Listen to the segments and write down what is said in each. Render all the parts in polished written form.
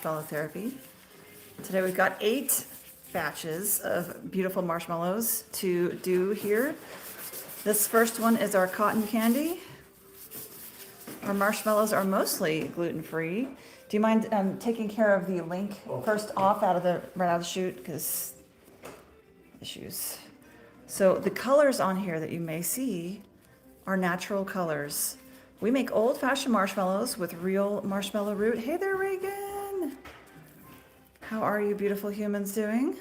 Marshmallow Therapy. Today we've got 8 batches of beautiful marshmallows to do here. This first one is our cotton candy. Our marshmallows are mostly gluten-free. Do you mind taking care of the link first off right out of the chute, because issues. So the colors on here that you may see are natural colors. We make old-fashioned marshmallows with real marshmallow root. Hey there, Reagan. How are you beautiful humans doing?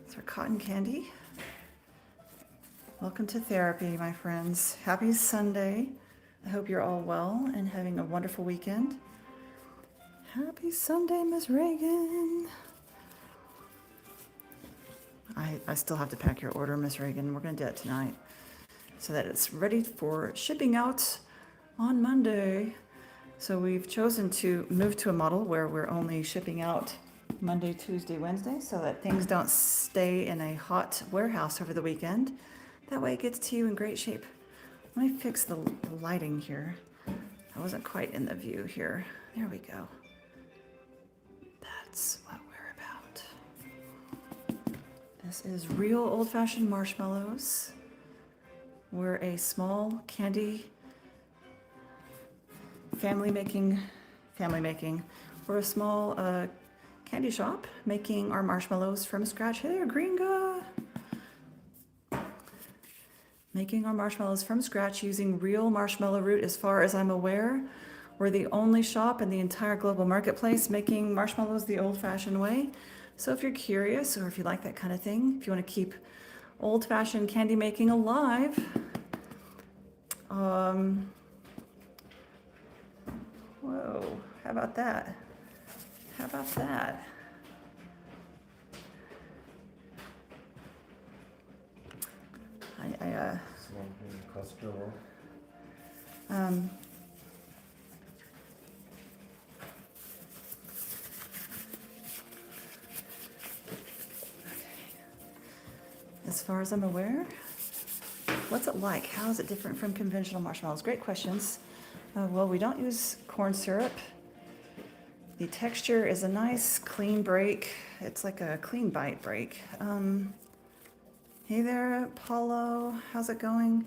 It's our cotton candy. Welcome to therapy, my friends. Happy Sunday. I hope you're all well and having a wonderful weekend. Happy Sunday, Miss Reagan. I still have to pack your order, Miss Reagan. We're going to do it tonight so that it's ready for shipping out on Monday. So we've chosen to move to a model where we're only shipping out Monday, Tuesday, Wednesday, so that things don't stay in a hot warehouse over the weekend. That way it gets to you in great shape. Let me fix the lighting here. I wasn't quite in the view here. There we go. That's what we're about. This is real old-fashioned marshmallows. We're a small candy family making. We're a small candy shop making our marshmallows from scratch. Hey there, Gringa! Making our marshmallows from scratch using real marshmallow root. As far as I'm aware, we're the only shop in the entire global marketplace making marshmallows the old-fashioned way. So if you're curious, or if you like that kind of thing, if you want to keep old-fashioned candy making alive, whoa, how about that? How about that? As far as I'm aware, what's it like? How is it different from conventional marshmallows? Great questions. Well, we don't use corn syrup. The texture is a nice clean break. It's like a clean bite break. Hey there, Paulo. How's it going?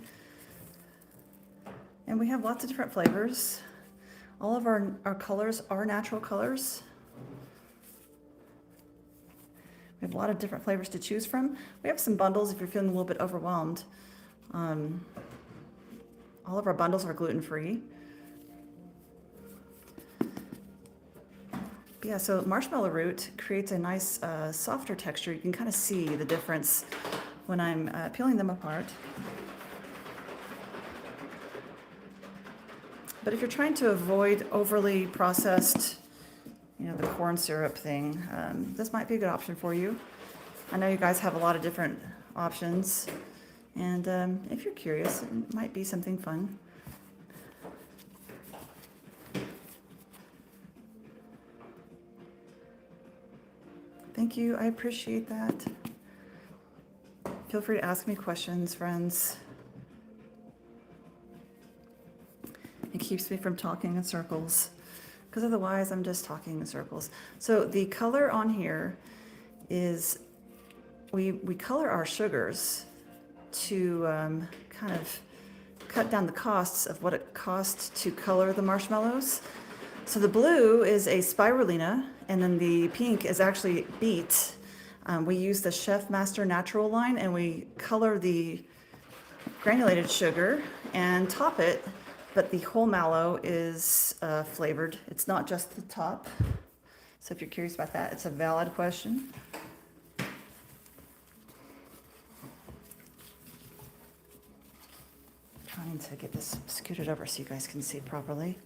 And we have lots of different flavors. All of our colors are natural colors. We have a lot of different flavors to choose from. We have some bundles if you're feeling a little bit overwhelmed. All of our bundles are gluten-free. Yeah, so marshmallow root creates a nice softer texture. You can kind of see the difference when I'm peeling them apart. But if you're trying to avoid overly processed, the corn syrup thing, this might be a good option for you. I know you guys have a lot of different options, and if you're curious, it might be something fun. Thank you, I appreciate that. Feel free to ask me questions, friends. It keeps me from talking in circles, because otherwise I'm just talking in circles. So the color on here is, we color our sugars to kind of cut down the costs of what it costs to color the marshmallows. So the blue is a spirulina, and then the pink is actually beet. We use the Chef Master Natural line, and we color the granulated sugar and top it. But the whole mallow is flavored. It's not just the top. So if you're curious about that, it's a valid question. Trying to get this scooted over so you guys can see properly.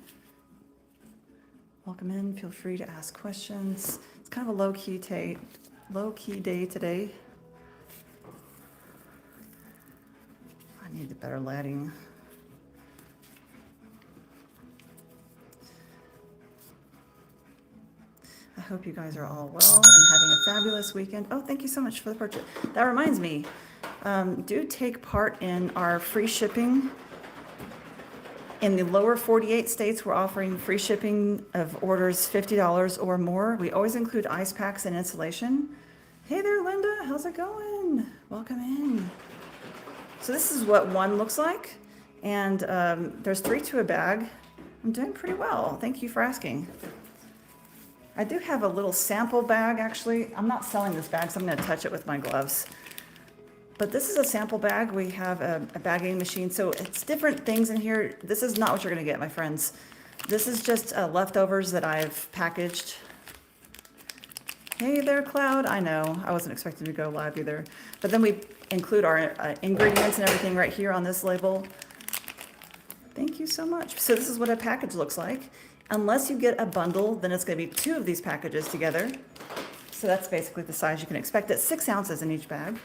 Welcome in. Feel free to ask questions. It's kind of a low-key day today. I need the better lighting. I hope you guys are all well and having a fabulous weekend. Oh, thank you so much for the purchase. That reminds me, do take part in our free shipping In the lower 48 states, we're offering free shipping of orders $50 or more. We always include ice packs and insulation. Hey there, Linda. How's it going? Welcome in. So this is what one looks like. And there's 3 to a bag. I'm doing pretty well. Thank you for asking. I do have a little sample bag, actually. I'm not selling this bag, so I'm going to touch it with my gloves. But this is a sample bag. We have a bagging machine, so it's different things in here. This is not what you're going to get, my friends. This is just leftovers that I've packaged. Hey there, Cloud. I know. I wasn't expecting to go live either. But then we include our ingredients and everything right here on this label. Thank you so much. So this is what a package looks like. Unless you get a bundle, then it's going to be 2 of these packages together. So that's basically the size you can expect. It's 6 ounces in each bag.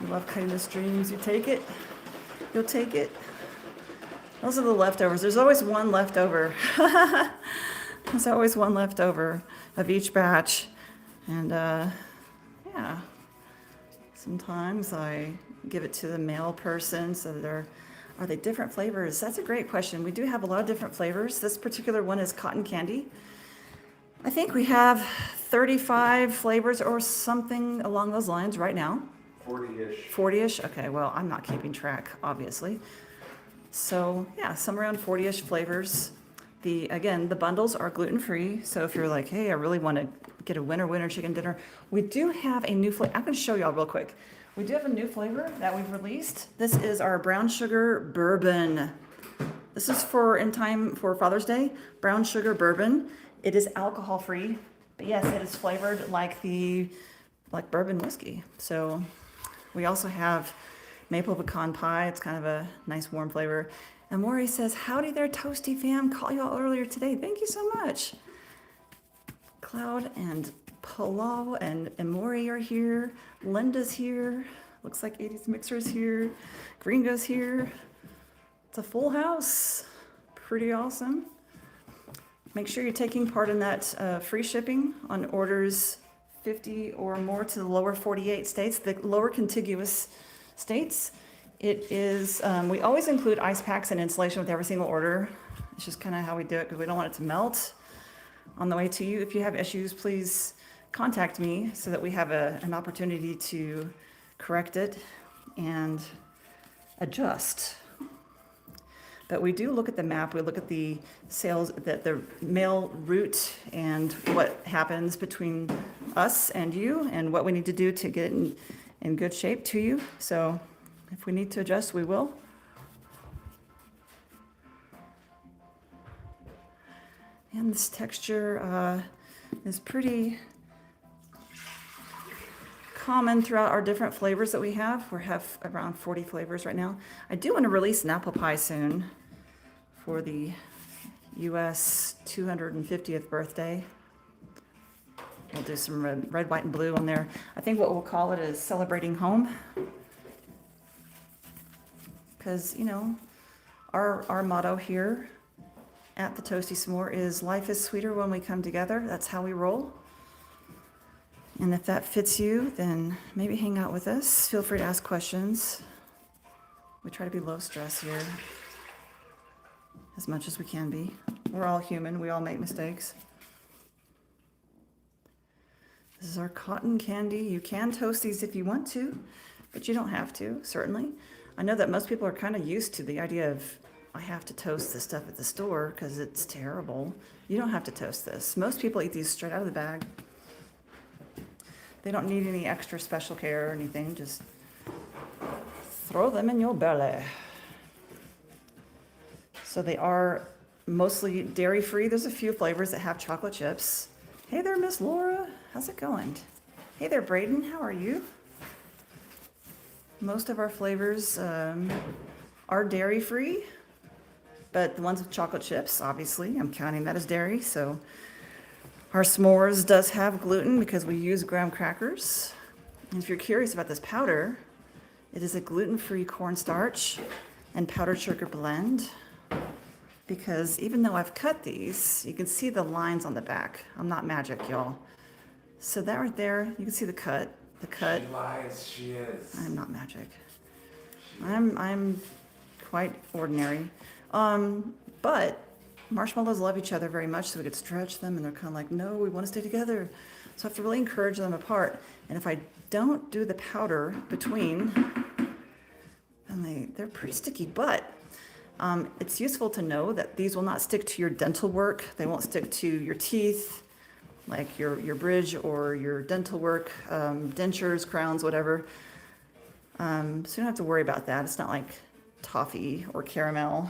You love cutting the streams. You take it. You'll take it. Those are the leftovers. There's always one left over. There's always one left over of each batch. And yeah, sometimes I give it to the mail person so that are they different flavors? That's a great question. We do have a lot of different flavors. This particular one is cotton candy. I think we have 35 flavors or something along those lines right now. 40-ish. 40-ish? Okay, well, I'm not keeping track, obviously. So yeah, some around 40-ish flavors. Again, the bundles are gluten-free. So if you're like, hey, I really want to get a winter chicken dinner, we do have a new flavor. I'm going to show y'all real quick. We do have a new flavor that we've released. This is our brown sugar bourbon. This is in time for Father's Day. Brown sugar bourbon. It is alcohol free, but yes, it is flavored like bourbon whiskey. So we also have maple pecan pie. It's kind of a nice warm flavor. And Maury says, howdy there, Toasty fam. Call you all earlier today. Thank you so much. Cloud and Palau and Maury are here. Linda's here. Looks like 80s Mixer's here. Gringo's here. It's a full house. Pretty awesome. Make sure you're taking part in that free shipping on orders 50 or more to the lower 48 states, the lower contiguous states. It is, we always include ice packs and insulation with every single order. It's just kind of how we do it because we don't want it to melt on the way to you. If you have issues, please contact me so that we have an opportunity to correct it and adjust. But we do look at the map. We look at the sales, the mail route and what happens between us and you and what we need to do to get it in good shape to you. So if we need to adjust, we will. And this texture is pretty common throughout our different flavors that we have. We have around 40 flavors right now. I do want to release an apple pie soon for the US 250th birthday. We'll do some red, white, and blue on there. I think what we'll call it is Celebrating Home. Because, you know, our motto here at the Toasty S'more is life is sweeter when we come together. That's how we roll. And if that fits you, then maybe hang out with us. Feel free to ask questions. We try to be low stress here as much as we can be. We're all human. We all make mistakes. This is our cotton candy. You can toast these if you want to, but you don't have to, certainly. I know that most people are kind of used to the idea of, I have to toast this stuff at the store because it's terrible. You don't have to toast this. Most people eat these straight out of the bag. They don't need any extra special care or anything. Just throw them in your belly. So they are mostly dairy-free. There's a few flavors that have chocolate chips. Hey there, Miss Laura. How's it going? Hey there, Braden. How are you? Most of our flavors are dairy-free, but the ones with chocolate chips, obviously, I'm counting that as dairy. So our s'mores does have gluten because we use graham crackers. And if you're curious about this powder, it is a gluten-free cornstarch and powdered sugar blend. Because even though I've cut these, you can see the lines on the back. I'm not magic, y'all. So that right there, you can see the cut. The cut. She lies, she is. I'm not magic. I'm quite ordinary. But marshmallows love each other very much, so we could stretch them, and they're kind of like, no, we want to stay together. So I have to really encourage them apart. And if I don't do the powder between, then they're pretty sticky. But it's useful to know that these will not stick to your dental work. They won't stick to your teeth, like your bridge or your dental work, dentures, crowns, whatever. So you don't have to worry about that. It's not like toffee or caramel.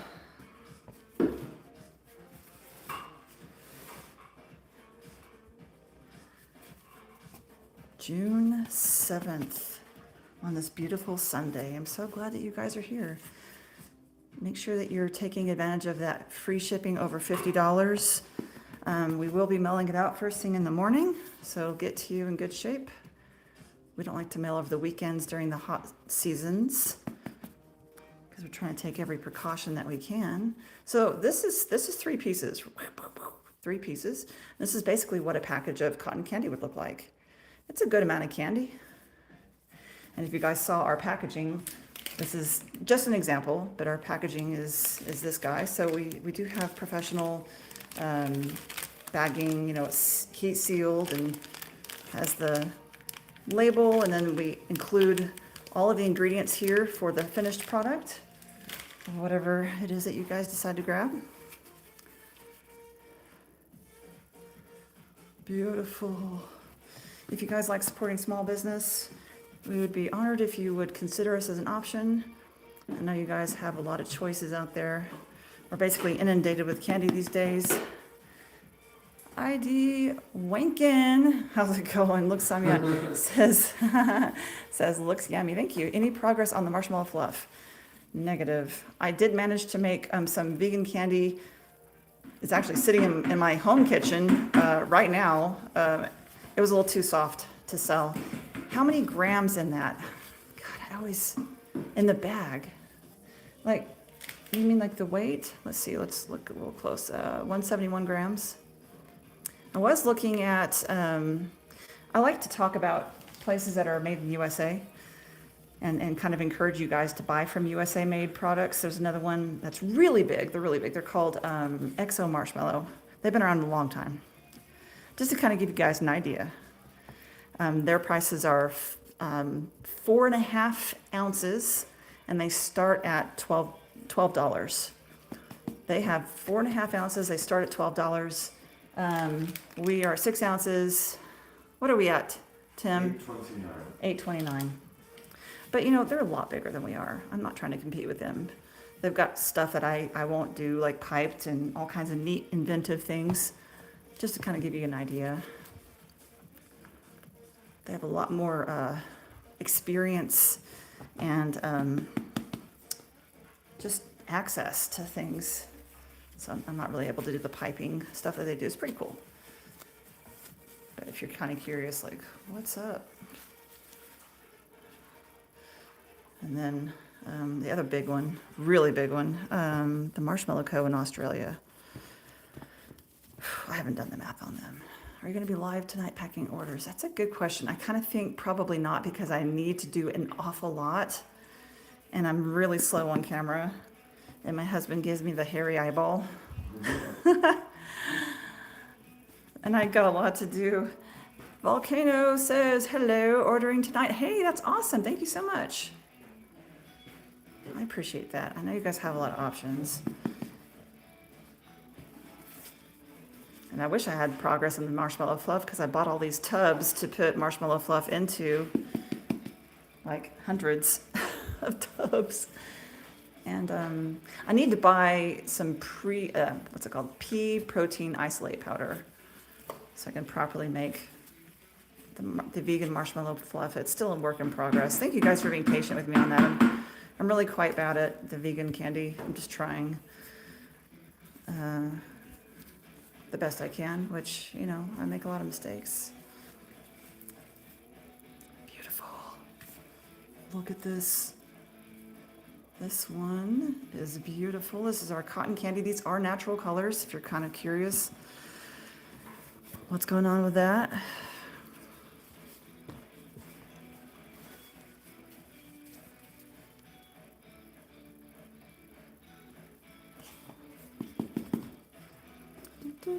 June 7th on this beautiful Sunday. I'm so glad that you guys are here. Make sure that you're taking advantage of that free shipping over $50. We will be mailing it out first thing in the morning, so it'll get to you in good shape. We don't like to mail over the weekends during the hot seasons because we're trying to take every precaution that we can. So this is 3 pieces. 3 pieces. This is basically what a package of cotton candy would look like. It's a good amount of candy. And if you guys saw our packaging, this is just an example, but our packaging is this guy. So we do have professional bagging, you know, it's heat sealed and has the label, and then we include all of the ingredients here for the finished product, whatever it is that you guys decide to grab. Beautiful. If you guys like supporting small business, we would be honored if you would consider us as an option. I know you guys have a lot of choices out there. We're basically inundated with candy these days. ID Wankin, how's it going? Looks yummy. says looks yummy. Thank you. Any progress on the marshmallow fluff? Negative. I did manage to make some vegan candy. It's actually sitting in my home kitchen right now. It was a little too soft to sell. How many grams in that? God, I always, in the bag. Like, you mean like the weight? Let's see, let's look a little close. 171 grams. I was looking at, I like to talk about places that are made in the USA and kind of encourage you guys to buy from USA made products. There's another one that's really big. They're really big. They're called XO Marshmallow. They've been around a long time. Just to kind of give you guys an idea. Their prices are 4.5 ounces, and they start at $12. They have 4.5 ounces. They start at $12. We are 6 ounces. What are we at, Tim? $8.29. But you know, they're a lot bigger than we are. I'm not trying to compete with them. They've got stuff that I won't do, like piped and all kinds of neat, inventive things. Just to kind of give you an idea. They have a lot more experience and just access to things. So I'm not really able to do the piping stuff that they do. It's pretty cool. But if you're kind of curious, like, what's up? And then the other big one, really big one, the Marshmallow Co. in Australia. I haven't done the math on them. Are you going to be live tonight packing orders? That's a good question. I kind of think probably not, because I need to do an awful lot and I'm really slow on camera and my husband gives me the hairy eyeball. And I got a lot to do. Volcano says, hello, ordering tonight. Hey, that's awesome. Thank you so much. I appreciate that. I know you guys have a lot of options. And I wish I had progress in the marshmallow fluff, because I bought all these tubs to put marshmallow fluff into, like hundreds of tubs. And I need to buy some pea protein isolate powder, so I can properly make the vegan marshmallow fluff. It's still a work in progress. Thank you guys for being patient with me on that. I'm really quite bad at the vegan candy. I'm just trying the best I can, which, you know, I make a lot of mistakes. Beautiful. Look at this. This one is beautiful. This is our cotton candy. These are natural colors, if you're kind of curious what's going on with that. So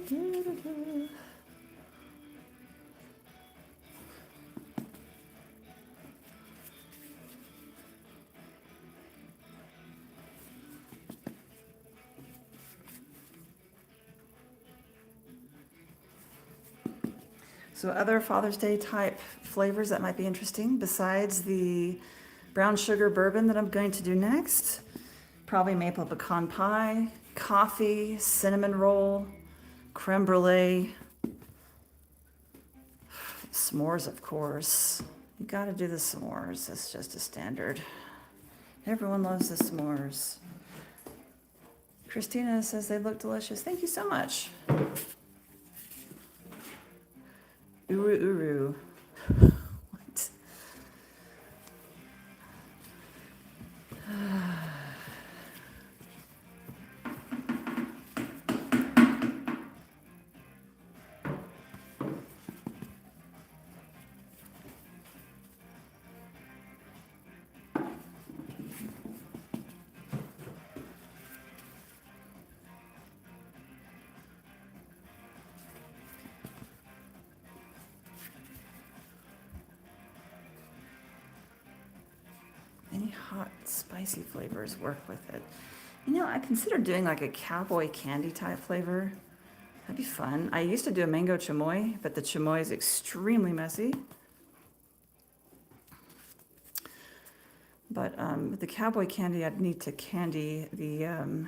other Father's Day type flavors that might be interesting besides the brown sugar bourbon that I'm going to do next, probably maple pecan pie, coffee, cinnamon roll, creme brulee, s'mores, of course. You gotta do the s'mores, it's just a standard. Everyone loves the s'mores. Christina says they look delicious. Thank you so much. Uru uru. What? Any hot, spicy flavors work with it. You know, I considered doing like a cowboy candy type flavor. That'd be fun. I used to do a mango chamoy, but the chamoy is extremely messy. But with the cowboy candy, I'd need to candy the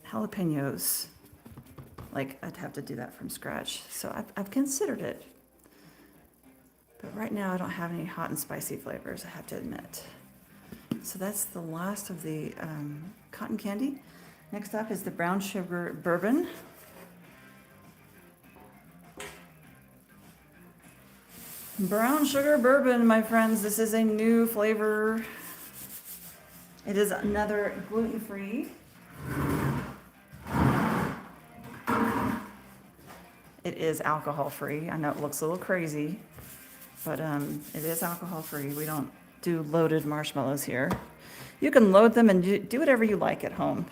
jalapenos. Like, I'd have to do that from scratch. So I've considered it. But right now, I don't have any hot and spicy flavors, I have to admit. So that's the last of the cotton candy. Next up is the brown sugar bourbon. Brown sugar bourbon, my friends. This is a new flavor. It is another gluten-free. It is alcohol-free. I know it looks a little crazy, but it is alcohol-free. We don't do loaded marshmallows here. You can load them and do whatever you like at home.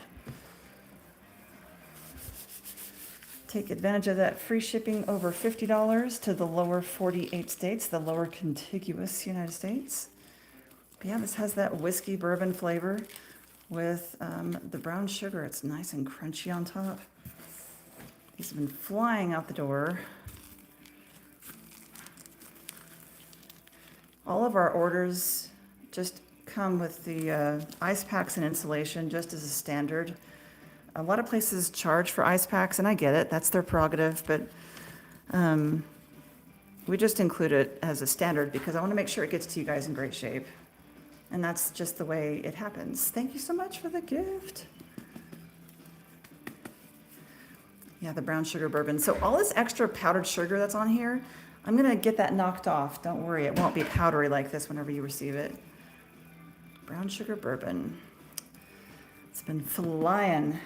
Take advantage of that free shipping over $50 to the lower 48 states, the lower contiguous United States. But yeah, this has that whiskey bourbon flavor with the brown sugar. It's nice and crunchy on top. These have been flying out the door. All of our orders just come with the ice packs and insulation just as a standard. A lot of places charge for ice packs, and I get it, that's their prerogative, but we just include it as a standard because I want to make sure it gets to you guys in great shape. And that's just the way it happens. Thank you so much for the gift. Yeah, the brown sugar bourbon. So all this extra powdered sugar that's on here, I'm gonna get that knocked off. Don't worry, it won't be powdery like this whenever you receive it. Brown sugar bourbon. It's been flying.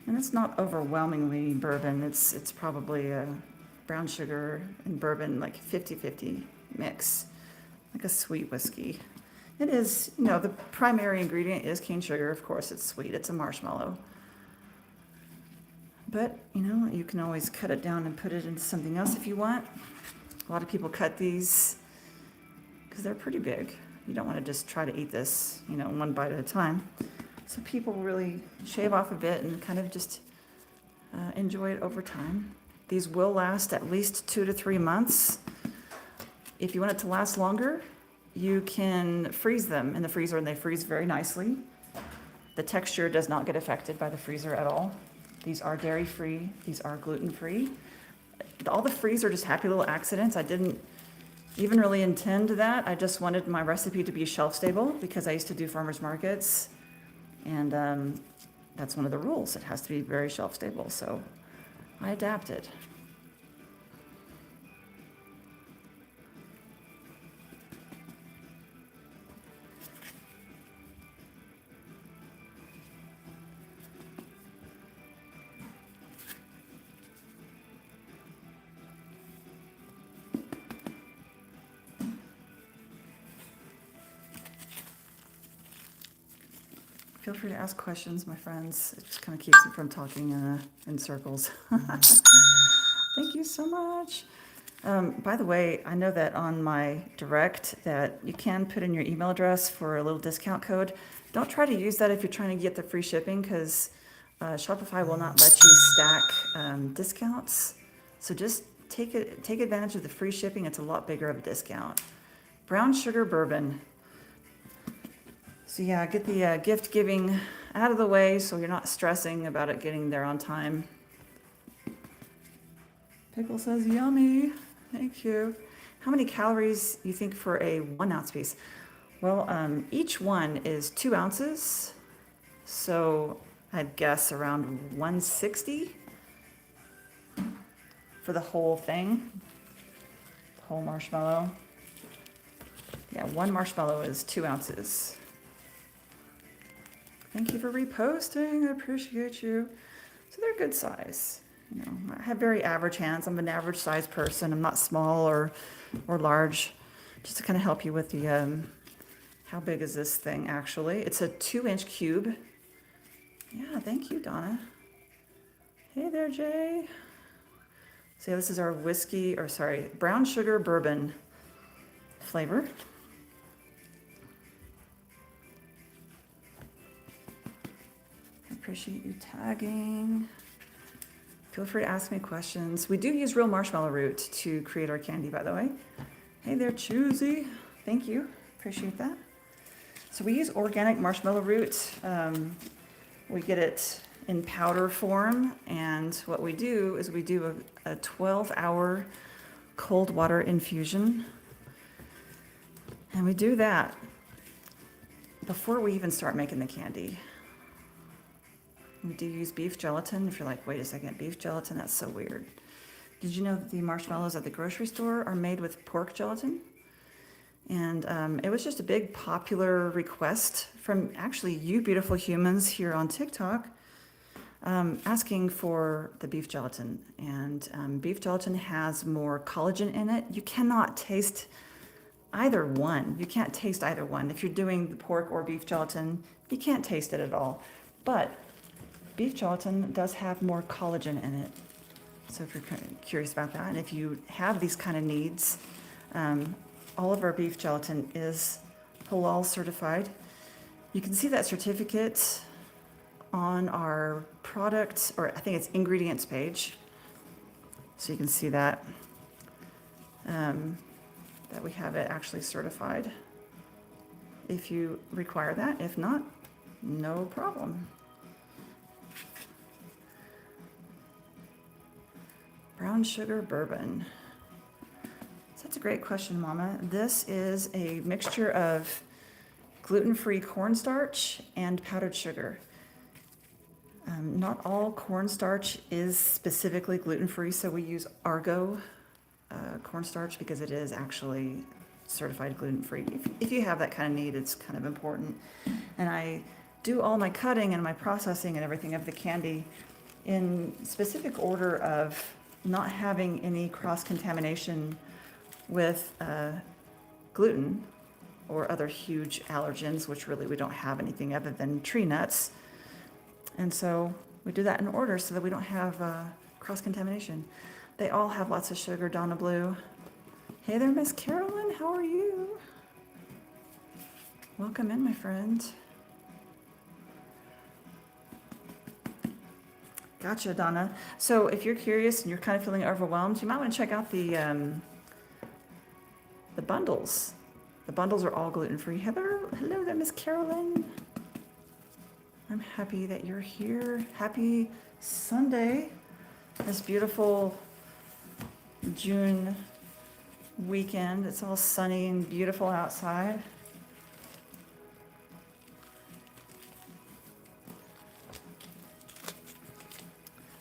And it's not overwhelmingly bourbon. It's probably a brown sugar and bourbon, like 50-50 mix, like a sweet whiskey. It is, you know, the primary ingredient is cane sugar. Of course, it's sweet. It's a marshmallow. But, you know, you can always cut it down and put it into something else if you want. A lot of people cut these because they're pretty big. You don't want to just try to eat this, you know, one bite at a time. So people really shave off a bit and kind of just enjoy it over time. These will last at least 2 to 3 months. If you want it to last longer, you can freeze them in the freezer, and they freeze very nicely. The texture does not get affected by the freezer at all. These are dairy-free. These are gluten-free. All the frees are just happy little accidents. I didn't even really intend that. I just wanted my recipe to be shelf-stable because I used to do farmers markets, and that's one of the rules. It has to be very shelf-stable, so I adapted. Feel free to ask questions, my friends. It just kind of keeps me from talking in circles. Thank you so much. By the way, I know that on my direct that you can put in your email address for a little discount code. Don't try to use that if you're trying to get the free shipping, because Shopify will not let you stack discounts. So just take advantage of the free shipping. It's a lot bigger of a discount. Brown sugar bourbon. So yeah, get the gift giving out of the way so you're not stressing about it getting there on time. Pickle says yummy. Thank you. How many calories you think for a 1 ounce piece? Well, each one is 2 ounces. So I'd guess around 160 for the whole thing. The whole marshmallow. Yeah, 1 marshmallow is 2 ounces. Thank you for reposting. I appreciate you. So they're good size. You know, I have very average hands. I'm an average size person. I'm not small or large. Just to kind of help you with the how big is this thing actually? It's a 2-inch cube. Yeah, thank you, Donna. Hey there, Jay. So yeah, this is our brown sugar bourbon flavor. Appreciate you tagging. Feel free to ask me questions. We do use real marshmallow root to create our candy, by the way. Hey there, Choosy. Thank you. Appreciate that. So we use organic marshmallow root. We get it in powder form, and what we do is we do a 12-hour cold water infusion. And we do that before we even start making the candy. We do use beef gelatin. If you're like, wait a second, beef gelatin, that's so weird. Did you know that the marshmallows at the grocery store are made with pork gelatin? And it was just a big popular request from actually you beautiful humans here on TikTok asking for the beef gelatin. And beef gelatin has more collagen in it. You cannot taste either one. You can't taste either one. If you're doing the pork or beef gelatin, you can't taste it at all. But beef gelatin does have more collagen in it. So if you're kind of curious about that, and if you have these kind of needs, all of our beef gelatin is halal certified. You can see that certificate on our product, or I think it's ingredients page. So you can see that, that we have it actually certified. If you require that, if not, no problem. Brown sugar bourbon. So that's a great question, Mama. This is a mixture of gluten-free cornstarch and powdered sugar. Not all cornstarch is specifically gluten-free, so we use Argo cornstarch because it is actually certified gluten-free. If you have that kind of need, it's kind of important. And I do all my cutting and my processing and everything of the candy in specific order of not having any cross-contamination with gluten or other huge allergens, which really we don't have anything other than tree nuts. And so we do that in order so that we don't have cross-contamination. They all have lots of sugar, Donna Blue. Hey there, Miss Carolyn, how are you? Welcome in, my friend. Gotcha, Donna. So if you're curious and you're kind of feeling overwhelmed, you might want to check out the bundles. The bundles are all gluten-free. Heather, hello there, Miss Carolyn. I'm happy that you're here. Happy Sunday. This beautiful June weekend. It's all sunny and beautiful outside.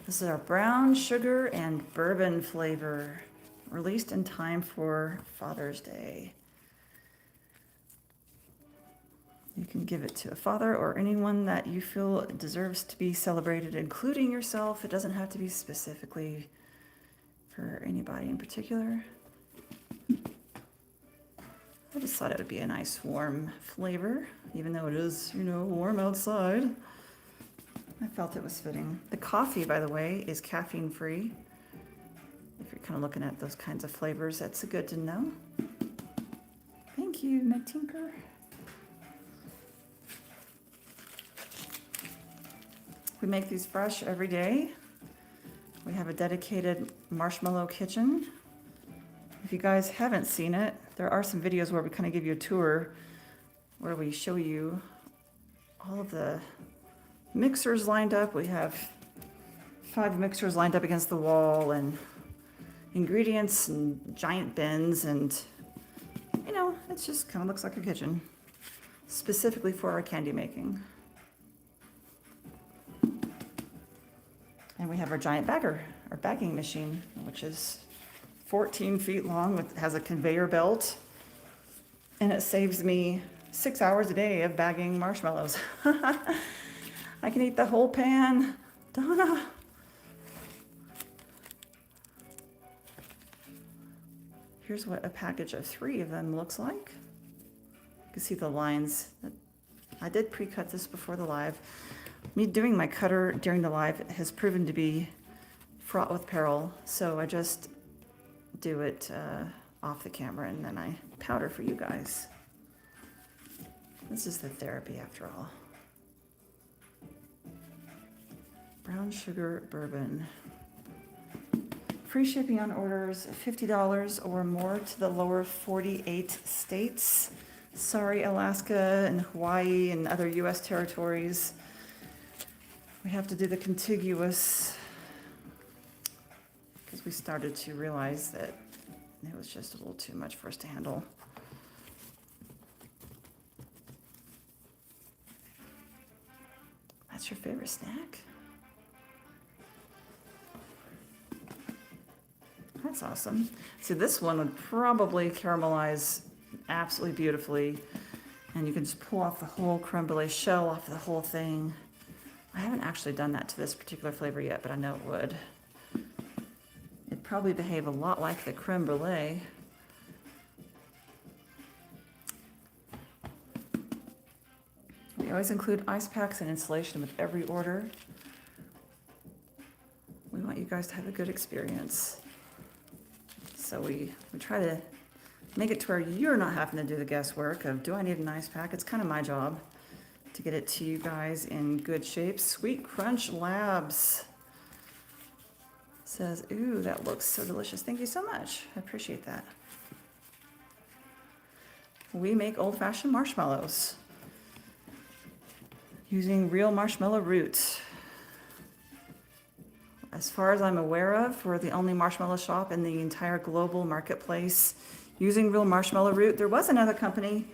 This is our brown sugar and bourbon flavor, released in time for Father's Day. You can give it to a father or anyone that you feel deserves to be celebrated, including yourself. It doesn't have to be specifically for anybody in particular. I just thought it would be a nice warm flavor, even though it is, you know, warm outside. I felt it was fitting. The coffee, by the way, is caffeine free. If you're kind of looking at those kinds of flavors, that's good to know. Thank you, McTinker. We make these fresh every day. We have a dedicated marshmallow kitchen. If you guys haven't seen it, there are some videos where we kind of give you a tour where we show you all of the mixers lined up. We have 5 mixers lined up against the wall and ingredients and giant bins, and you know, it just kind of looks like a kitchen specifically for our candy making. And we have our giant bagger, our bagging machine, which is 14 feet long, has a conveyor belt, and it saves me 6 hours a day of bagging marshmallows. I can eat the whole pan. Donna. Here's what a package of 3 of them looks like. You can see the lines. I did pre-cut this before the live. Me doing my cutter during the live has proven to be fraught with peril, so I just do it off the camera and then I powder for you guys. This is the therapy after all. Brown sugar bourbon. Free shipping on orders $50 or more to the lower 48 states. Sorry, Alaska and Hawaii and other US territories. We have to do the contiguous because we started to realize that it was just a little too much for us to handle. That's your favorite snack? That's awesome. See, this one would probably caramelize absolutely beautifully, and you can just pull off the whole creme brulee shell off the whole thing. I haven't actually done that to this particular flavor yet, but I know it would. It'd probably behave a lot like the creme brulee. We always include ice packs and insulation with every order. We want you guys to have a good experience. So we try to make it to where you're not having to do the guesswork of, do I need an ice pack? It's kind of my job to get it to you guys in good shape. Sweet Crunch Labs says, ooh, that looks so delicious. Thank you so much. I appreciate that. We make old-fashioned marshmallows using real marshmallow root. As far as I'm aware of, we're the only marshmallow shop in the entire global marketplace using real marshmallow root. There was another company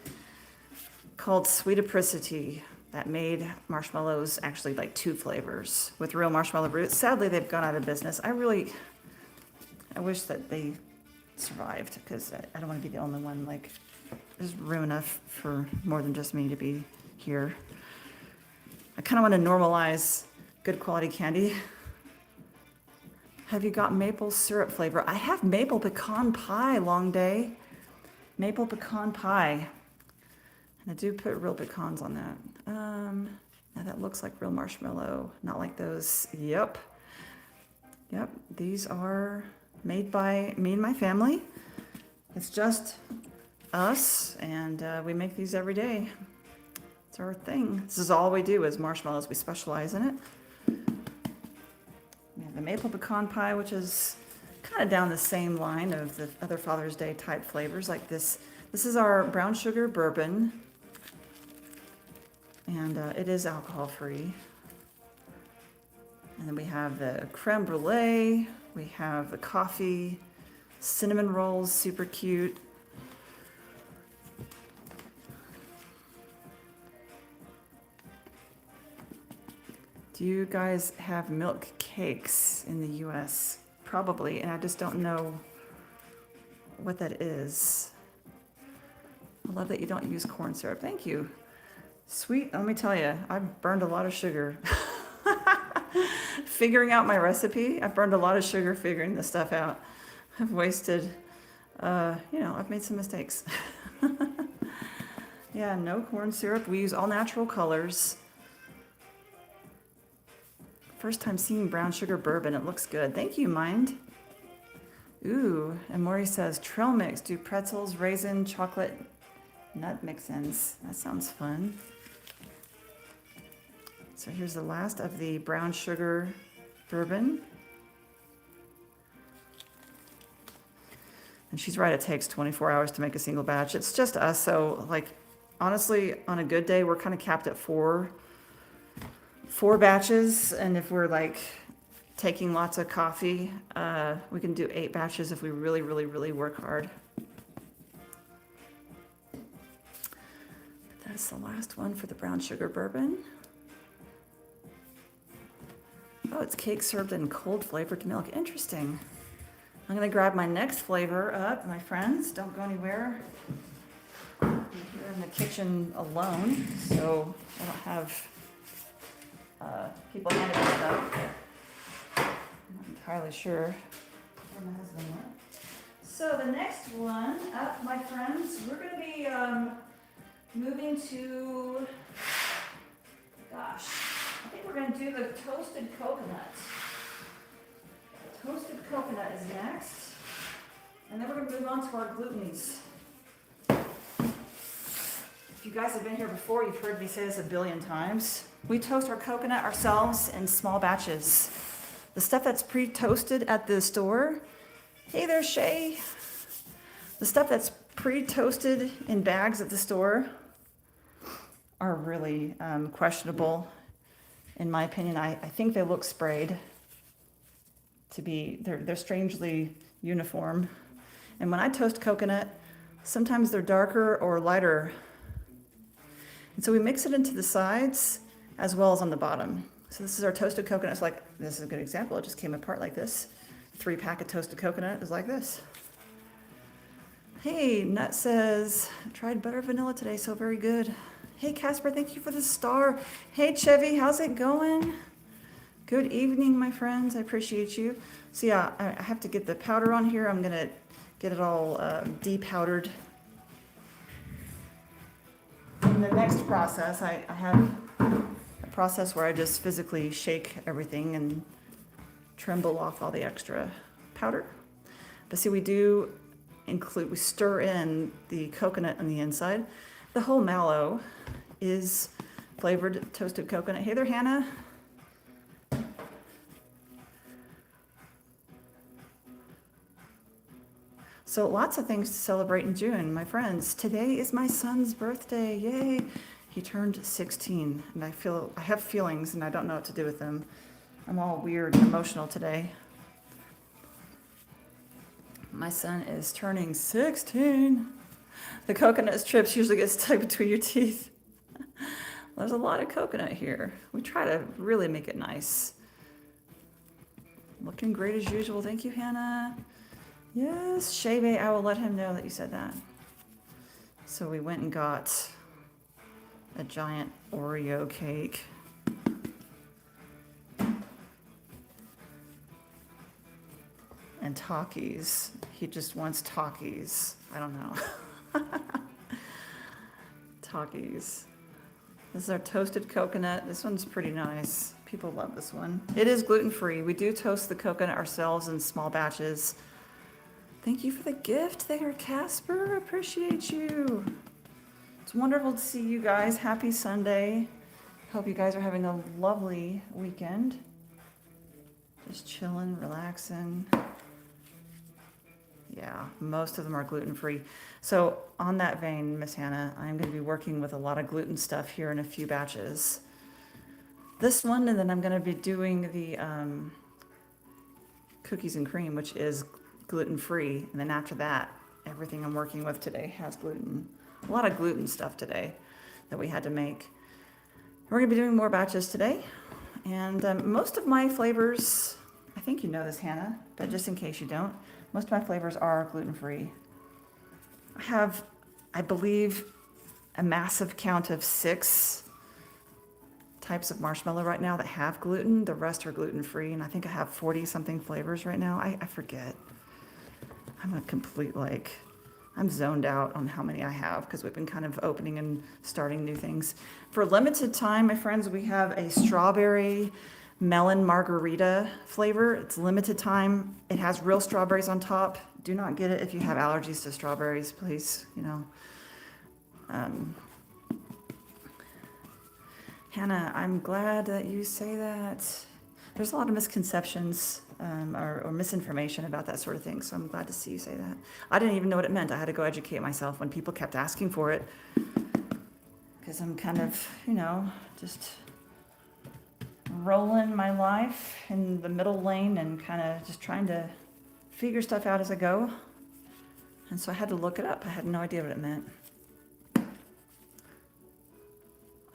called Sweet Apricity that made marshmallows, actually like 2 flavors with real marshmallow root. Sadly, they've gone out of business. I wish that they survived because I don't want to be the only one. Like, there's room enough for more than just me to be here. I kind of want to normalize good quality candy. Have you got maple syrup flavor? I have maple pecan pie, long day. Maple pecan pie. And I do put real pecans on that. Now that looks like real marshmallow, not like those. Yep. These are made by me and my family. It's just us, and we make these every day. It's our thing. This is all we do is marshmallows. We specialize in it. We have the maple pecan pie, which is kind of down the same line of the other Father's Day type flavors like this. This is our brown sugar bourbon, and it is alcohol free. And then we have the creme brulee, we have the coffee, cinnamon rolls, super cute. Do you guys have milk cakes in the US? Probably, and I just don't know what that is. I love that you don't use corn syrup. Thank you. Sweet, let me tell you, I've burned a lot of sugar. Figuring out my recipe, I've burned a lot of sugar figuring this stuff out. I've wasted, I've made some mistakes. Yeah, no corn syrup. We use all natural colors. First time seeing brown sugar bourbon. It looks good. Thank you, Mind. Ooh, and Maury says trail mix. Do pretzels, raisin, chocolate, nut mix-ins. That sounds fun. So here's the last of the brown sugar bourbon. And she's right, it takes 24 hours to make a single batch. It's just us, so like, honestly, on a good day, we're kind of capped at four batches. And if we're like taking lots of coffee, we can do 8 batches if we really, really, really work hard. That's the last one for the brown sugar bourbon. Oh, it's cake served in cold flavored milk. Interesting. I'm gonna grab my next flavor up, my friends. Don't go anywhere. I'm here in the kitchen alone, so I don't have people handing me stuff. I'm not entirely sure where my husband went. So the next one up, my friends, we're gonna be moving to, gosh, I think we're gonna do the toasted coconut. Toasted coconut is next. And then we're gonna move on to our glutens. If you guys have been here before, you've heard me say this a billion times. We toast our coconut ourselves in small batches. The stuff that's pre-toasted at the store, hey there, Shay. The stuff that's pre-toasted in bags at the store are really questionable, in my opinion. I think they look sprayed to be, they're strangely uniform. And when I toast coconut, sometimes they're darker or lighter. And so we mix it into the sides as well as on the bottom. So this is our toasted coconut. It's like, this is a good example. It just came apart like this. 3-pack of toasted coconut is like this. Hey, Nut says, tried butter vanilla today, so very good. Hey, Casper, thank you for the star. Hey, Chevy, how's it going? Good evening, my friends. I appreciate you. So yeah, I have to get the powder on here. I'm gonna get it all de-powdered. In the next process, I have a process where I just physically shake everything and tremble off all the extra powder. But see, we do include, we stir in the coconut on the inside. The whole mallow is flavored toasted coconut. Hey there, Hannah. So lots of things to celebrate in June, my friends. Today is my son's birthday, yay. He turned 16, and I have feelings and I don't know what to do with them. I'm all weird and emotional today. My son is turning 16. The coconut strips usually get stuck between your teeth. There's a lot of coconut here. We try to really make it nice. Looking great as usual. Thank you, Hannah. Yes, Shebe, I will let him know that you said that. So we went and got a giant Oreo cake. And Takis. He just wants Takis. I don't know. Takis. This is our toasted coconut. This one's pretty nice. People love this one. It is gluten-free. We do toast the coconut ourselves in small batches. Thank you for the gift there, Casper. Appreciate you. It's wonderful to see you guys. Happy Sunday. Hope you guys are having a lovely weekend. Just chilling, relaxing. Yeah, most of them are gluten-free. So on that vein, Miss Hannah, I'm going to be working with a lot of gluten stuff here in a few batches. This one, and then I'm going to be doing the cookies and cream, which is gluten-free. And then after that, everything I'm working with today has gluten. A lot of gluten stuff today that we had to make. We're going to be doing more batches today. And most of my flavors, I think you know this, Hannah, but just in case you don't, most of my flavors are gluten-free. I have, I believe, a massive count of 6 types of marshmallow right now that have gluten. The rest are gluten-free, and I think I have 40-something flavors right now. I forget. I'm a complete, like, I'm zoned out on how many I have because we've been kind of opening and starting new things. For limited time, my friends, we have a strawberry melon margarita flavor. It's limited time. It has real strawberries on top. Do not get it if you have allergies to strawberries, please, Hannah, I'm glad that you say that. There's a lot of misconceptions or misinformation about that sort of thing, so I'm glad to see you say that. I didn't even know what it meant. I had to go educate myself when people kept asking for it, because I'm kind of, just rolling my life in the middle lane and kind of just trying to figure stuff out as I go. And so I had to look it up. I had no idea what it meant.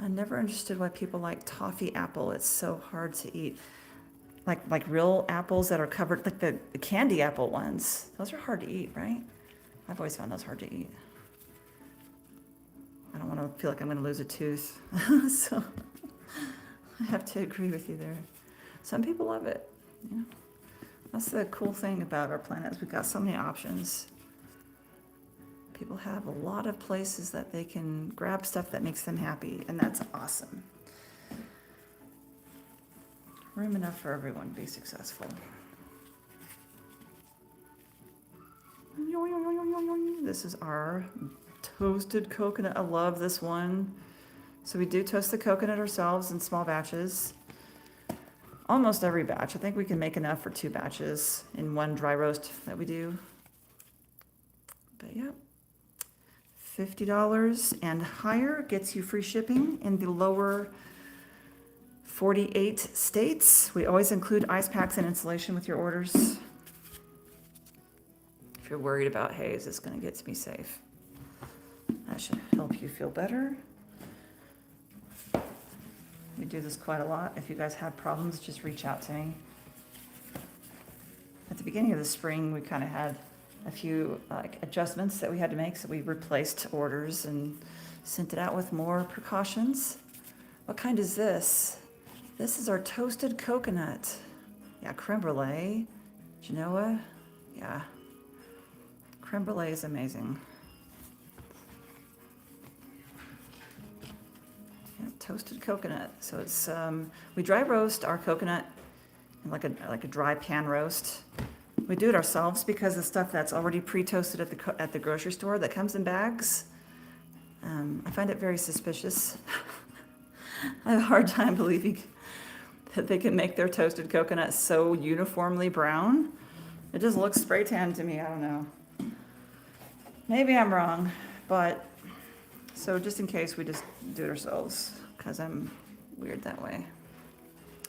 I never understood why people like toffee apple. It's so hard to eat. Like real apples that are covered, like the candy apple ones. Those are hard to eat, right? I've always found those hard to eat. I don't want to feel like I'm going to lose a tooth. So I have to agree with you there. Some people love it. That's the cool thing about our planet is we've got so many options. People have a lot of places that they can grab stuff that makes them happy, and that's awesome. Room enough for everyone to be successful. This is our toasted coconut. I love this one. So we do toast the coconut ourselves in small batches. Almost every batch. I think we can make enough for 2 batches in one dry roast that we do. But yeah, $50 and higher gets you free shipping in the lower 48 states. We always include ice packs and insulation with your orders. If you're worried about, hey, is this going to get to me safe? That should help you feel better. We do this quite a lot. If you guys have problems, just reach out to me. At the beginning of the spring, we kind of had a few adjustments that we had to make, so we replaced orders and sent it out with more precautions. What kind is this? This is our toasted coconut. Yeah, creme brulee. Genoa. Yeah. Creme brulee is amazing. Yeah, toasted coconut. So it's we dry roast our coconut in like a dry pan roast. We do it ourselves because the stuff that's already pre-toasted at the grocery store that comes in bags, I find it very suspicious. I have a hard time believing that they can make their toasted coconut so uniformly brown. It just looks spray tan to me. I don't know. Maybe I'm wrong, but so just in case, we just do it ourselves because I'm weird that way.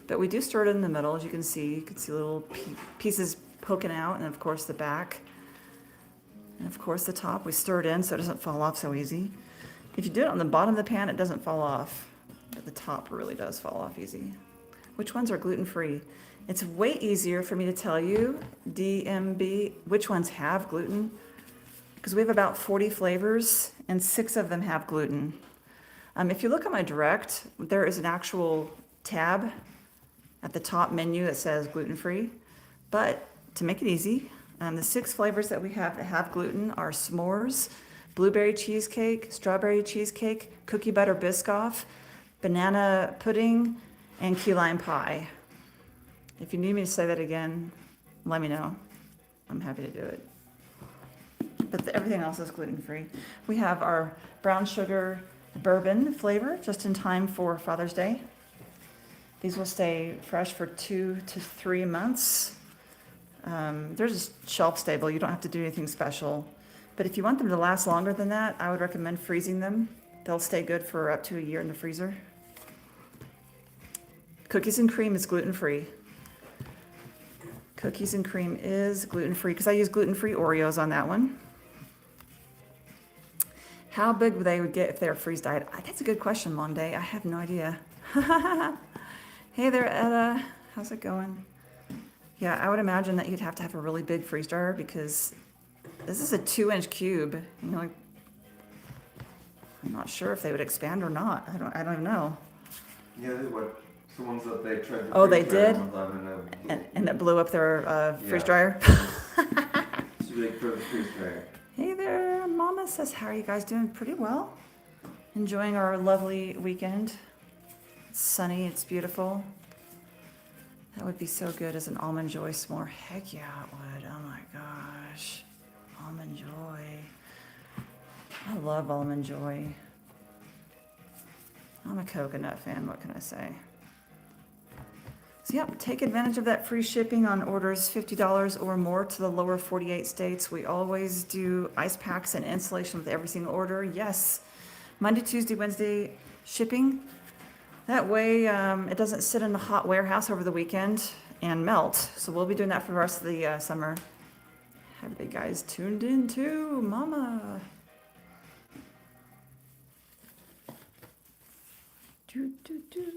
But we do stir it in the middle, as you can see. You can see little pieces poking out, and of course the back, and of course the top. We stir it in so it doesn't fall off so easy. If you do it on the bottom of the pan, it doesn't fall off, but the top really does fall off easy. Which ones are gluten-free? It's way easier for me to tell you, DMB, which ones have gluten, because we have about 40 flavors, and 6 of them have gluten. If you look at my direct, there is an actual tab at the top menu that says gluten-free, but to make it easy, the 6 flavors that we have that have gluten are s'mores, blueberry cheesecake, strawberry cheesecake, cookie butter biscoff, banana pudding, and key lime pie. If you need me to say that again, let me know. I'm happy to do it. But everything else is gluten-free. We have our brown sugar bourbon flavor just in time for Father's Day. These will stay fresh for 2 to 3 months. They're just shelf stable. You don't have to do anything special. But if you want them to last longer than that, I would recommend freezing them. They'll stay good for up to a year in the freezer. Cookies and cream is gluten-free. Cookies and cream is gluten-free because I use gluten-free Oreos on that one. How big would they get if they're freeze-dried? That's a good question, Long Day. I have no idea. Hey there, Etta. How's it going? Yeah, I would imagine that you'd have to have a really big freeze dryer because this is a 2-inch cube. I'm not sure if they would expand or not. I don't even know. Yeah, what? The ones that they tried to Oh, they did? And it blew up their freeze dryer? It's big for the freeze dryer. Hey there, Donna says, how are you guys doing? Pretty well. Enjoying our lovely weekend. It's sunny, it's beautiful. That would be so good as an almond joy s'more. Heck yeah, it would. Oh my gosh. Almond joy. I love almond joy. I'm a coconut fan, what can I say? So yep, take advantage of that free shipping on orders $50 or more to the lower 48 states. We always do ice packs and insulation with every single order. Yes, Monday, Tuesday, Wednesday shipping. That way it doesn't sit in the hot warehouse over the weekend and melt. So we'll be doing that for the rest of the summer. Have you guys tuned in too, mama? Do, do, do.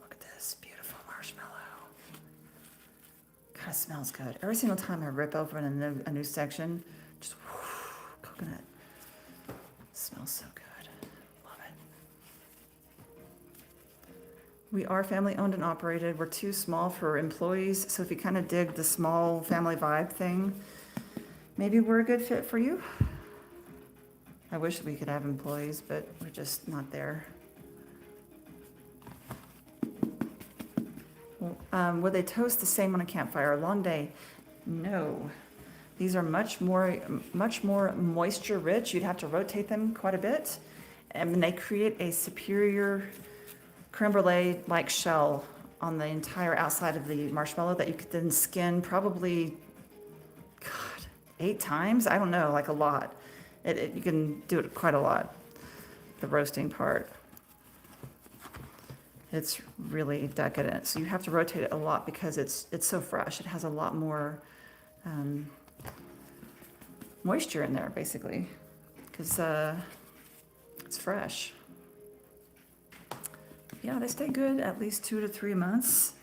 Look at this beautiful marshmallow. God, it smells good. Every single time I rip open a new section, just coconut. It smells so good. Love it. We are family owned and operated. We're too small for employees, so if you kind of dig the small family vibe thing, maybe we're a good fit for you. I wish we could have employees, but we're just not there. Would they toast the same on a campfire? A long day? No. These are much more moisture rich. You'd have to rotate them quite a bit. And they create a superior creme brulee-like shell on the entire outside of the marshmallow that you could then skin probably, God, 8 times? I don't know, like a lot. You can do it quite a lot, the roasting part. It's really decadent. So you have to rotate it a lot because it's so fresh. It has a lot more moisture in there, basically, because it's fresh. Yeah, they stay good at least 2 to 3 months.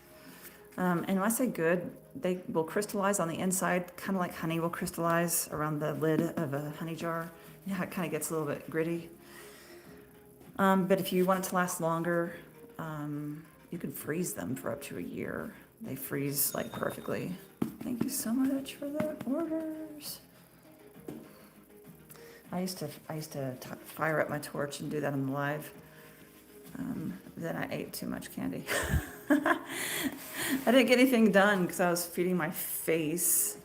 And when I say good, they will crystallize on the inside, kind of like honey will crystallize around the lid of a honey jar. Yeah, it kind of gets a little bit gritty. But if you want it to last longer, you can freeze them for up to a year. They freeze like perfectly. Thank you so much for the orders. I used to fire up my torch and do that on the live. Then I ate too much candy. I didn't get anything done because I was feeding my face.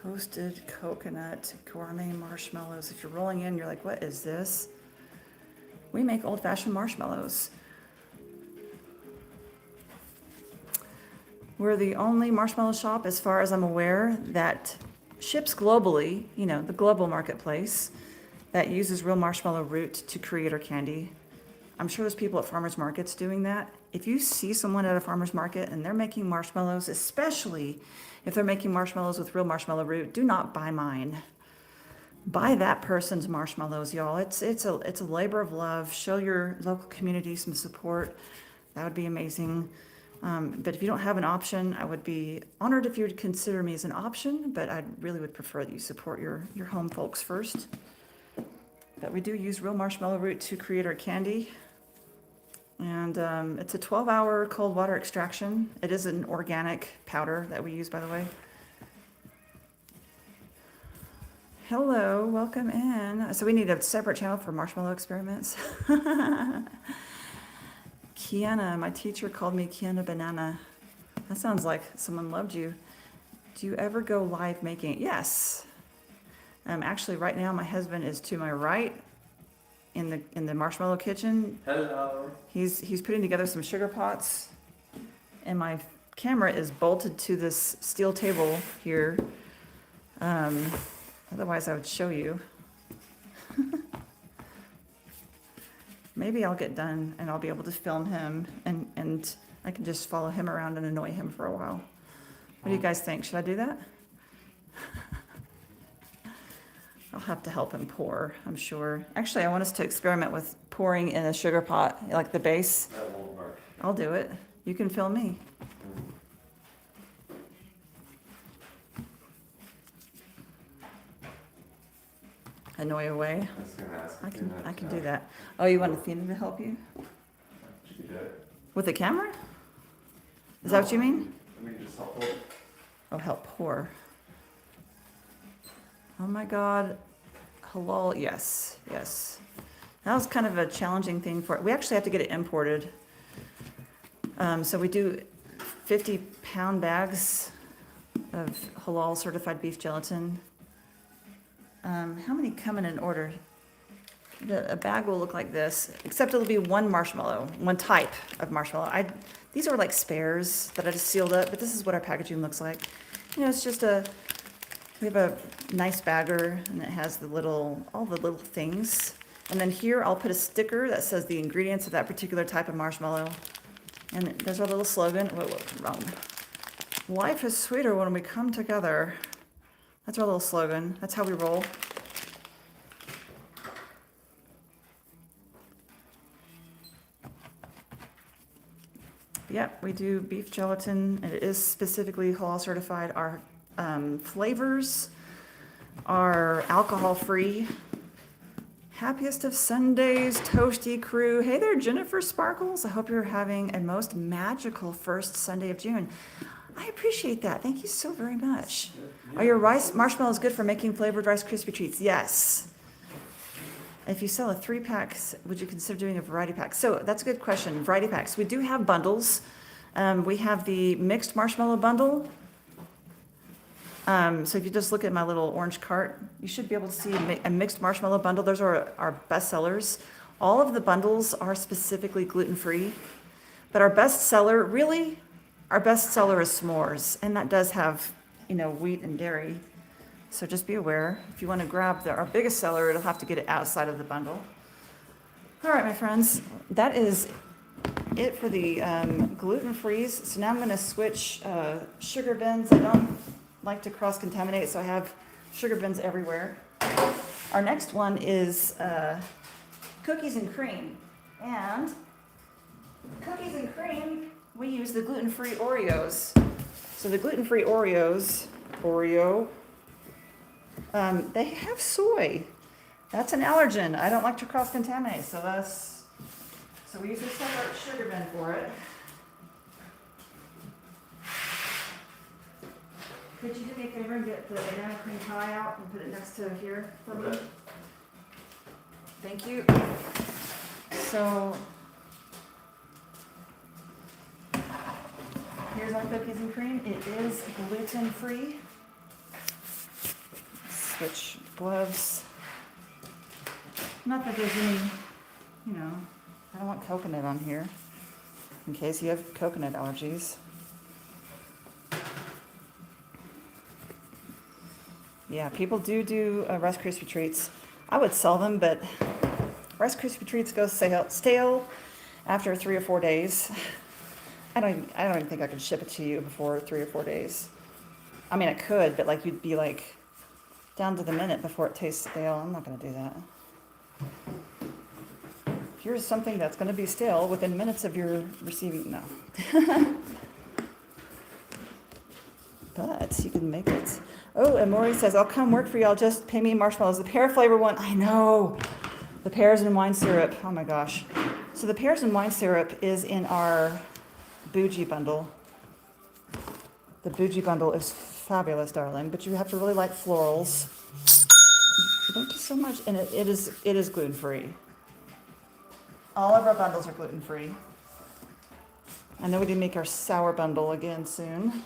Toasted coconut gourmet marshmallows. If you're rolling in, you're like, what is this? We make old-fashioned marshmallows. We're the only marshmallow shop, as far as I'm aware, that ships globally, the global marketplace, that uses real marshmallow root to create our candy. I'm sure there's people at farmers markets doing that. If you see someone at a farmer's market and they're making marshmallows, especially if they're making marshmallows with real marshmallow root, do not buy mine. Buy that person's marshmallows, y'all. It's a labor of love. Show your local community some support. That would be amazing. But if you don't have an option, I would be honored if you would consider me as an option, but I really would prefer that you support your home folks first. But we do use real marshmallow root to create our candy. And it's a 12-hour cold water extraction. It is an organic powder that we use, by the way. Hello, welcome in. So we need a separate channel for marshmallow experiments. Kiana, my teacher called me Kiana Banana. That sounds like someone loved you. Do you ever go live making it? Yes. Actually, right now, my husband is to my right in the marshmallow kitchen. Hello. He's putting together some sugar pots, and my camera is bolted to this steel table here. Otherwise, I would show you. Maybe I'll get done and I'll be able to film him and I can just follow him around and annoy him for a while. What do you guys think? Should I do that? I'll have to help him pour, I'm sure. Actually, I want us to experiment with pouring in a sugar pot, like the base. That won't work. I'll do it. You can film me. Annoy away. I was gonna ask. I can do that. Oh, you want Athena to help you? With a camera? Is that what you mean? I mean, just help hold. Oh, help pour. Oh my God. Halal, yes, yes. That was kind of a challenging thing for, we actually have to get it imported. So we do 50-pound bags of halal certified beef gelatin. How many come in an order? A bag will look like this, except it'll be one marshmallow, one type of marshmallow. These are like spares that I just sealed up, but this is what our packaging looks like. You know, it's just we have a nice bagger, and it has all the little things. And then here, I'll put a sticker that says the ingredients of that particular type of marshmallow. And there's our little slogan. Whoa, wrong. Life is sweeter when we come together. That's our little slogan. That's how we roll. Yep, we do beef gelatin, and it is specifically halal certified. Our flavors are alcohol-free. Happiest of Sundays, Toasty crew. Hey there, Jennifer Sparkles. I hope you're having a most magical first Sunday of June. I appreciate that. Thank you so very much. Are your rice marshmallows good for making flavored Rice Krispie treats? Yes. If you sell a 3-pack, would you consider doing a variety pack? So that's a good question. Variety packs. We do have bundles. We have the mixed marshmallow bundle. So if you just look at my little orange cart, you should be able to see a mixed marshmallow bundle. Those are our best sellers. All of the bundles are specifically gluten-free, but our best seller, really, our best seller is s'mores, and that does have, wheat and dairy. So just be aware. If you want to grab our biggest seller, it'll have to get it outside of the bundle. All right, my friends, that is it for the gluten-frees. So now I'm going to switch sugar bins. I don't like to cross-contaminate, so I have sugar bins everywhere. Our next one is cookies and cream. And cookies and cream, we use the gluten-free Oreos. So the gluten-free Oreos, they have soy. That's an allergen. I don't like to cross-contaminate, so we use a separate sugar bin for it. Could you do me a favor and get the banana cream pie out and put it next to here for me? Okay. Thank you. So here's our cookies and cream. It is gluten-free. Switch gloves. Not that there's any, I don't want coconut on here in case you have coconut allergies. Yeah, people do Rice Krispie treats. I would sell them, but Rice Krispie treats go stale after 3 or 4 days. I don't even think I could ship it to you before 3 or 4 days. I mean, I could, but you'd be down to the minute before it tastes stale. I'm not going to do that. Here's something that's going to be stale within minutes of your receiving. No. But you can make it. Oh, and Maury says, I'll come work for y'all. Just pay me marshmallows. The pear flavor one. I know. The pears and wine syrup. Oh my gosh. So the pears and wine syrup is in our bougie bundle. The bougie bundle is fabulous, darling, but you have to really like florals. Thank you so much. And it is gluten-free. All of our bundles are gluten-free. I know we did make our sour bundle again soon.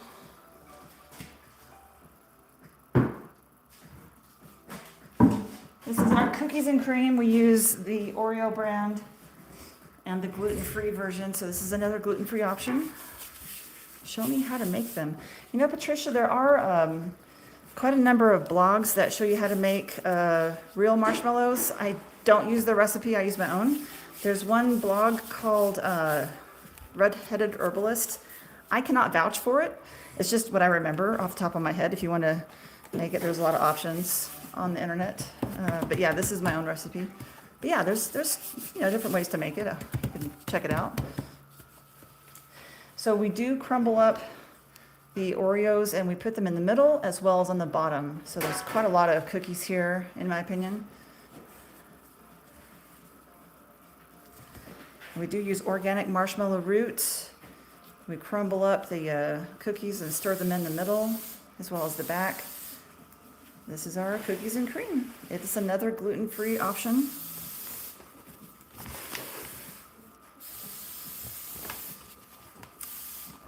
This is our cookies and cream. We use the Oreo brand and the gluten-free version. So this is another gluten-free option. Show me how to make them. Patricia, there are quite a number of blogs that show you how to make real marshmallows. I don't use the recipe, I use my own. There's one blog called Red-Headed Herbalist. I cannot vouch for it. It's just what I remember off the top of my head. If you want to make it, there's a lot of options on the internet. But yeah, this is my own recipe. But yeah, there's different ways to make it. You can check it out. So we do crumble up the Oreos and we put them in the middle as well as on the bottom. So there's quite a lot of cookies here, in my opinion. We do use organic marshmallow root. We crumble up the cookies and stir them in the middle, as well as the back. This is our cookies and cream. It's another gluten-free option.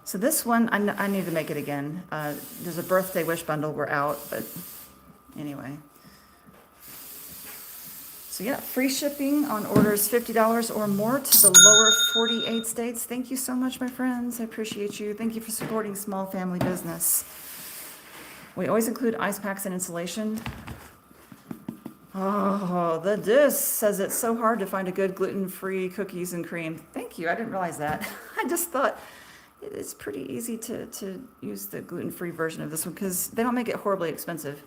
So this one, I need to make it again. There's a birthday wish bundle, we're out, but anyway. So yeah, free shipping on orders $50 or more to the lower 48 states. Thank you so much, my friends. I appreciate you. Thank you for supporting small family business. We always include ice packs and insulation. Oh, the disc says it's so hard to find a good gluten-free cookies and cream. Thank you, I didn't realize that. I just thought it's pretty easy to use the gluten-free version of this one because they don't make it horribly expensive.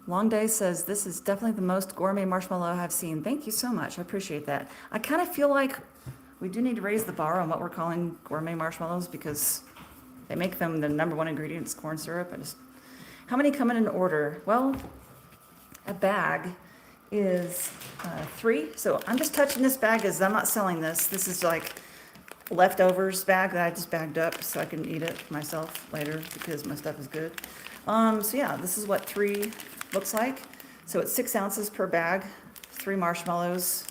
Long Day says, this is definitely the most gourmet marshmallow I've seen. Thank you so much. I appreciate that. I kind of feel like we do need to raise the bar on what we're calling gourmet marshmallows because they make them the number one ingredient is corn syrup. How many come in an order? Well, a bag is 3. So I'm just touching this bag as I'm not selling this. This is like leftovers bag that I just bagged up so I can eat it myself later because my stuff is good. So yeah, this is what 3 looks like. So it's 6 ounces per bag, 3 marshmallows.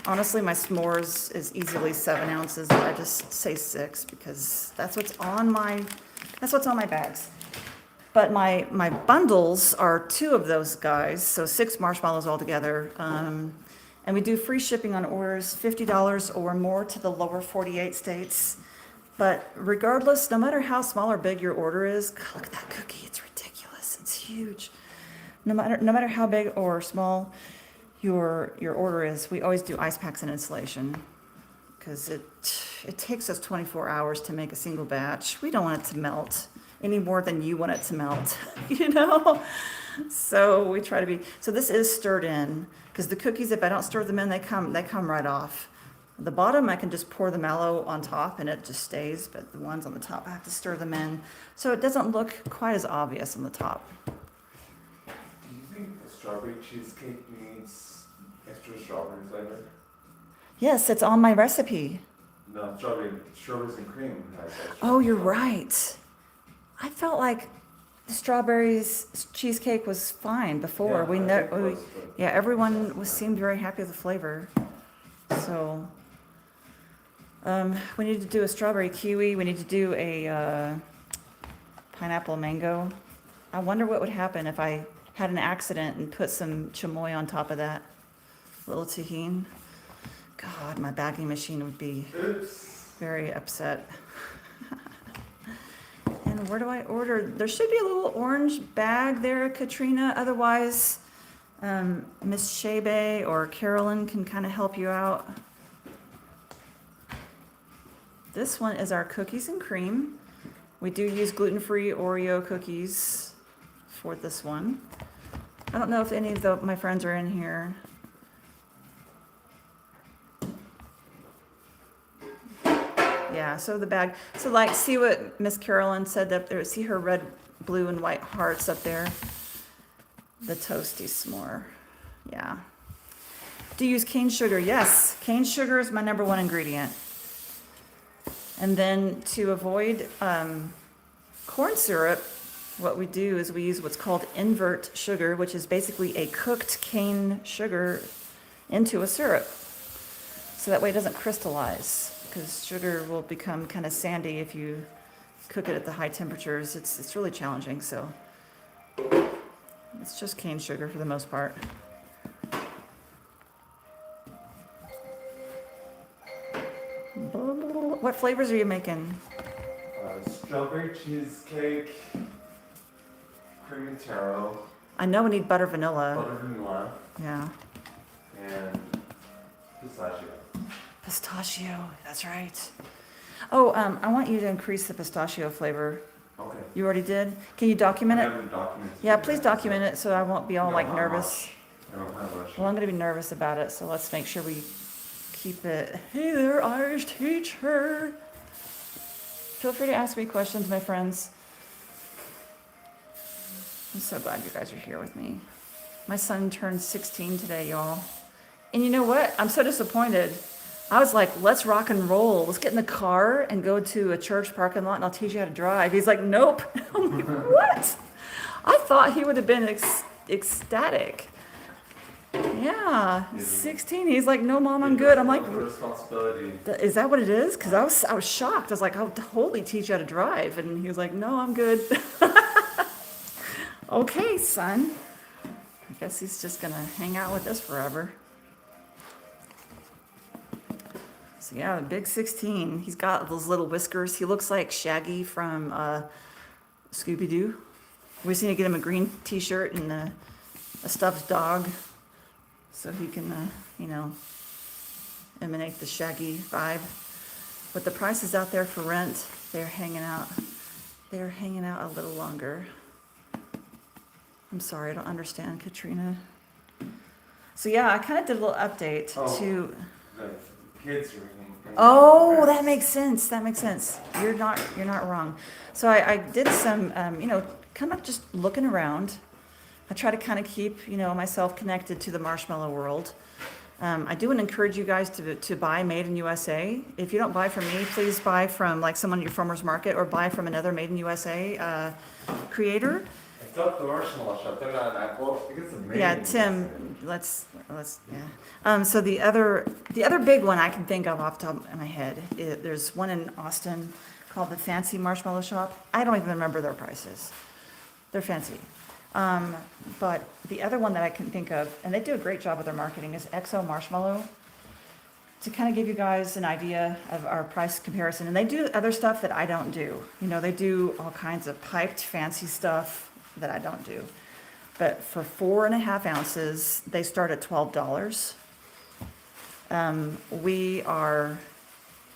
Honestly, my s'mores is easily 7 ounces. I just say 6 because that's what's on my bags. But my bundles are 2 of those guys, so 6 marshmallows altogether. And we do free shipping on orders $50 or more to the lower 48 states. But regardless, no matter how small or big your order is, God, look at that cookie, it's ridiculous, it's huge. No matter how big or small your order is, we always do ice packs and insulation because it takes us 24 hours to make a single batch. We don't want it to melt any more than you want it to melt, you know? So we try to be, so this is stirred in because the cookies, if I don't stir them in, they come right off. The bottom, I can just pour the mallow on top and it just stays, but the ones on the top, I have to stir them in. So it doesn't look quite as obvious on the top. Do you think the strawberry cheesecake needs extra strawberry flavor? Yes, it's on my recipe. No, strawberries and cream has extra. Oh, you're right. I felt like the strawberries cheesecake was fine before. Yeah, Everyone seemed very happy with the flavor. So we need to do a strawberry kiwi. We need to do a pineapple mango. I wonder what would happen if I had an accident and put some chamoy on top of that. A little tahini. God, my bagging machine would be very upset. And where do I order? There should be a little orange bag there, Katrina. Otherwise, Miss Shebe or Carolyn can kind of help you out. This one is our cookies and cream. We do use gluten-free Oreo cookies for this one. I don't know if any of my friends are in here. Yeah, so the bag. So like, see what Miss Carolyn said up there. See her red, blue, and white hearts up there. The Toasty Smore. Yeah. Do you use cane sugar? Yes, cane sugar is my number one ingredient. And then to avoid corn syrup, what we do is we use what's called invert sugar, which is basically a cooked cane sugar into a syrup. So that way it doesn't crystallize, because sugar will become kind of sandy if you cook it at the high temperatures. It's really challenging, so it's just cane sugar for the most part. What flavors are you making? Strawberry cheesecake, creamy taro, I know we need butter vanilla. butter vanilla, Yeah. and pistachio. Pistachio, that's right. Oh, I want you to increase the pistachio flavor. Okay. You already did? Can you document I it? haven't documented Yeah, it please yet, document it so I won't be all No, like how nervous. I don't have much. Well, I'm gonna be nervous about it, so let's make sure we keep it. Hey there, Irish teacher. Feel free to ask me questions, my friends. I'm so glad you guys are here with me. My son turned 16 today, y'all. And you know what? I'm so disappointed. I was like, let's rock and roll. Let's get in the car and go to a church parking lot and I'll teach you how to drive. He's like, nope. I'm like, what? I thought he would have been ecstatic. Yeah, 16. He's like, no, mom, I'm good. I'm like, The responsibility. is that what it is? Because I was shocked. I was like, I'll totally teach you how to drive. And he was like, no, I'm good. Okay, son. I guess he's just gonna hang out with us forever. So yeah, the big 16. He's got those little whiskers. He looks like Shaggy from Scooby-Doo. We just need to get him a green t-shirt and a stuffed dog so he can, emanate the Shaggy vibe. But the prices out there for rent, they're hanging out a little longer. I'm sorry, I don't understand, Katrina. So yeah, I kind of did a little update to. The kids are in. Oh, that makes sense. That makes sense. You're not wrong. So I did some, kind of just looking around. I try to kind of keep, myself connected to the marshmallow world. I do want to encourage you guys to buy Made in USA. If you don't buy from me, please buy from like someone at your farmer's market or buy from another Made in USA creator. I thought the marshmallow shop, they're not an Apple. I think it's amazing. Yeah, Tim, let's yeah. So the other big one I can think of off the top of my head, there's one in Austin called the Fancy Marshmallow Shop. I don't even remember their prices. They're fancy. But the other one that I can think of, and they do a great job with their marketing, is XO Marshmallow. To kind of give you guys an idea of our price comparison. And they do other stuff that I don't do. They do all kinds of piped fancy stuff that I don't do. But for 4.5 ounces, they start at $12. We are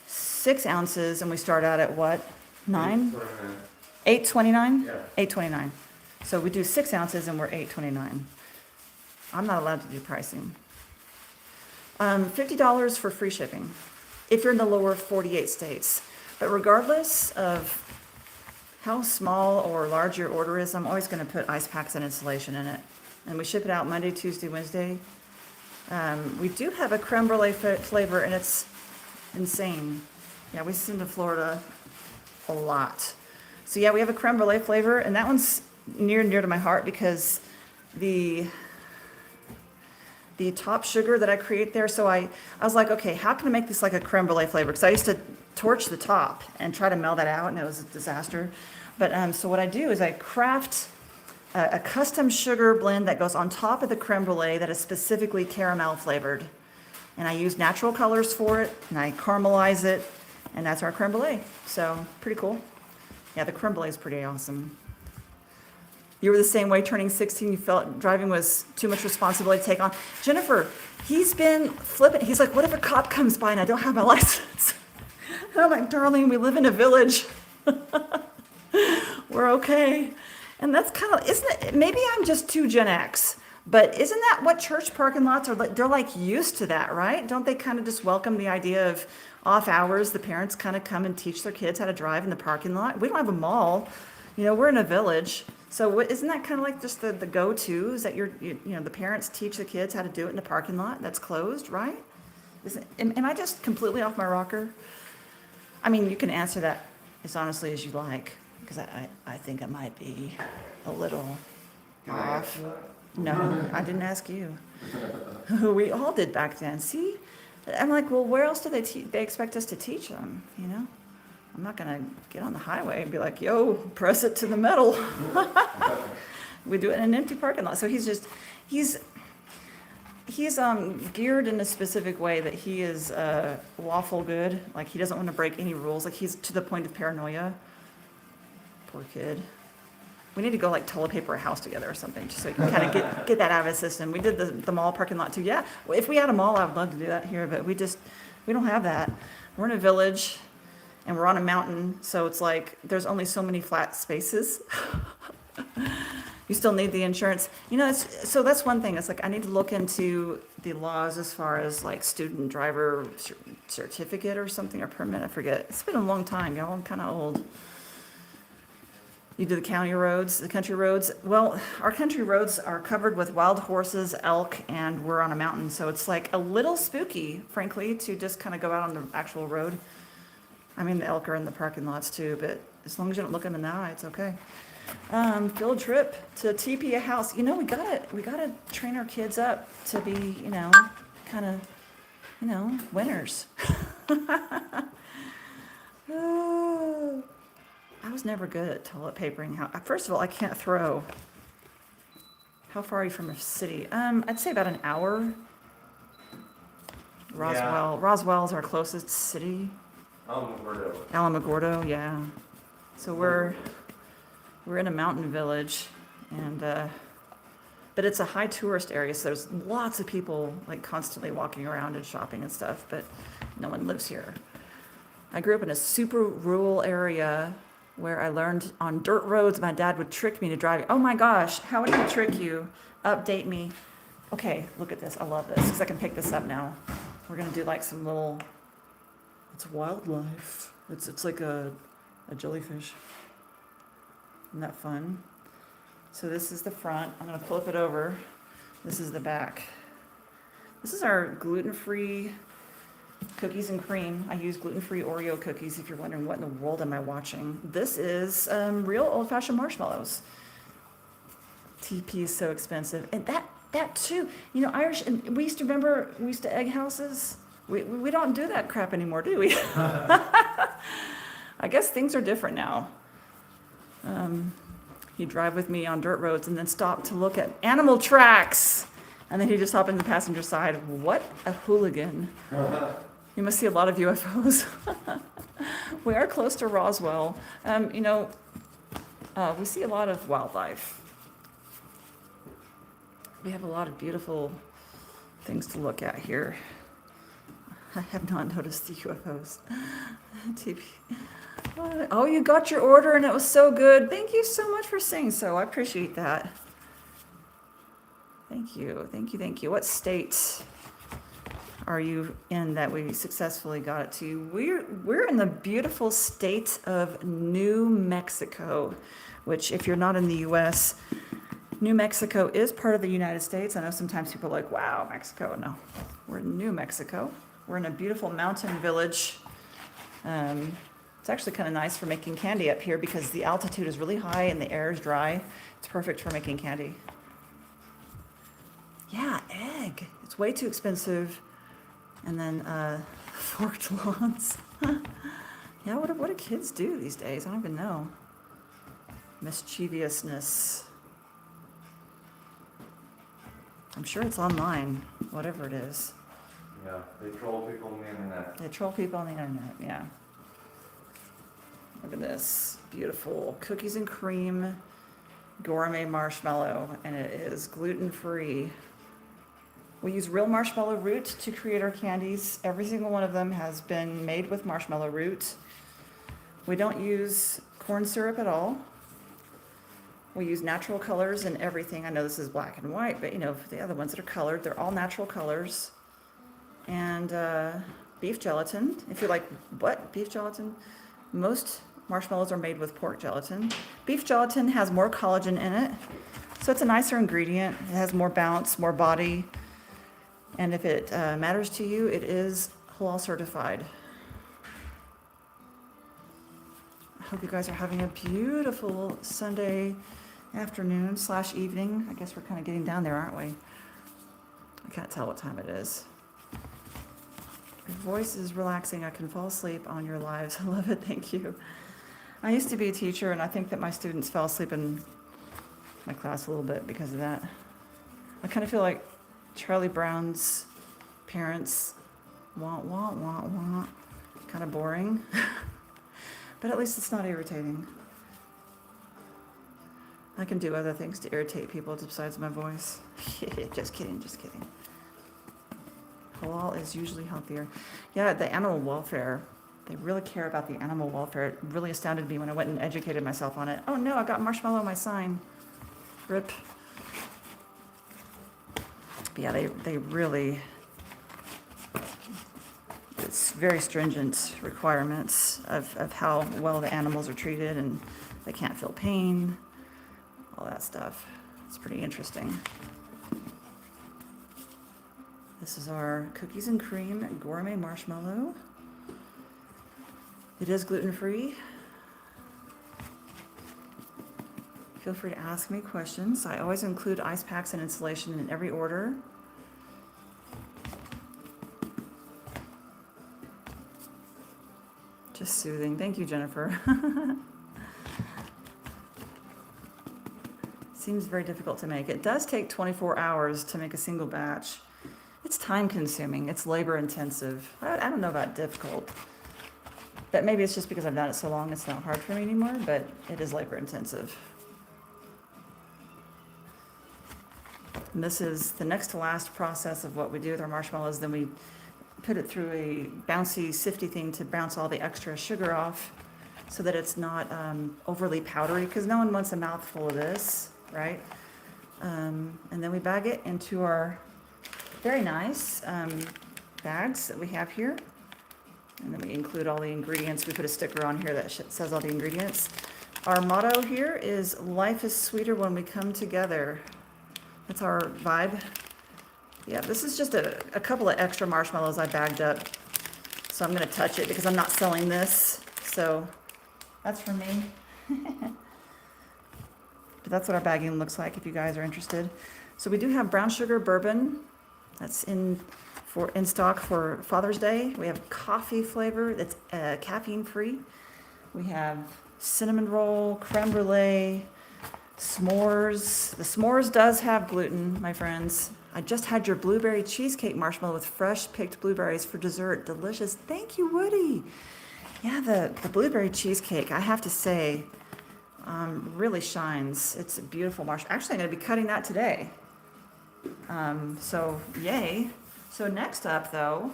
6 ounces and we start out at what? $9? $8.29? Yeah. $8.29. So we do 6 ounces and we're $8.29. I'm not allowed to do pricing. $50 for free shipping if you're in the lower 48 states. But regardless of how small or large your order is, I'm always going to put ice packs and insulation in it. And we ship it out Monday, Tuesday, Wednesday. We do have a creme brulee flavor, and it's insane. Yeah, we send to Florida a lot. So yeah, we have a creme brulee flavor, and that one's near to my heart because the top sugar that I create there, so I was like, okay, how can I make this like a creme brulee flavor? Because I used to torch the top and try to melt that out, and it was a disaster. But so what I do is I craft a custom sugar blend that goes on top of the creme brulee that is specifically caramel flavored. And I use natural colors for it, and I caramelize it, and that's our creme brulee. So pretty cool. Yeah, the creme brulee is pretty awesome. You were the same way, turning 16, you felt driving was too much responsibility to take on. Jennifer, he's been flippant. He's like, what if a cop comes by and I don't have my license? And I'm like, darling, we live in a village. We're okay. And that's kind of, isn't it, maybe I'm just too Gen X, but isn't that what church parking lots are like? They're like used to that, right? Don't they kind of just welcome the idea of off hours, the parents kind of come and teach their kids how to drive in the parking lot? We don't have a mall. We're in a village. So isn't that kind of like just the go-to is that the parents teach the kids how to do it in the parking lot that's closed, right? Am I just completely off my rocker? I mean, you can answer that as honestly as you like, because I think I might be a little off. No, I didn't ask you. We all did back then. See? I'm like, well, where else do they expect us to teach them, I'm not going to get on the highway and be like, yo, press it to the metal. We do it in an empty parking lot. So he's geared in a specific way that he is lawful good. Like he doesn't want to break any rules. Like he's to the point of paranoia. Poor kid. We need to go like toilet paper a house together or something just so we can kind of get that out of his system. We did the mall parking lot too. Yeah, if we had a mall, I would love to do that here, but we don't have that. We're in a village. And we're on a mountain, so it's like there's only so many flat spaces. You still need the insurance. So that's one thing. It's like I need to look into the laws as far as like student driver certificate or something, or permit. I forget. It's been a long time, y'all. I'm kind of old. You do the county roads, the country roads. Well, our country roads are covered with wild horses, elk, and we're on a mountain, so it's like a little spooky, frankly, to just kind of go out on the actual road. I mean, the elk are in the parking lots too, but as long as you don't look them in the eye, it's okay. Field trip to TP a house. You know, we gotta train our kids up to be, kind of, winners. Oh, I was never good at toilet papering. First of all, I can't throw. How far are you from a city? I'd say about an hour. Roswell. Roswell's our closest city. Alamogordo, yeah. So we're in a mountain village, and but it's a high tourist area, so there's lots of people like constantly walking around and shopping and stuff, but no one lives here. I grew up in a super rural area where I learned on dirt roads my dad would trick me to drive. Oh my gosh, how would he trick you? Update me. Okay, look at this. I love this because I can pick this up now. We're gonna do like some little, it's wildlife. It's like a jellyfish. Isn't that fun? So this is the front. I'm gonna flip it over. This is the back. This is our gluten-free cookies and cream. I use gluten-free Oreo cookies if you're wondering what in the world am I watching. This is real old-fashioned marshmallows. TP is so expensive. And that too, Irish, and we used to egg houses. We don't do that crap anymore, do we? I guess things are different now. He'd drive with me on dirt roads and then stop to look at animal tracks. And then he'd just hop in the passenger side. What a hooligan. You must see a lot of UFOs. We are close to Roswell. We see a lot of wildlife. We have a lot of beautiful things to look at here. I have not noticed the UFOs. TP. Oh, you got your order and it was so good. Thank you so much for saying so. I appreciate that. Thank you. What state are you in that we successfully got it to? We're in the beautiful state of New Mexico, which if you're not in the US, New Mexico is part of the United States. I know sometimes people are like, wow, Mexico. No, we're in New Mexico. We're in a beautiful mountain village. It's actually kind of nice for making candy up here because the altitude is really high and the air is dry. It's perfect for making candy. Yeah, egg. It's way too expensive. And then forked lawns. Yeah, what do kids do these days? I don't even know. Mischievousness. I'm sure it's online, whatever it is. Yeah, they troll people on the internet. Yeah. Look at this. Beautiful cookies and cream gourmet marshmallow, and it is gluten-free. We use real marshmallow root to create our candies. Every single one of them has been made with marshmallow root. We don't use corn syrup at all. We use natural colors in everything. I know this is black and white, but the other ones that are colored, they're all natural colors. And beef gelatin. If you're like, what? Beef gelatin? Most marshmallows are made with pork gelatin. Beef gelatin has more collagen in it, so it's a nicer ingredient. It has more bounce, more body. And if it matters to you, it is halal certified. I hope you guys are having a beautiful Sunday afternoon / evening. I guess we're kind of getting down there, aren't we? I can't tell what time it is. Your voice is relaxing. I can fall asleep on your lives. I love it. Thank you. I used to be a teacher, and I think that my students fell asleep in my class a little bit because of that. I kind of feel like Charlie Brown's parents, wah, wah, wah, wah. Kind of boring. But at least it's not irritating. I can do other things to irritate people besides my voice. Just kidding. Halal is usually healthier. Yeah, the animal welfare. They really care about the animal welfare. It really astounded me when I went and educated myself on it. Oh no, I got marshmallow on my sign. Rip. But yeah, they really, it's very stringent requirements of how well the animals are treated and They can't feel pain, all that stuff. It's pretty interesting. This is our cookies and cream gourmet marshmallow. It is gluten-free. Feel free to ask me questions. I always include ice packs and insulation in every order. Just soothing. Thank you, Jennifer. Seems very difficult to make. It does take 24 hours to make a single batch. It's time consuming. It's labor intensive. I don't know about difficult. But maybe it's just because I've done it so long, it's not hard for me anymore, but it is labor intensive. And this is the next to last process of what we do with our marshmallows. Then we put it through a bouncy, sifty thing to bounce all the extra sugar off so that it's not overly powdery, because no one wants a mouthful of this, right? And then we bag it into our very nice bags that we have here. And then we include all the ingredients. We put a sticker on here that says all the ingredients. Our motto here is life is sweeter when we come together. That's our vibe. Yeah, this is just a couple of extra marshmallows I bagged up. So I'm gonna touch it because I'm not selling this. So that's for me. But that's what our bagging looks like if you guys are interested. So we do have brown sugar bourbon. That's in stock for Father's Day. We have coffee flavor that's caffeine free. We have cinnamon roll, creme brulee, s'mores. The s'mores does have gluten, my friends. I just had your blueberry cheesecake marshmallow with fresh picked blueberries for dessert. Delicious. Thank you, Woody. Yeah, the blueberry cheesecake, I have to say, really shines. It's a beautiful marshmallow. Actually, I'm going to be cutting that today. So yay. So next up, though,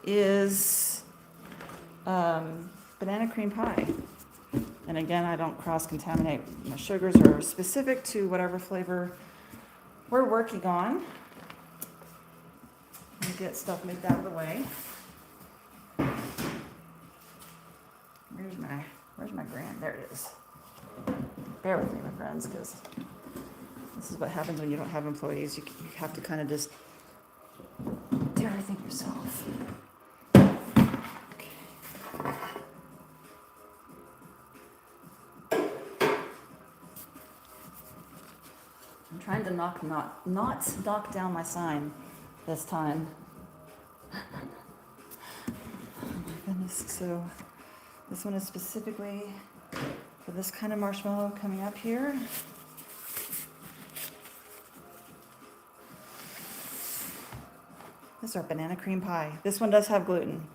is banana cream pie. And again, I don't cross-contaminate. My sugars are specific to whatever flavor we're working on. Let me get stuff moved out of the way. Where's my grand? There it is. Bear with me, my friends, because this is what happens when you don't have employees. You have to kind of just do everything yourself. I'm trying to not knock down my sign this time. Oh my goodness. So this one is specifically for this kind of marshmallow coming up here. This is our banana cream pie. This one does have gluten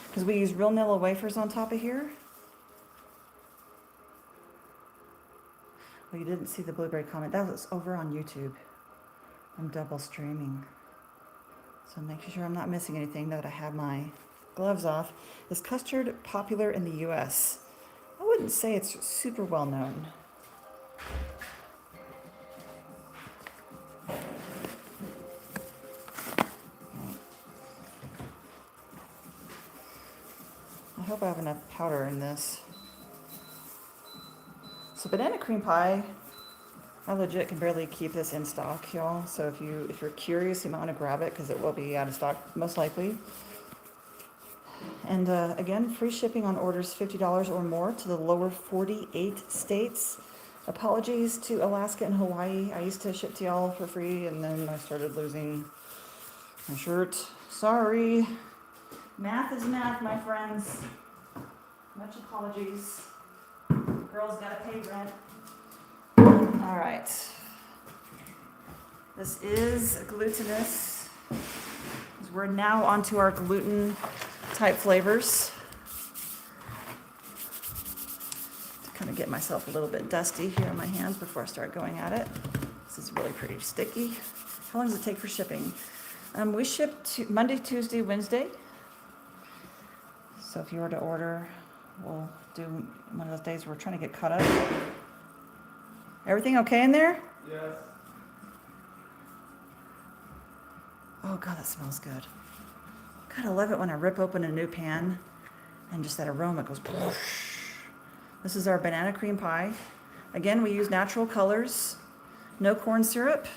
because we use real Nilla wafers on top of here. Well, you didn't see the blueberry comment. That was over on YouTube. I'm double streaming. So making sure I'm not missing anything now that I have my gloves off. Is custard popular in the US? I wouldn't say it's super well known. I hope I have enough powder in this. So banana cream pie, I legit can barely keep this in stock, y'all. So if you're curious, you might want to grab it because it will be out of stock most likely. And again, free shipping on orders $50 or more to the lower 48 states. Apologies to Alaska and Hawaii. I used to ship to y'all for free and then I started losing my shirt. Sorry. Math is math, my friends. Much apologies. Girls gotta pay rent. All right. This is glutinous. We're now onto our gluten type flavors. To kind of get myself a little bit dusty here on my hands before I start going at it. This is really pretty sticky. How long does it take for shipping? We ship Monday, Tuesday, Wednesday. So if you were to order, we'll do one of those days where we're trying to get caught up. Everything okay in there? Yes. Oh God, that smells good. God, I love it when I rip open a new pan and just that aroma goes whoosh. This is our banana cream pie. Again, we use natural colors, no corn syrup.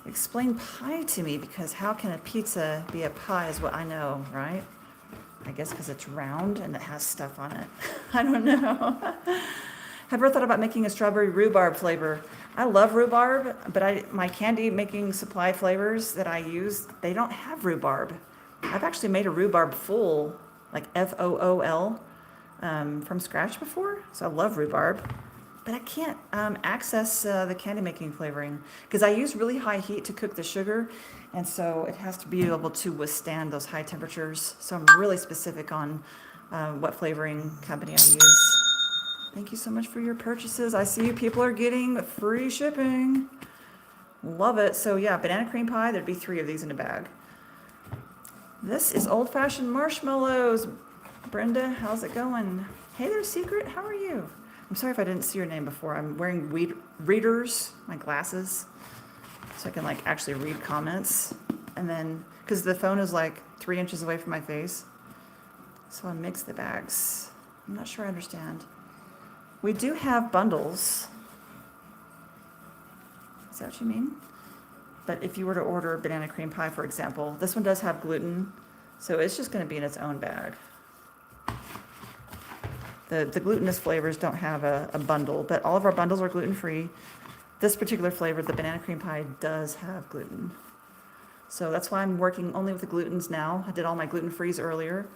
Explain pie to me, because how can a pizza be a pie is what I know, right? I guess because it's round and it has stuff on it. I don't know. Have you ever thought about making a strawberry rhubarb flavor? I love rhubarb, but my candy making supply flavors that I use, they don't have rhubarb. I've actually made a rhubarb fool, like FOOL, from scratch before, so I love rhubarb. But I can't access the candy making flavoring because I use really high heat to cook the sugar, and so it has to be able to withstand those high temperatures. So I'm really specific on what flavoring company I use. Thank you so much for your purchases. I see people are getting free shipping. Love it. So yeah, banana cream pie, there'd be 3 of these in a bag. This is old-fashioned marshmallows. Brenda, how's it going? Hey there, Secret, how are you? I'm sorry if I didn't see your name before. I'm wearing readers, my glasses, so I can like actually read comments. And then, because the phone is like 3 inches away from my face, so I mix the bags. I'm not sure I understand. We do have bundles. Is that what you mean? But if you were to order banana cream pie, for example, this one does have gluten, so it's just going to be in its own bag. The glutinous flavors don't have a bundle, but all of our bundles are gluten-free. This particular flavor, the banana cream pie, does have gluten. So that's why I'm working only with the glutens now. I did all my gluten-frees earlier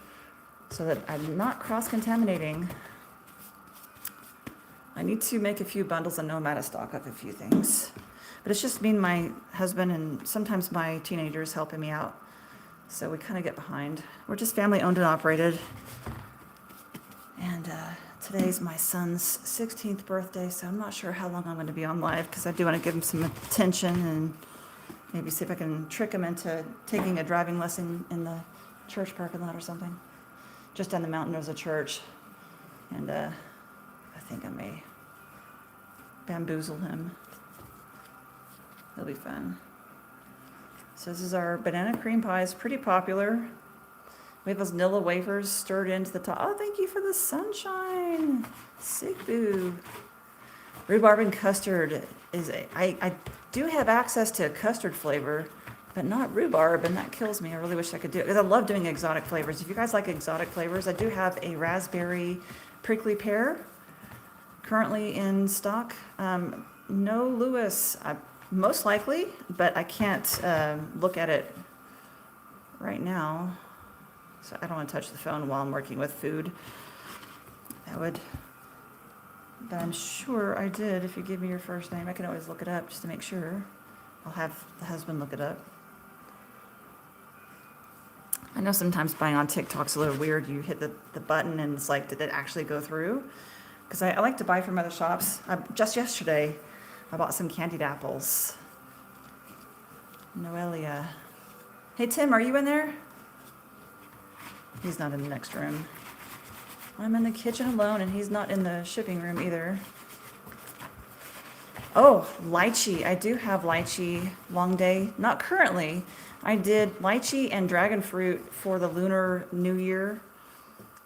so that I'm not cross-contaminating. I need to make a few bundles. I know I'm out of stock of a few things. But it's just me and my husband and sometimes my teenagers helping me out. So we kind of get behind. We're just family owned and operated. And today's my son's 16th birthday, so I'm not sure how long I'm going to be on live because I do want to give him some attention and maybe see if I can trick him into taking a driving lesson in the church parking lot or something. Just down the mountain there's a church, and I think I may bamboozle him. It'll be fun. So this is our banana cream pie. It's pretty popular. We have those vanilla wafers stirred into the top. Oh, thank you for the sunshine. Sick boo. Rhubarb and custard is I do have access to custard flavor, but not rhubarb, and that kills me. I really wish I could do it because I love doing exotic flavors. If you guys like exotic flavors, I do have a raspberry prickly pear currently in stock. No Lewis, most likely, but I can't look at it right now. So I don't want to touch the phone while I'm working with food. That would, but I'm sure I did. If you give me your first name, I can always look it up just to make sure. I'll have the husband look it up. I know sometimes buying on TikTok's a little weird. You hit the button and it's like, did it actually go through? Because I like to buy from other shops. Just yesterday, I bought some candied apples. Noelia. Hey, Tim, are you in there? He's not in the next room. I'm in the kitchen alone, and he's not in the shipping room either. Oh, lychee. I do have lychee long day. Not currently. I did lychee and dragon fruit for the Lunar New Year,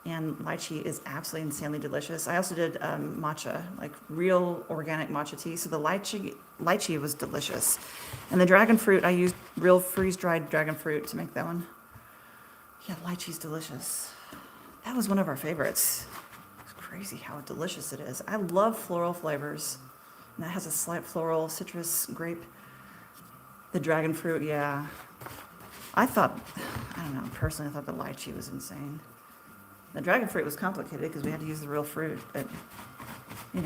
and lychee is absolutely insanely delicious. I also did matcha, like real organic matcha tea. So the lychee was delicious. And the dragon fruit, I used real freeze-dried dragon fruit to make that one. Yeah, lychee's delicious. That was one of our favorites. It's crazy how delicious it is. I love floral flavors. And that has a slight floral, citrus, grape. The dragon fruit, yeah. I don't know, personally, I thought the lychee was insane. The dragon fruit was complicated because we had to use the real fruit, but,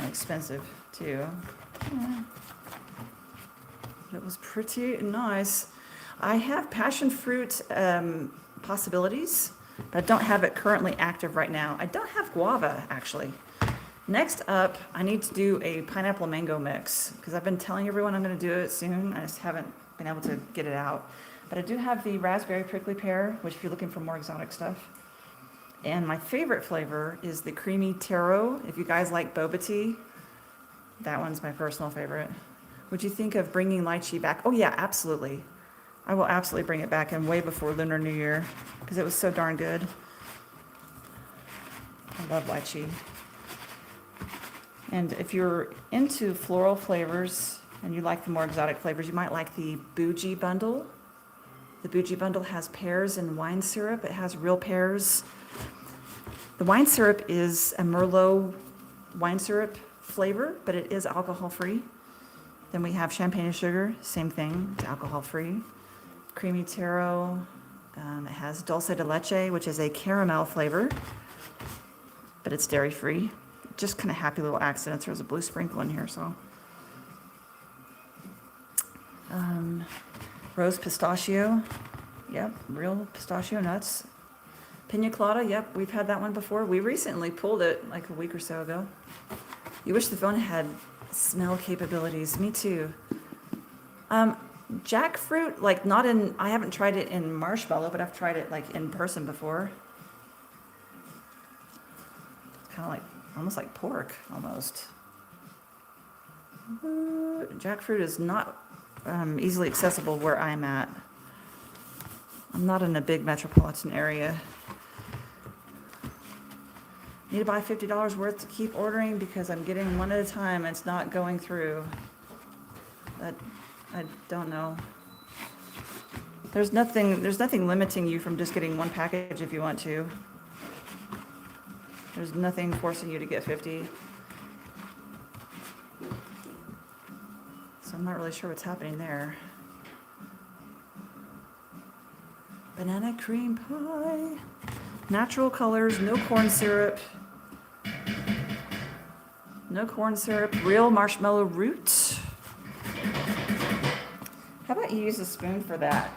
expensive too. Yeah. It was pretty nice. I have passion fruit possibilities, but I don't have it currently active right now. I don't have guava, actually. Next up, I need to do a pineapple mango mix because I've been telling everyone I'm going to do it soon. I just haven't been able to get it out. But I do have the raspberry prickly pear, which if you're looking for more exotic stuff. And my favorite flavor is the creamy taro. If you guys like boba tea, that one's my personal favorite. Would you think of bringing lychee back? Oh yeah, absolutely. I will absolutely bring it back, and way before Lunar New Year because it was so darn good. Love lychee. And if you're into floral flavors and you like the more exotic flavors, you might like the bougie bundle. The bougie bundle has pears and wine syrup. It has real pears. The wine syrup is a Merlot wine syrup flavor, but it is alcohol-free. Then we have champagne and sugar, same thing, it's alcohol-free. Creamy taro, it has dulce de leche, which is a caramel flavor, but it's dairy-free. Just kind of happy little accidents. There's a blue sprinkle in here, so. Rose pistachio, yep, real pistachio nuts. Pina colada, yep, we've had that one before. We recently pulled it like a week or so ago. You wish the phone had smell capabilities. Me too. Jackfruit, like not in, I haven't tried it in marshmallow, but I've tried it like in person before. It's kind of like, almost like pork, almost. Jackfruit is not easily accessible where I'm at. I'm not in a big metropolitan area. Need to buy $50 worth to keep ordering because I'm getting one at a time and it's not going through. That, I don't know. There's nothing limiting you from just getting one package if you want to. There's nothing forcing you to get 50. So I'm not really sure what's happening there. Banana cream pie. Natural colors, no corn syrup. No corn syrup, real marshmallow root. How about you use a spoon for that?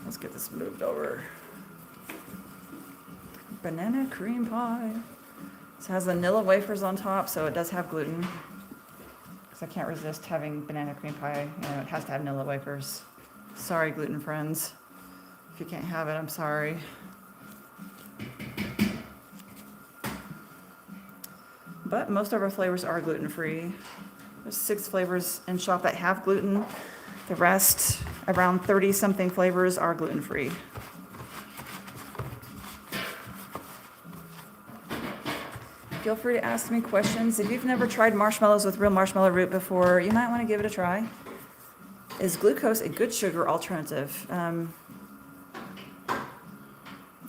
Let's get this moved over. Banana cream pie. This has vanilla wafers on top, so it does have gluten. Because I can't resist having banana cream pie. You know, it has to have vanilla wafers. Sorry, gluten friends. If you can't have it, I'm sorry. But most of our flavors are gluten-free. There's 6 flavors in shop that have gluten. The rest, around 30-something flavors, are gluten-free. Feel free to ask me questions. If you've never tried marshmallows with real marshmallow root before, you might want to give it a try. Is glucose a good sugar alternative?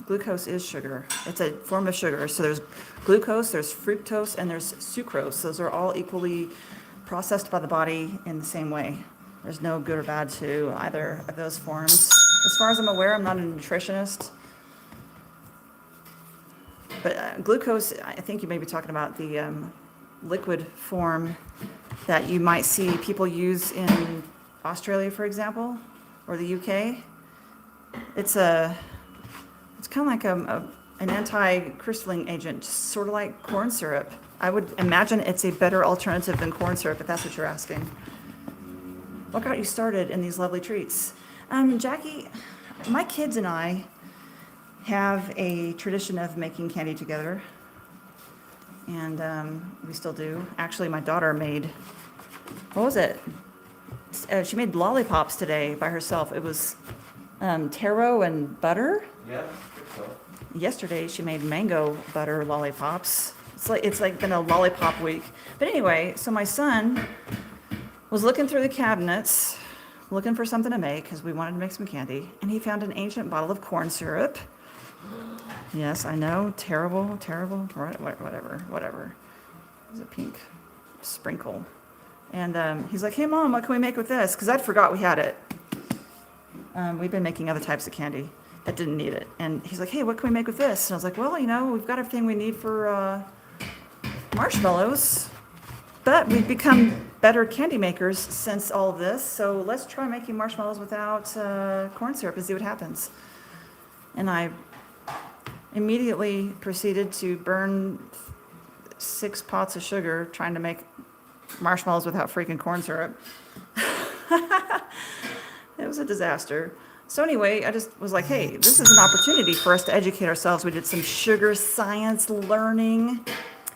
Glucose is sugar. It's a form of sugar. So there's glucose, there's fructose, and there's sucrose. Those are all equally processed by the body in the same way. There's no good or bad to either of those forms. As far as I'm aware, I'm not a nutritionist. But glucose, I think you may be talking about the liquid form that you might see people use in Australia, for example, or the UK. It's kind of like an anti-crystalline agent, sort of like corn syrup. I would imagine it's a better alternative than corn syrup, if that's what you're asking. What got you started in these lovely treats? Jackie, my kids and I have a tradition of making candy together, and we still do. Actually, my daughter made, what was it? She made lollipops today by herself. It was taro and butter. Yeah, I think so. Yesterday she made mango butter lollipops. It's like been a lollipop week. But anyway, so my son was looking through the cabinets, looking for something to make because we wanted to make some candy, and he found an ancient bottle of corn syrup. Yes, I know, terrible, whatever. It's a pink sprinkle. And he's like, hey, Mom, what can we make with this? Because I'd forgot we had it. We've been making other types of candy that didn't need it. And he's like, hey, what can we make with this? And I was like, well, we've got everything we need for marshmallows. But we've become better candy makers since all of this. So let's try making marshmallows without corn syrup and see what happens. And I immediately proceeded to burn 6 pots of sugar trying to make marshmallows without freaking corn syrup. It was a disaster. So anyway, I just was like, hey, this is an opportunity for us to educate ourselves. We did some sugar science learning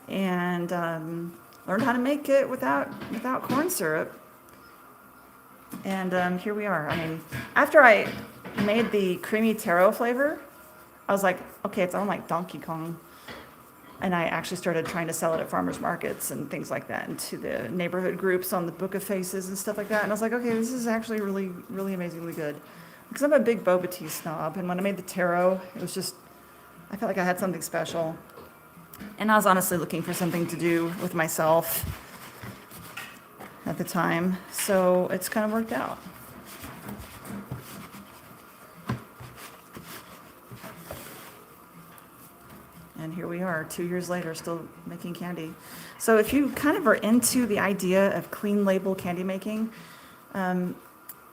and learned how to make it without corn syrup. And here we are. I mean, after I made the creamy taro flavor, I was like, okay, it's on like Donkey Kong. And I actually started trying to sell it at farmers markets and things like that, and to the neighborhood groups on the Book of Faces and stuff like that. And I was like, okay, this is actually really, really amazingly good. Because I'm a big boba tea snob, and when I made the taro, it was just, I felt like I had something special. And I was honestly looking for something to do with myself at the time, so it's kind of worked out. And here we are, 2 years later, still making candy. So if you kind of are into the idea of clean label candy making,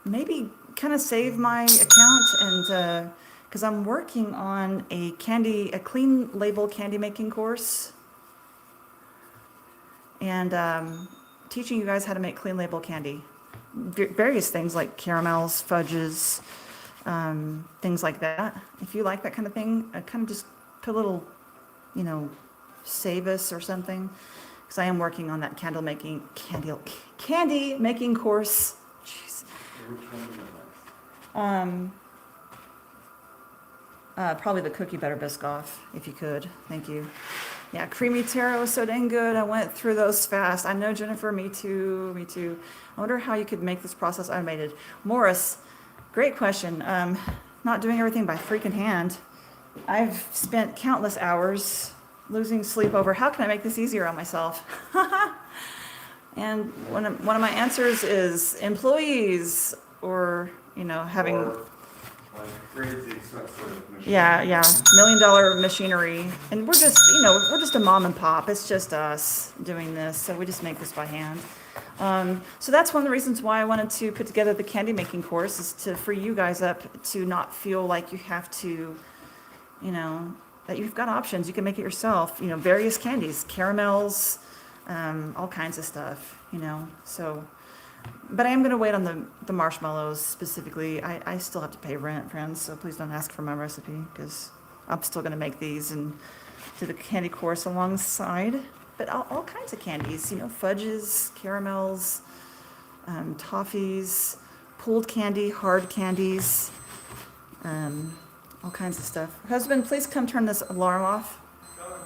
maybe kind of save my account, and because I'm working on a clean label candy making course, and teaching you guys how to make clean label candy. Various things like caramels, fudges, things like that. If you like that kind of thing, I kind of just put a little, save us or something, because I am working on that candy making course. Jeez. Which one do you like? Probably the cookie butter biscoff, if you could. Thank you. Yeah, creamy taro was so dang good. I went through those fast. I know, Jennifer, me too, me too. I wonder how you could make this process automated. Morris, great question. Not doing everything by freaking hand. I've spent countless hours losing sleep over how can I make this easier on myself. And one of my answers is employees, or having Or like crazy expensive machine. yeah, $1 million machinery, and we're just a mom and pop. It's just us doing this, so we just make this by hand. So that's one of the reasons why I wanted to put together the candy making course, is to free you guys up to not feel like you have to, that you've got options. You can make it yourself, various candies, caramels, all kinds of stuff, so. But I am going to wait on the marshmallows specifically. I still have to pay rent, friends, so please don't ask for my recipe, because I'm still going to make these and do the candy course alongside. But all kinds of candies, fudges, caramels, toffees, pulled candy, hard candies, all kinds of stuff. Husband, please come turn this alarm off.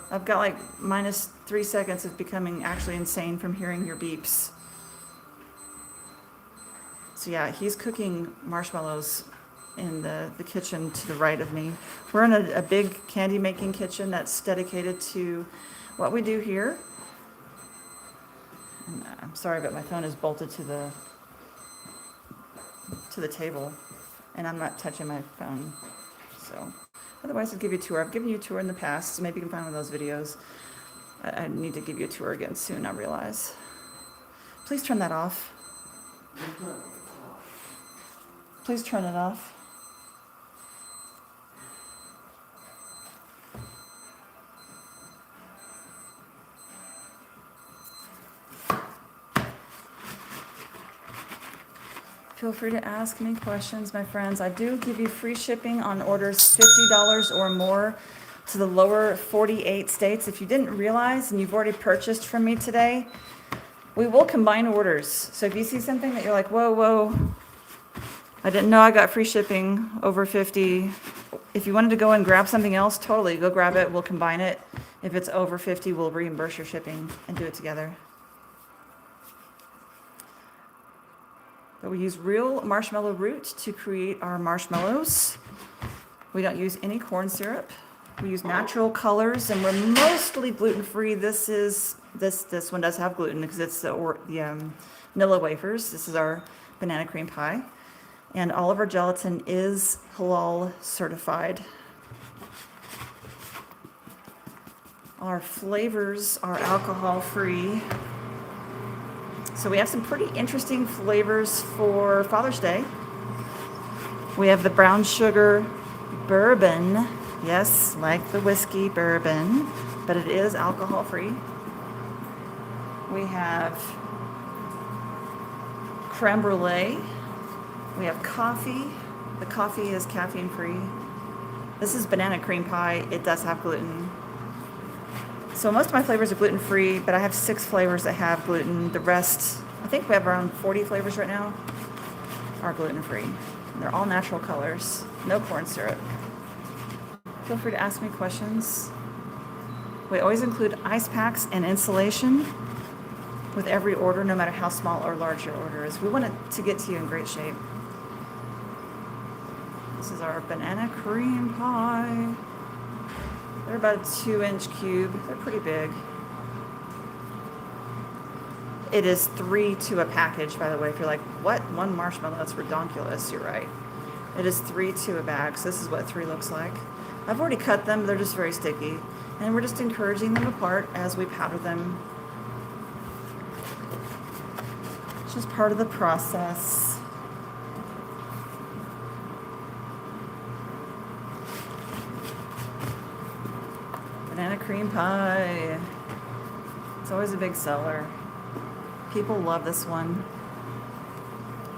I've got like -3 seconds of becoming actually insane from hearing your beeps. So yeah, he's cooking marshmallows in the kitchen to the right of me. We're in a big candy making kitchen that's dedicated to what we do here. And I'm sorry, but my phone is bolted to the table, and I'm not touching my phone. So otherwise, I'll give you a tour. I've given you a tour in the past, so maybe you can find one of those videos. I need to give you a tour again soon, I realize. Please turn that off. Please turn it off. Feel free to ask me questions, my friends. I do give you free shipping on orders $50 or more to the lower 48 states. If you didn't realize and you've already purchased from me today, we will combine orders. So if you see something that you're like, whoa, I didn't know I got free shipping over 50. If you wanted to go and grab something else, totally, go grab it. We'll combine it. If it's over 50, we'll reimburse your shipping and do it together. But we use real marshmallow root to create our marshmallows. We don't use any corn syrup. We use natural colors, and we're mostly gluten-free. This one does have gluten because it's the Nilla wafers. This is our banana cream pie. And all of our gelatin is halal certified. Our flavors are alcohol-free. So we have some pretty interesting flavors for Father's Day. We have the brown sugar bourbon. Yes, like the whiskey bourbon, but it is alcohol-free. We have creme brulee. We have coffee. The coffee is caffeine-free. This is banana cream pie. It does have gluten. So most of my flavors are gluten-free, but I have 6 flavors that have gluten. The rest, I think we have around 40 flavors right now. are gluten-free. They're all natural colors, no corn syrup. Feel free to ask me questions. We always include ice packs and insulation with every order, no matter how small or large your order is. We want it to get to you in great shape. This is our banana cream pie. They're about a 2-inch cube. They're pretty big. It is 3 to a package, by the way. If you're like, what? 1 marshmallow? That's redonkulous. You're right. It is 3 to a bag. So this is what 3 looks like. I've already cut them. They're just very sticky. And we're just encouraging them apart as we powder them. It's just part of the process. Banana cream pie. It's always a big seller. People love this one.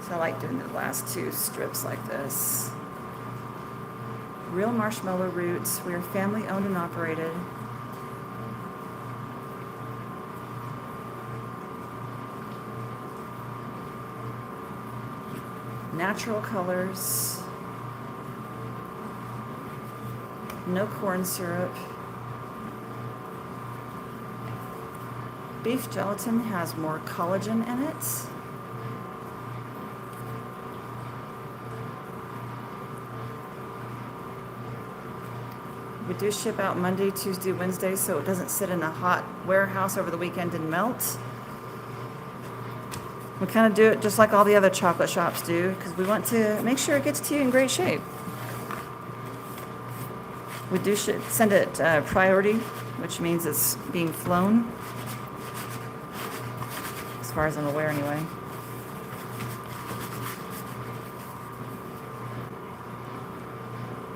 So I like doing the last 2 strips like this. Real marshmallow roots. We are family owned and operated. Natural colors. No corn syrup. Beef gelatin has more collagen in it. We do ship out Monday, Tuesday, Wednesday, so it doesn't sit in a hot warehouse over the weekend and melt. We kind of do it just like all the other chocolate shops do, because we want to make sure it gets to you in great shape. We do send it priority, which means it's being flown, as far as I'm aware anyway.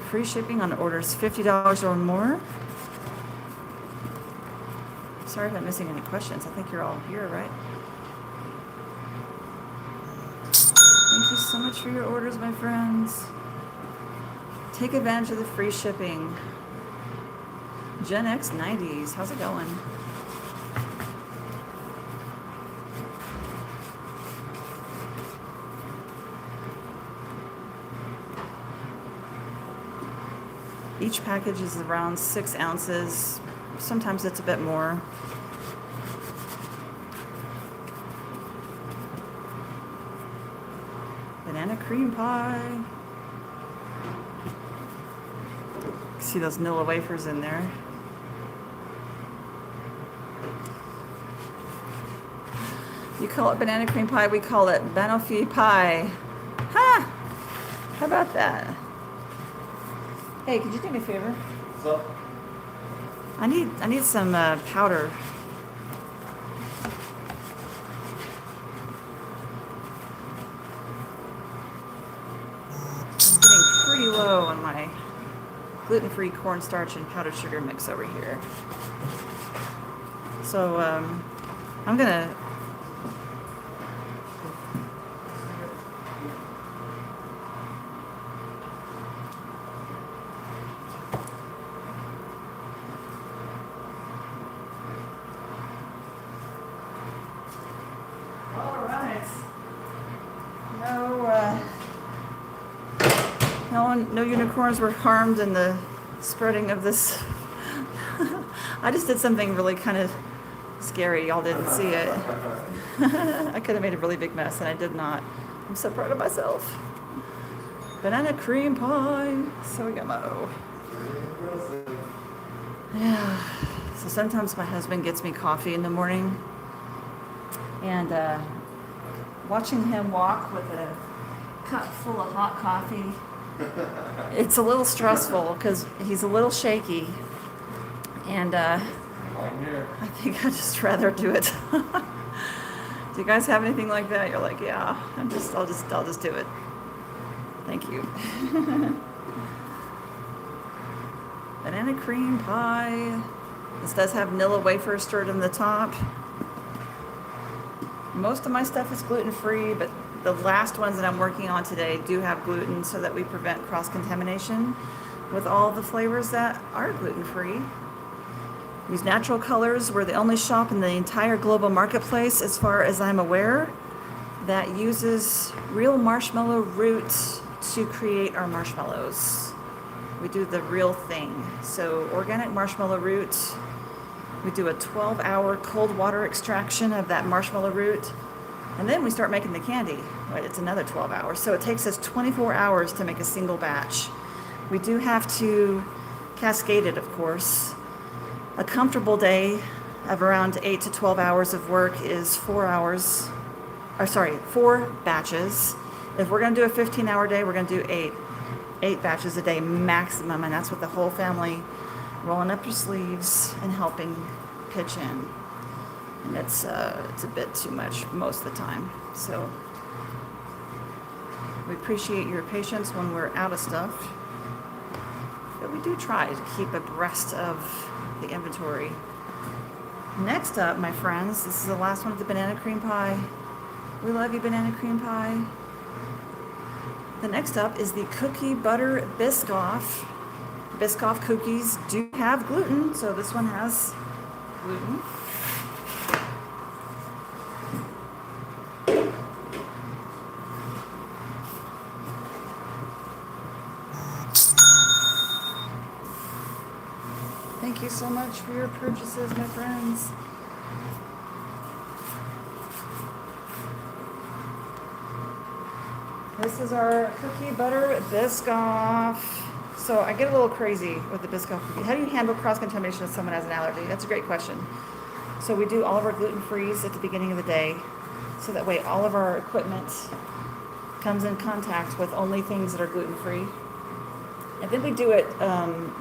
Free shipping on orders $50 or more. Sorry if I'm missing any questions. I think you're all here, right? Thank you so much for your orders, my friends. Take advantage of the free shipping. Gen X 90s, how's it going? Each package is around 6 ounces. Sometimes it's a bit more. Banana cream pie. See those Nilla wafers in there. You call it banana cream pie, we call it banoffee pie. Ha! How about that? Hey, could you do me a favor? What's up? I need some powder. I'm getting pretty low on my gluten-free cornstarch and powdered sugar mix over here. So I'm gonna no unicorns were harmed in the spreading of this. I just did something really kind of scary. Y'all didn't see it. I could have made a really big mess, and I did not. I'm so proud of myself. Banana cream pie. So yummo. Yeah. So sometimes my husband gets me coffee in the morning, and watching him walk with a cup full of hot coffee, it's a little stressful because he's a little shaky, and I think I'd just rather do it. Do you guys have anything like that? You're like, yeah, I'll just do it. Thank you. Banana cream pie. This does have Nilla wafers stirred in the top. Most of my stuff is gluten-free, but the last ones that I'm working on today do have gluten so that we prevent cross-contamination with all the flavors that are gluten-free. These natural colors, we're the only shop in the entire global marketplace, as far as I'm aware, that uses real marshmallow root to create our marshmallows. We do the real thing. So organic marshmallow root, we do a 12-hour cold water extraction of that marshmallow root, and then we start making the candy. Right, it's another 12 hours. So it takes us 24 hours to make a single batch. We do have to cascade it, of course. A comfortable day of around 8 to 12 hours of work is 4 batches. If we're gonna do a 15-hour day, we're gonna do eight batches a day maximum, and that's with the whole family rolling up your sleeves and helping pitch in. And it's a bit too much most of the time. So we appreciate your patience when we're out of stuff, but we do try to keep abreast of the inventory. Next up, my friends, this is the last one of the banana cream pie. We love you, banana cream pie. The next up is the cookie butter Biscoff. Biscoff cookies do have gluten, so this one has gluten. Thank you so much for your purchases, my friends. This is our cookie butter Biscoff. So I get a little crazy with the Biscoff cookie. How do you handle cross-contamination if someone has an allergy? That's a great question. So we do all of our gluten-frees at the beginning of the day, so that way all of our equipment comes in contact with only things that are gluten-free. And then we do it,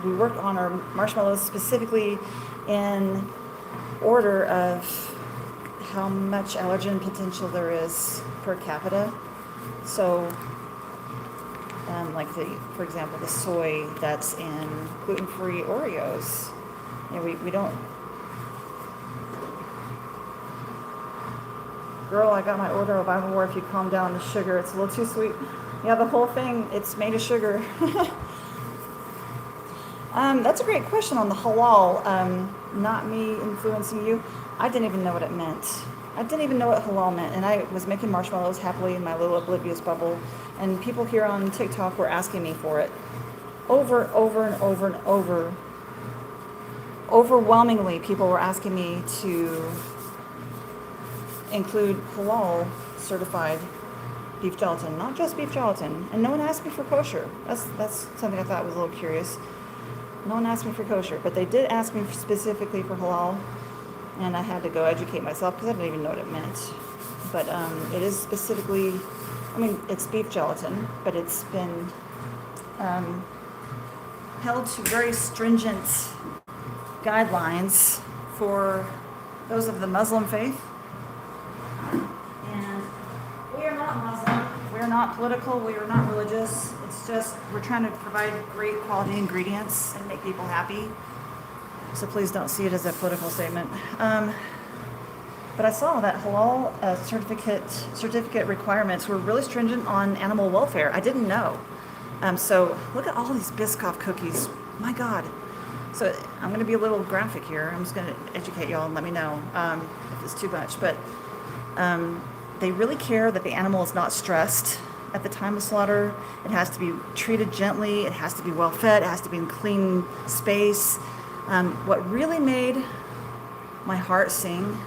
we work on our marshmallows specifically in order of how much allergen potential there is per capita. So, for example, the soy that's in gluten-free Oreos, we don't. Girl, I got my order of Bible War. If you calm down the sugar, it's a little too sweet. Yeah, the whole thing, it's made of sugar. That's a great question on the halal. Not me influencing you. I didn't even know what it meant. I didn't even know what halal meant, and I was making marshmallows happily in my little oblivious bubble, and people here on TikTok were asking me for it over and over and over. Overwhelmingly, people were asking me to include halal certified beef gelatin, not just beef gelatin. And no one asked me for kosher. That's something I thought was a little curious. No one asked me for kosher, but they did ask me specifically for halal, and I had to go educate myself because I didn't even know what it meant. But it is specifically, it's beef gelatin, but it's been held to very stringent guidelines for those of the Muslim faith. And we are not Muslim, we are not political, we are not religious. It's just we're trying to provide great quality ingredients and make people happy. So please don't see it as a political statement. But I saw that halal certificate requirements were really stringent on animal welfare. I didn't know. So look at all these Biscoff cookies. My God. So I'm going to be a little graphic here. I'm just going to educate y'all and let me know if it's too much. But they really care that the animal is not stressed at the time of slaughter. It has to be treated gently. It has to be well fed. It has to be in clean space. What really made my heart sing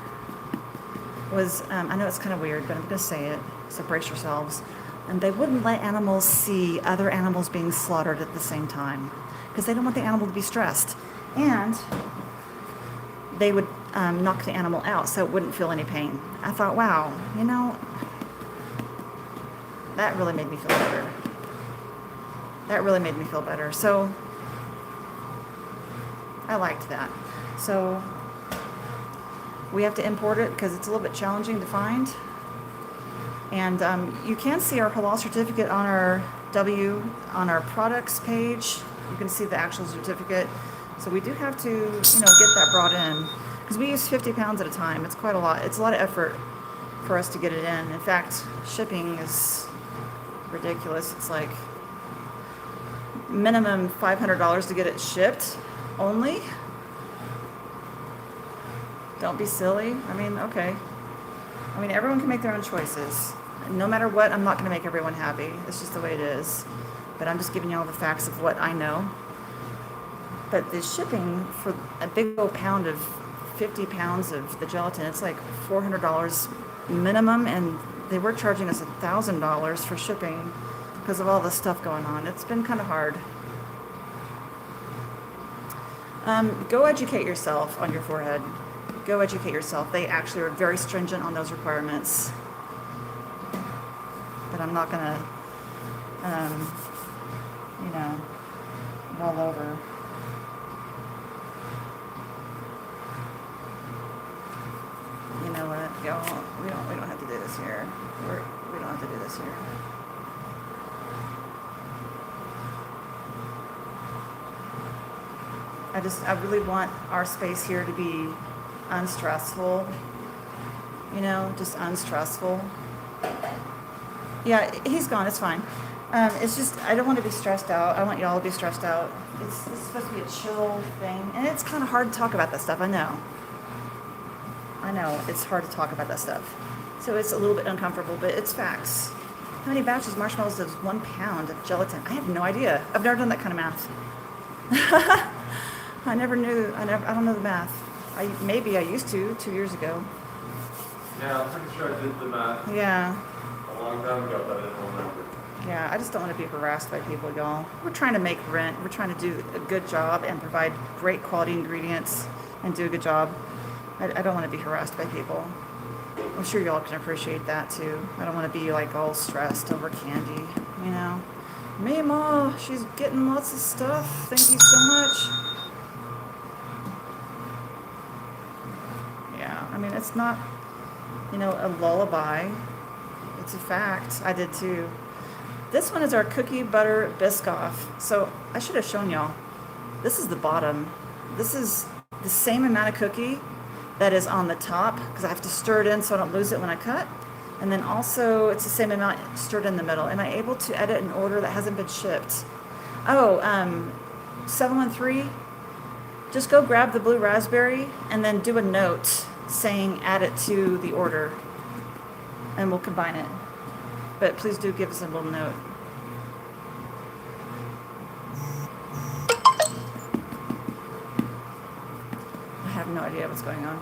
was, I know it's kind of weird, but I'm going to say it, so brace yourselves. And they wouldn't let animals see other animals being slaughtered at the same time because they don't want the animal to be stressed. And they would knock the animal out so it wouldn't feel any pain. I thought, wow, that really made me feel better. That really made me feel better. So I liked that. So we have to import it because it's a little bit challenging to find. And you can see our halal certificate on our products page. You can see the actual certificate. So we do have to, get that brought in because we use 50 pounds at a time. It's quite a lot. It's a lot of effort for us to get it in. In fact, shipping is ridiculous. It's like minimum $500 to get it shipped only. Don't be silly. Okay. Everyone can make their own choices. No matter what, I'm not going to make everyone happy. It's just the way it is. But I'm just giving you all the facts of what I know. But the shipping for a big old pound of 50 pounds of the gelatin, it's like $400 minimum, and they were charging us $1,000 for shipping because of all the stuff going on. It's been kind of hard. Go educate yourself on your forehead. Go educate yourself. They actually are very stringent on those requirements. But I'm not gonna, you know, roll over. You know what, y'all? We don't have to do this here. We don't have to do this here. I really want our space here to be unstressful. You know, just unstressful. Yeah, he's gone. It's fine. It's just, I don't want to be stressed out. I want y'all to be stressed out. It's supposed to be a chill thing. And it's kind of hard to talk about that stuff. I know. It's hard to talk about that stuff. So it's a little bit uncomfortable, but it's facts. How many batches of marshmallows does 1 pound of gelatin? I have no idea. I've never done that kind of math. I never knew. I don't know the math. Maybe I used to 2 years ago. Yeah, I'm pretty sure I did the math Yeah. a long time ago, but I don't remember. Yeah, I just don't want to be harassed by people, y'all. We're trying to make rent. We're trying to do a good job and provide great quality ingredients and do a good job. I don't want to be harassed by people. I'm sure y'all can appreciate that too. I don't want to be like all stressed over candy, you know. Mima, she's getting lots of stuff. Thank you so much. Yeah, I mean, it's not, you know, a lullaby. It's a fact. I did too. This one is our cookie butter Biscoff. So I should have shown y'all. This is the bottom. This is the same amount of cookie that is on the top because I have to stir it in so I don't lose it when I cut. And then also it's the same amount stirred in the middle. Am I able to edit an order that hasn't been shipped? Oh, 713, just go grab the blue raspberry and then do a note saying add it to the order and we'll combine it. But please do give us a little note. I have no idea what's going on.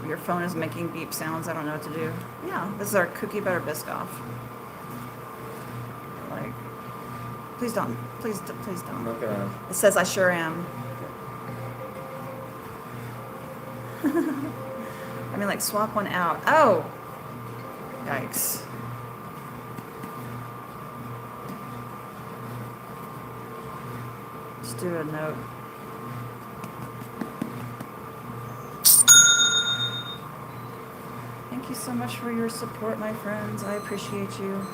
Your phone is making beep sounds. I don't know what to do. Yeah, this is our cookie butter Biscoff. Like, please don't. Please I'm don't. not gonna. It says I sure am. I mean, like, swap one out. Oh! Yikes. Let's do a note. Thank you so much for your support, my friends. I appreciate you.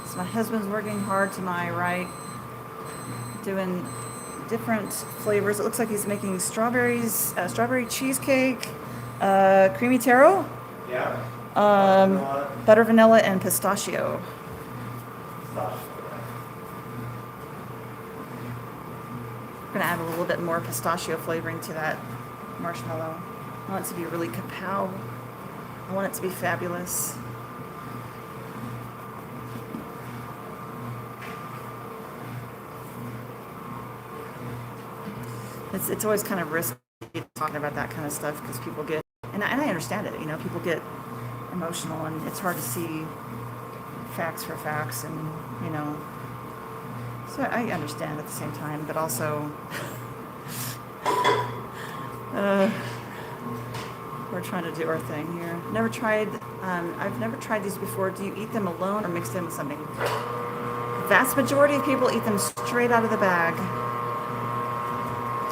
So my husband's working hard to my right, doing different flavors. It looks like he's making strawberries, strawberry cheesecake, creamy taro, Yeah. butter vanilla, and pistachio. I'm gonna add a little bit more pistachio flavoring to that marshmallow. I want it to be really kapow. I want it to be fabulous. It's always kind of risky talking about that kind of stuff because people get, and I understand it, you know, people get emotional and it's hard to see facts for facts and, you know, so I understand at the same time, but also we're trying to do our thing here. I've never tried these before. Do you eat them alone or mix them with something? The vast majority of people eat them straight out of the bag.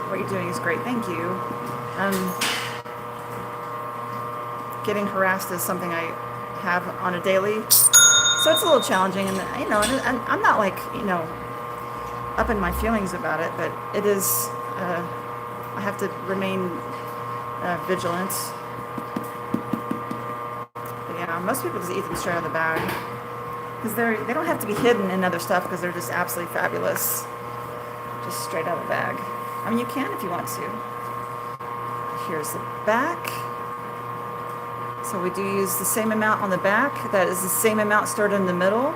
What you're doing is great, thank you. Getting harassed is something I have on a daily, so it's a little challenging, and you know, and I'm not like, you know, up in my feelings about it, but it is, I have to remain vigilant. But yeah, most people just eat them straight out of the bag because they don't have to be hidden in other stuff because they're just absolutely fabulous. just straight out of the bag. I mean, you can if you want to. Here's the back. So we do use the same amount on the back. That is the same amount stirred in the middle.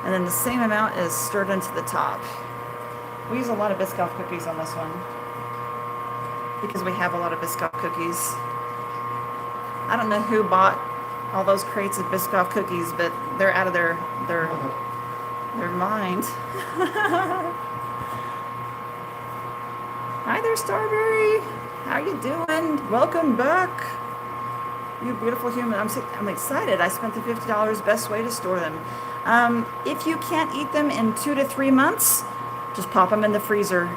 And then the same amount is stirred into the top. We use a lot of Biscoff cookies on this one because we have a lot of Biscoff cookies. I don't know who bought all those crates of Biscoff cookies, but they're out of their mind. Hi there, Starberry. How you doing? Welcome back. You beautiful human. I'm excited. I spent the $50. Best way to store them. If you can't eat them in 2 to 3 months, just pop them in the freezer.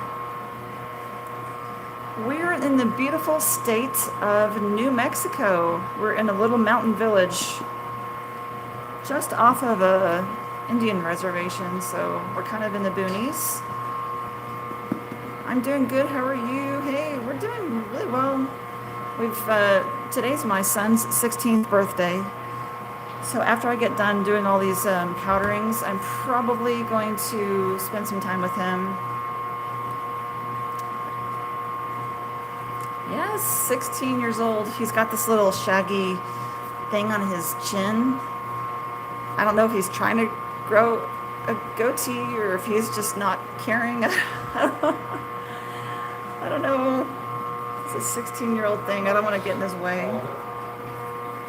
We're in the beautiful state of New Mexico. We're in a little mountain village just off of a Indian reservation, so we're kind of in the boonies. I'm doing good. How are you? Hey, we're doing really well. Today's my son's 16th birthday. So after I get done doing all these powderings, I'm probably going to spend some time with him. Yes, 16 years old. He's got this little shaggy thing on his chin. I don't know if he's trying to grow a goatee or if he's just not caring. I don't know. It's a 16-year-old thing. I don't want to get in his way.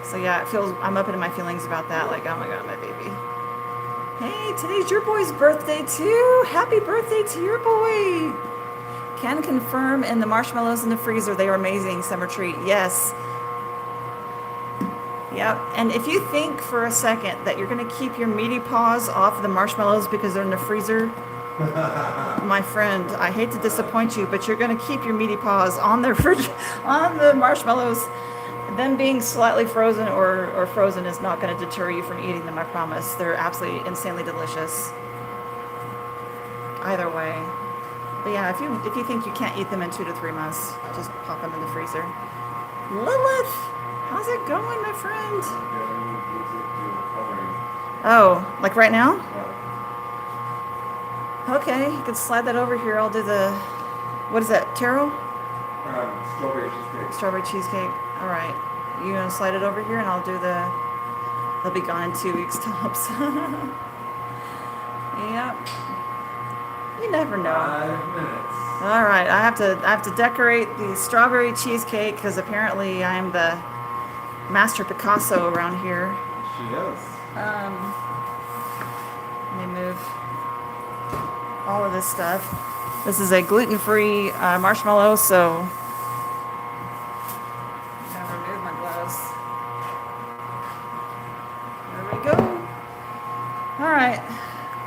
So yeah, I'm up into my feelings about that. Like, oh my God, my baby. Hey, today's your boy's birthday too. Happy birthday to your boy. Can confirm in the marshmallows in the freezer. They are amazing. Summer treat. Yes. Yep. And if you think for a second that you're going to keep your meaty paws off the marshmallows because they're in the freezer, my friend, I hate to disappoint you, but you're going to keep your meaty paws on the on the marshmallows. Them being slightly frozen or frozen is not going to deter you from eating them, I promise. They're absolutely insanely delicious. Either way. But yeah, if you think you can't eat them in 2 to 3 months, just pop them in the freezer. Lilith, how's it going, my friend? Oh, like right now? Okay, you can slide that over here. I'll do the, what is that, taro? Strawberry cheesecake. Strawberry cheesecake. All right. You gonna slide it over here and I'll do they'll be gone in 2 weeks tops. Yep. You never know. 5 minutes. All right, I have to decorate the strawberry cheesecake because apparently I'm the master Picasso around here. She does. Let me move all of this stuff. This is a gluten-free marshmallow, so I'm gonna remove my gloves. There we go. All right.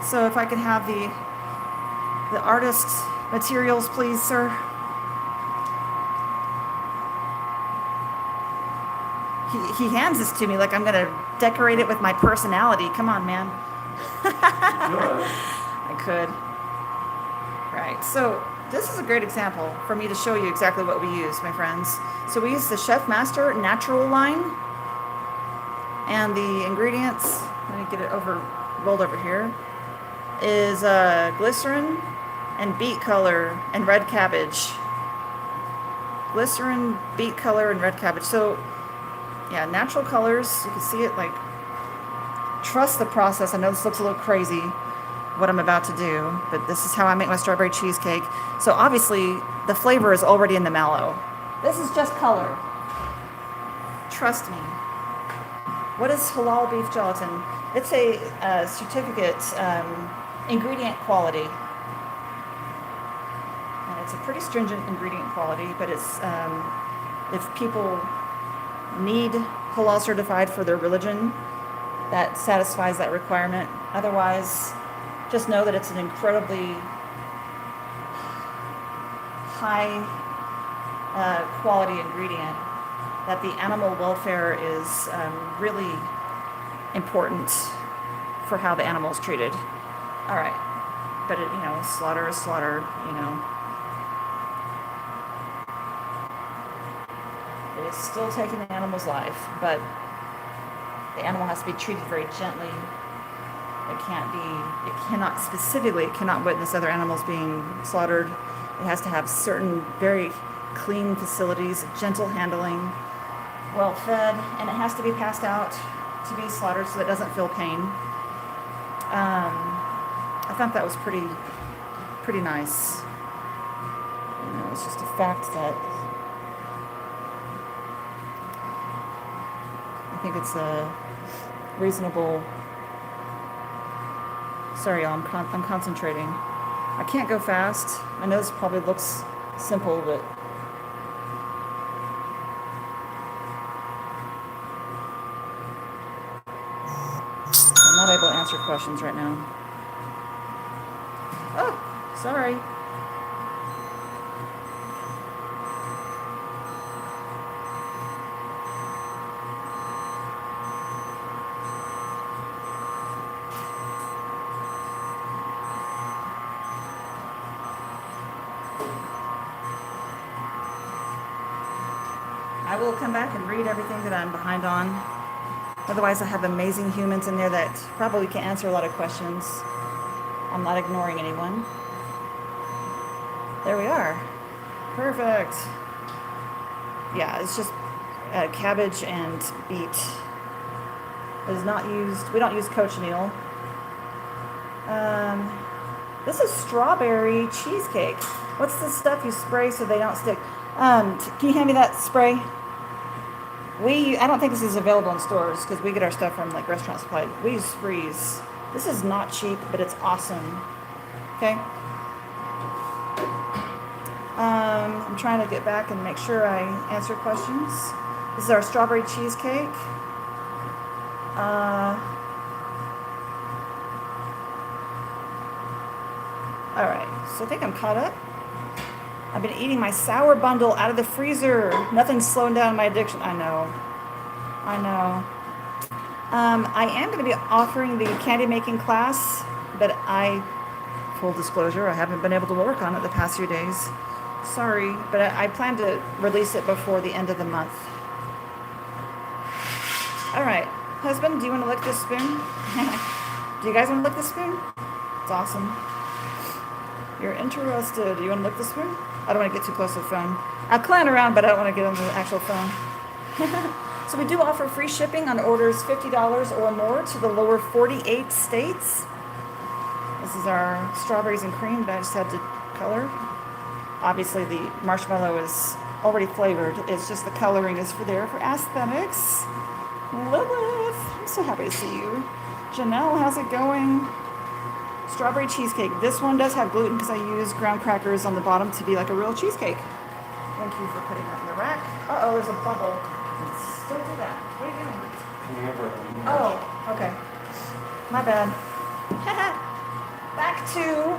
So if I could have the artist materials, please, sir. He hands this to me like I'm gonna decorate it with my personality. Come on, man. I could. Right, so this is a great example for me to show you exactly what we use, my friends. So we use the Chef Master Natural line, and the ingredients, let me get it rolled over here, is glycerin and beet color and red cabbage. Glycerin, beet color, and red cabbage. So yeah, natural colors, you can see it, like, trust the process. I know this looks a little crazy, what I'm about to do, but this is how I make my strawberry cheesecake. So obviously the flavor is already in the mallow. This is just color. Trust me. What is halal beef gelatin? It's a certificate, ingredient quality. And it's a pretty stringent ingredient quality, but it's, if people need halal certified for their religion, that satisfies that requirement. Otherwise, just know that it's an incredibly high quality ingredient, that the animal welfare is really important for how the animal is treated. All right, but it, slaughter is slaughter, It is still taking the animal's life, but the animal has to be treated very gently it cannot specifically, it cannot witness other animals being slaughtered. It has to have certain very clean facilities, gentle handling, well fed, and it has to be passed out to be slaughtered so it doesn't feel pain. I thought that was pretty nice. You know, it's just a fact that I think it's a reasonable. Sorry, y'all, I'm concentrating. I can't go fast. I know this probably looks simple, but I'm not able to answer questions right now. Oh, sorry. I will come back and read everything that I'm behind on. Otherwise, I have amazing humans in there that probably can answer a lot of questions. I'm not ignoring anyone. There we are. Perfect. Yeah, it's just cabbage and beet. It is not used, we don't use cochineal. This is strawberry cheesecake. What's the stuff you spray so they don't stick? Can you hand me that spray? I don't think this is available in stores because we get our stuff from like Restaurant Supply. We use Freeze. This is not cheap, but it's awesome. Okay. I'm trying to get back and make sure I answer questions. This is our strawberry cheesecake. All right, so I think I'm caught up. I've been eating my sour bundle out of the freezer. Nothing's slowing down my addiction. I know. I am going to be offering the candy making class, but full disclosure, I haven't been able to work on it the past few days. Sorry, but I plan to release it before the end of the month. All right, husband, do you want to lick this spoon? Do you guys want to lick this spoon? It's awesome. You're interested. Do you want to lick the spoon? I don't want to get too close to the phone. I'll clown around, but I don't want to get on the actual phone. So we do offer free shipping on orders $50 or more to the lower 48 states. This is our strawberries and cream that I just had to color. Obviously the marshmallow is already flavored. It's just the coloring is for aesthetics. Lilith, I'm so happy to see you. Janelle, how's it going? Strawberry cheesecake. This one does have gluten because I use ground crackers on the bottom to be like a real cheesecake. Thank you for putting that in the rack. Uh-oh, there's a bubble. Don't do that. What are you doing? Oh, okay. My bad. Back to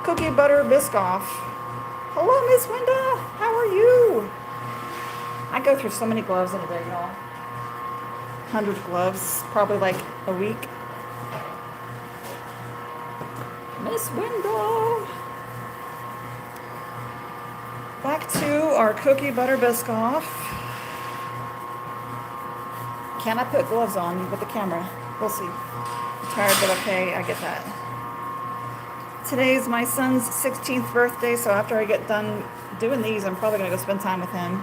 cookie butter Biscoff. Hello, Miss Wenda. How are you? I go through so many gloves in a day, y'all. 100 gloves, probably like a week. Miss Wendell. Back to our cookie butter Biscoff. Can I put gloves on with the camera? We'll see. I'm tired, but okay, I get that. Today's my son's 16th birthday, so after I get done doing these, I'm probably going to go spend time with him.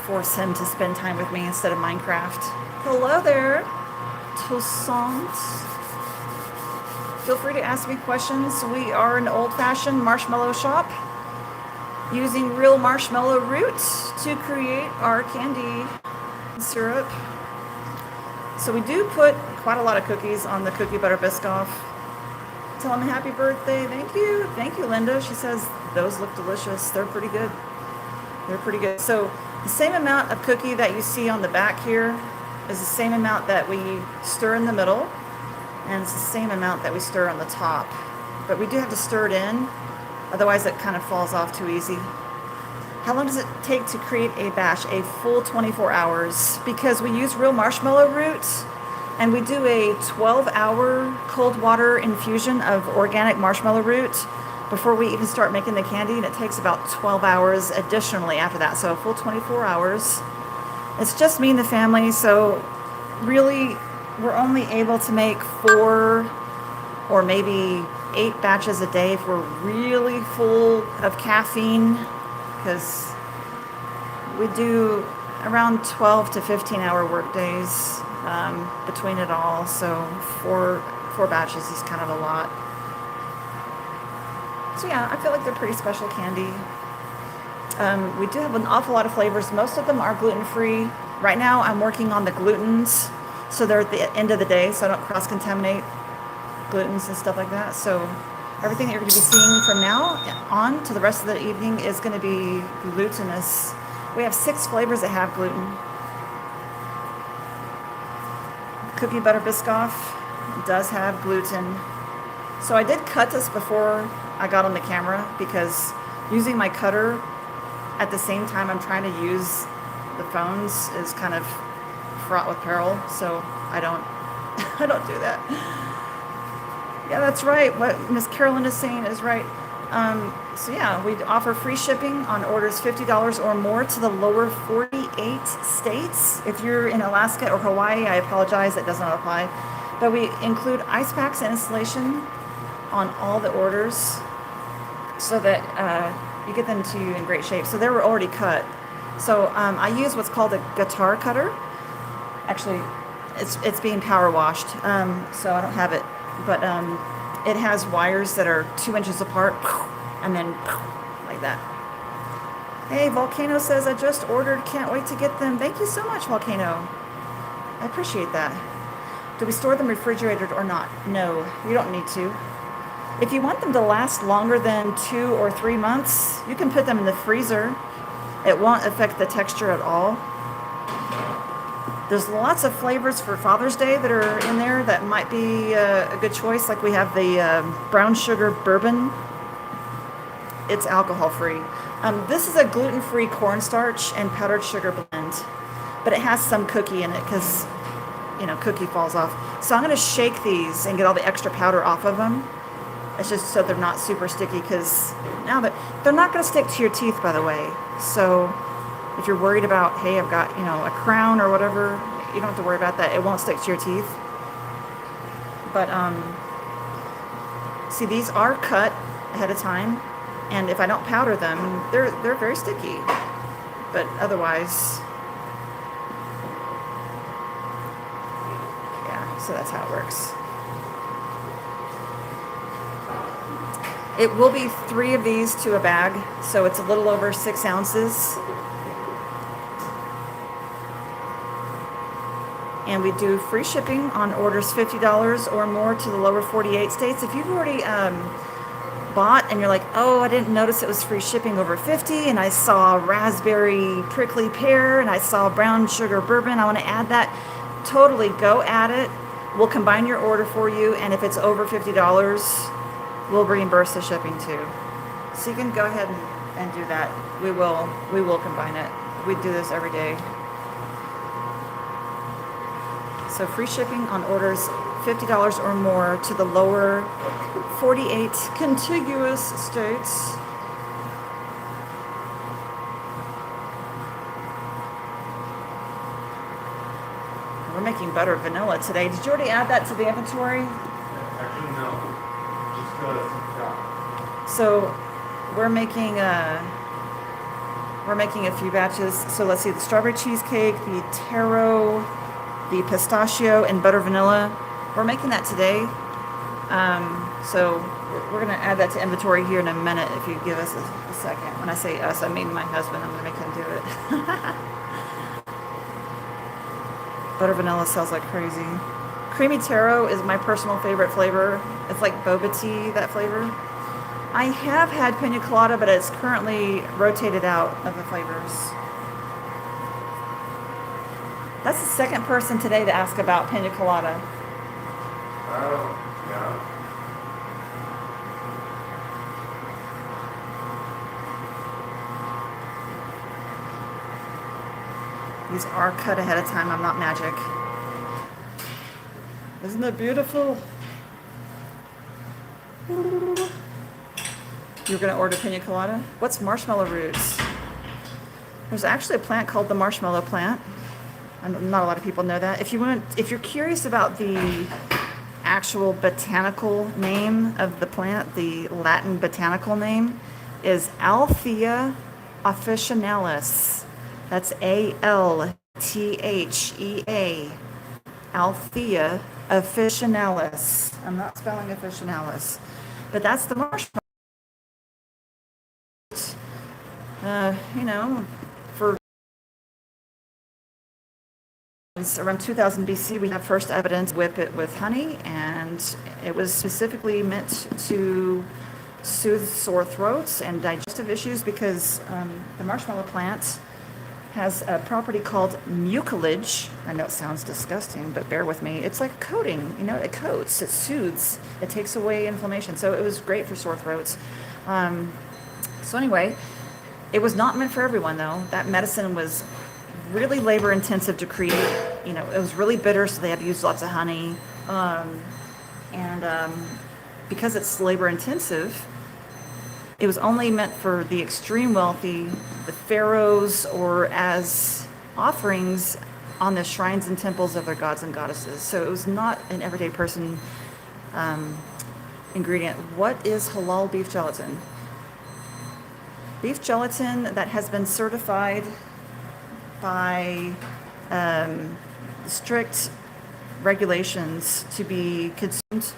Force him to spend time with me instead of Minecraft. Hello there. Toasty. Feel free to ask me questions. We are an old-fashioned marshmallow shop using real marshmallow root to create our candy syrup. So we do put quite a lot of cookies on the cookie butter Biscoff. Tell him happy birthday. Thank you. Thank you, Linda. She says those look delicious. They're pretty good. They're pretty good. So the same amount of cookie that you see on the back here is the same amount that we stir in the middle, and it's the same amount that we stir on the top. But we do have to stir it in, otherwise it kind of falls off too easy. How long does it take to create a batch? A full 24 hours, because we use real marshmallow root, and we do a 12-hour cold water infusion of organic marshmallow root before we even start making the candy, and it takes about 12 hours additionally after that, so a full 24 hours. It's just me and the family, so really, we're only able to make 4 or maybe 8 batches a day if we're really full of caffeine, because we do around 12 to 15-hour work days between it all. So four batches is kind of a lot. So yeah, I feel like they're pretty special candy. We do have an awful lot of flavors. Most of them are gluten-free. Right now I'm working on the glutens, so they're at the end of the day, so I don't cross-contaminate glutens and stuff like that. So everything that you're going to be seeing from now on to the rest of the evening is going to be glutinous. We have 6 flavors that have gluten. Cookie butter biscoff does have gluten. So I did cut this before I got on the camera, because using my cutter at the same time I'm trying to use the phones is kind of fraught with peril. So I don't I don't do that. Yeah, that's right. What Miss Carolyn is saying is right. So yeah, we offer free shipping on orders $50 or more to the lower 48 states. If you're in Alaska or Hawaii, I apologize, that does not apply. But we include ice packs and installation on all the orders, so that you get them to you in great shape. So they were already cut. So I use what's called a guitar cutter. Actually, it's being power washed, so I don't have it. But it has wires that are 2 inches apart, and then like that. Hey, Volcano says, I just ordered, can't wait to get them. Thank you so much, Volcano. I appreciate that. Do we store them refrigerated or not? No, you don't need to. If you want them to last longer than 2 or 3 months, you can put them in the freezer. It won't affect the texture at all. There's lots of flavors for Father's Day that are in there that might be a good choice. Like we have the brown sugar bourbon. It's alcohol-free. This is a gluten-free cornstarch and powdered sugar blend, but it has some cookie in it because, you know, cookie falls off. So I'm going to shake these and get all the extra powder off of them. It's just so they're not super sticky, because now that they're not going to stick to your teeth, by the way. So if you're worried about, hey, I've got, you know, a crown or whatever, you don't have to worry about that. It won't stick to your teeth. But see, these are cut ahead of time, and if I don't powder them, they're very sticky. But otherwise, yeah. So that's how it works. It will be 3 of these to a bag, so it's a little over 6 ounces. And we do free shipping on orders $50 or more to the lower 48 states. If you've already bought and you're like, oh, I didn't notice it was free shipping over 50, and I saw raspberry prickly pear, and I saw brown sugar bourbon, I want to add that, totally go add it. We'll combine your order for you, and if it's over $50, we'll reimburse the shipping too. So you can go ahead and do that. We will combine it. We do this every day. So free shipping on orders $50 or more to the lower 48 contiguous states. We're making butter vanilla today. Did you already add that to the inventory? Actually, no. Just go to shop. So we're making a few batches. So let's see, the strawberry cheesecake, the taro, the pistachio, and butter vanilla. We're making that today. So we're gonna add that to inventory here in a minute if you give us a second. When I say us, I mean my husband. I'm gonna make him do it. Butter vanilla sells like crazy. Creamy taro is my personal favorite flavor. It's like boba tea, that flavor. I have had pina colada, but it's currently rotated out of the flavors. That's the second person today to ask about pina colada. Oh, yeah. These are cut ahead of time. I'm not magic. Isn't it beautiful? You're going to order pina colada? What's marshmallow roots? There's actually a plant called the marshmallow plant. Not a lot of people know that. If you're curious about the actual botanical name of the plant, the Latin botanical name is Althea officinalis. That's Althea. Althea officinalis. I'm not spelling officinalis, but that's the marshmallow. You know, for around 2000 BC, we have first evidence whip it with honey, and it was specifically meant to soothe sore throats and digestive issues because the marshmallow plant has a property called mucilage. I know it sounds disgusting, but bear with me. It's like a coating, you know, it coats, it soothes, it takes away inflammation. So it was great for sore throats. So anyway, it was not meant for everyone though. That medicine was really labor intensive to create. You know, it was really bitter, so they had to use lots of honey. Because it's labor intensive, it was only meant for the extreme wealthy, the pharaohs, or as offerings on the shrines and temples of their gods and goddesses. So it was not an everyday person ingredient. What is halal beef gelatin? Beef gelatin that has been certified by strict regulations to be consumed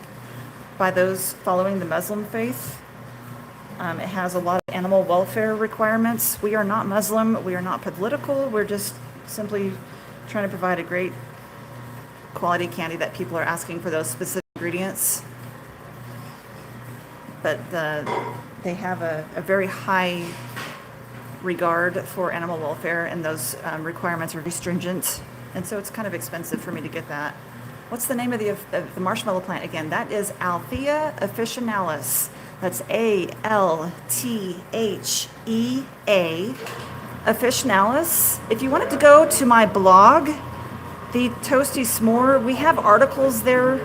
by those following the Muslim faith. It has a lot of animal welfare requirements. We are not Muslim. We are not political. We're just simply trying to provide a great quality candy that people are asking for those specific ingredients. But they have a very high regard for animal welfare, and those requirements are very stringent. And so it's kind of expensive for me to get that. What's the name of the marshmallow plant again? That is Althea officinalis. That's Althea officinalis. If you wanted to go to my blog, the Toasty Smore, we have articles there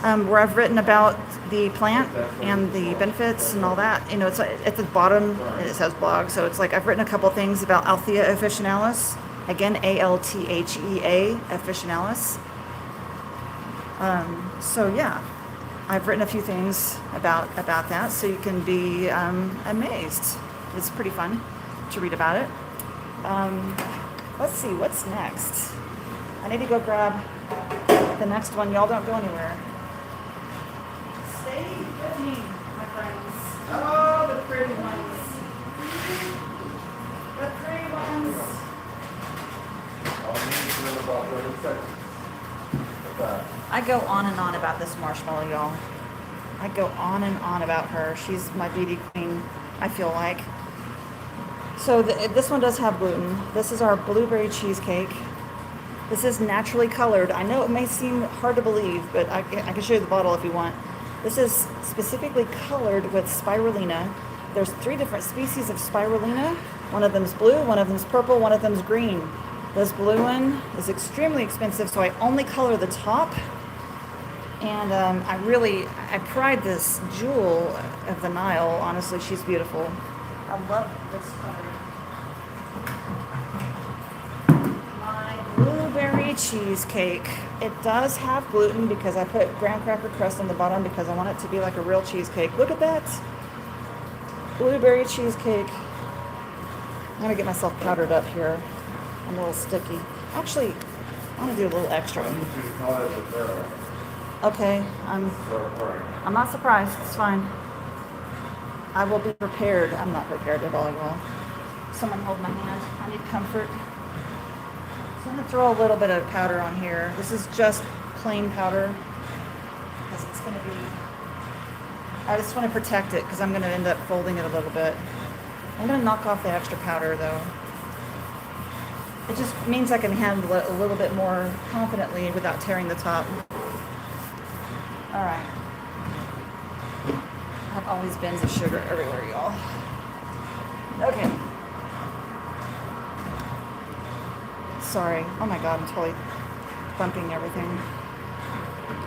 where I've written about the plant and the benefits and all that. You know, it's at the bottom, it says blog, so it's like I've written a couple things about Althea officinalis. Again, Althea officinalis. So yeah, I've written a few things about that, so you can be amazed. It's pretty fun to read about it. Let's see, what's next? I need to go grab the next one. Y'all don't go anywhere. Stay with me, my friends. Oh, the pretty ones. The pretty ones. I go on and on about this marshmallow, y'all. I go on and on about her. She's my beauty queen, I feel like. So this one does have gluten. This is our blueberry cheesecake. This is naturally colored. I know it may seem hard to believe, but I can show you the bottle if you want. This is specifically colored with spirulina. There's 3 different species of spirulina. One of them's blue, one of them's purple, one of them's green. This blue one is extremely expensive, so I only color the top. And I pride this jewel of the Nile. Honestly, she's beautiful. I love this color. My blueberry cheesecake. It does have gluten because I put graham cracker crust on the bottom because I want it to be like a real cheesecake. Look at that. Blueberry cheesecake. I'm gonna get myself powdered up here. I'm a little sticky. Actually, I want to do a little extra. Okay, I'm not surprised. It's fine. I will be prepared. I'm not prepared at all, y'all. Someone hold my hand. I need comfort. So I'm going to throw a little bit of powder on here. This is just plain powder because it's going to be... I just want to protect it because I'm going to end up folding it a little bit. I'm going to knock off the extra powder though. It just means I can handle it a little bit more confidently without tearing the top. All right. I have all these bins of sugar everywhere, y'all. Okay. Sorry. Oh my God, I'm totally bumping everything.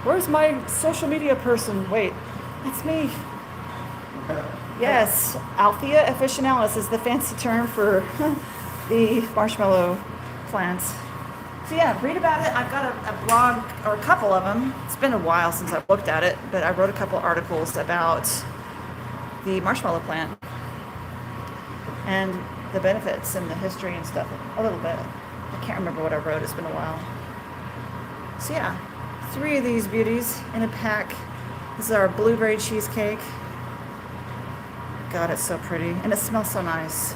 Where's my social media person? Wait, that's me. Yes, Althea officinalis is the fancy term for the marshmallow plants. So yeah, read about it. I've got a blog, or a couple of them. It's been a while since I've looked at it, but I wrote a couple articles about the marshmallow plant and the benefits and the history and stuff a little bit. I can't remember what I wrote. It's been a while. So yeah, 3 of these beauties in a pack. This is our blueberry cheesecake. God, it's so pretty. And it smells so nice.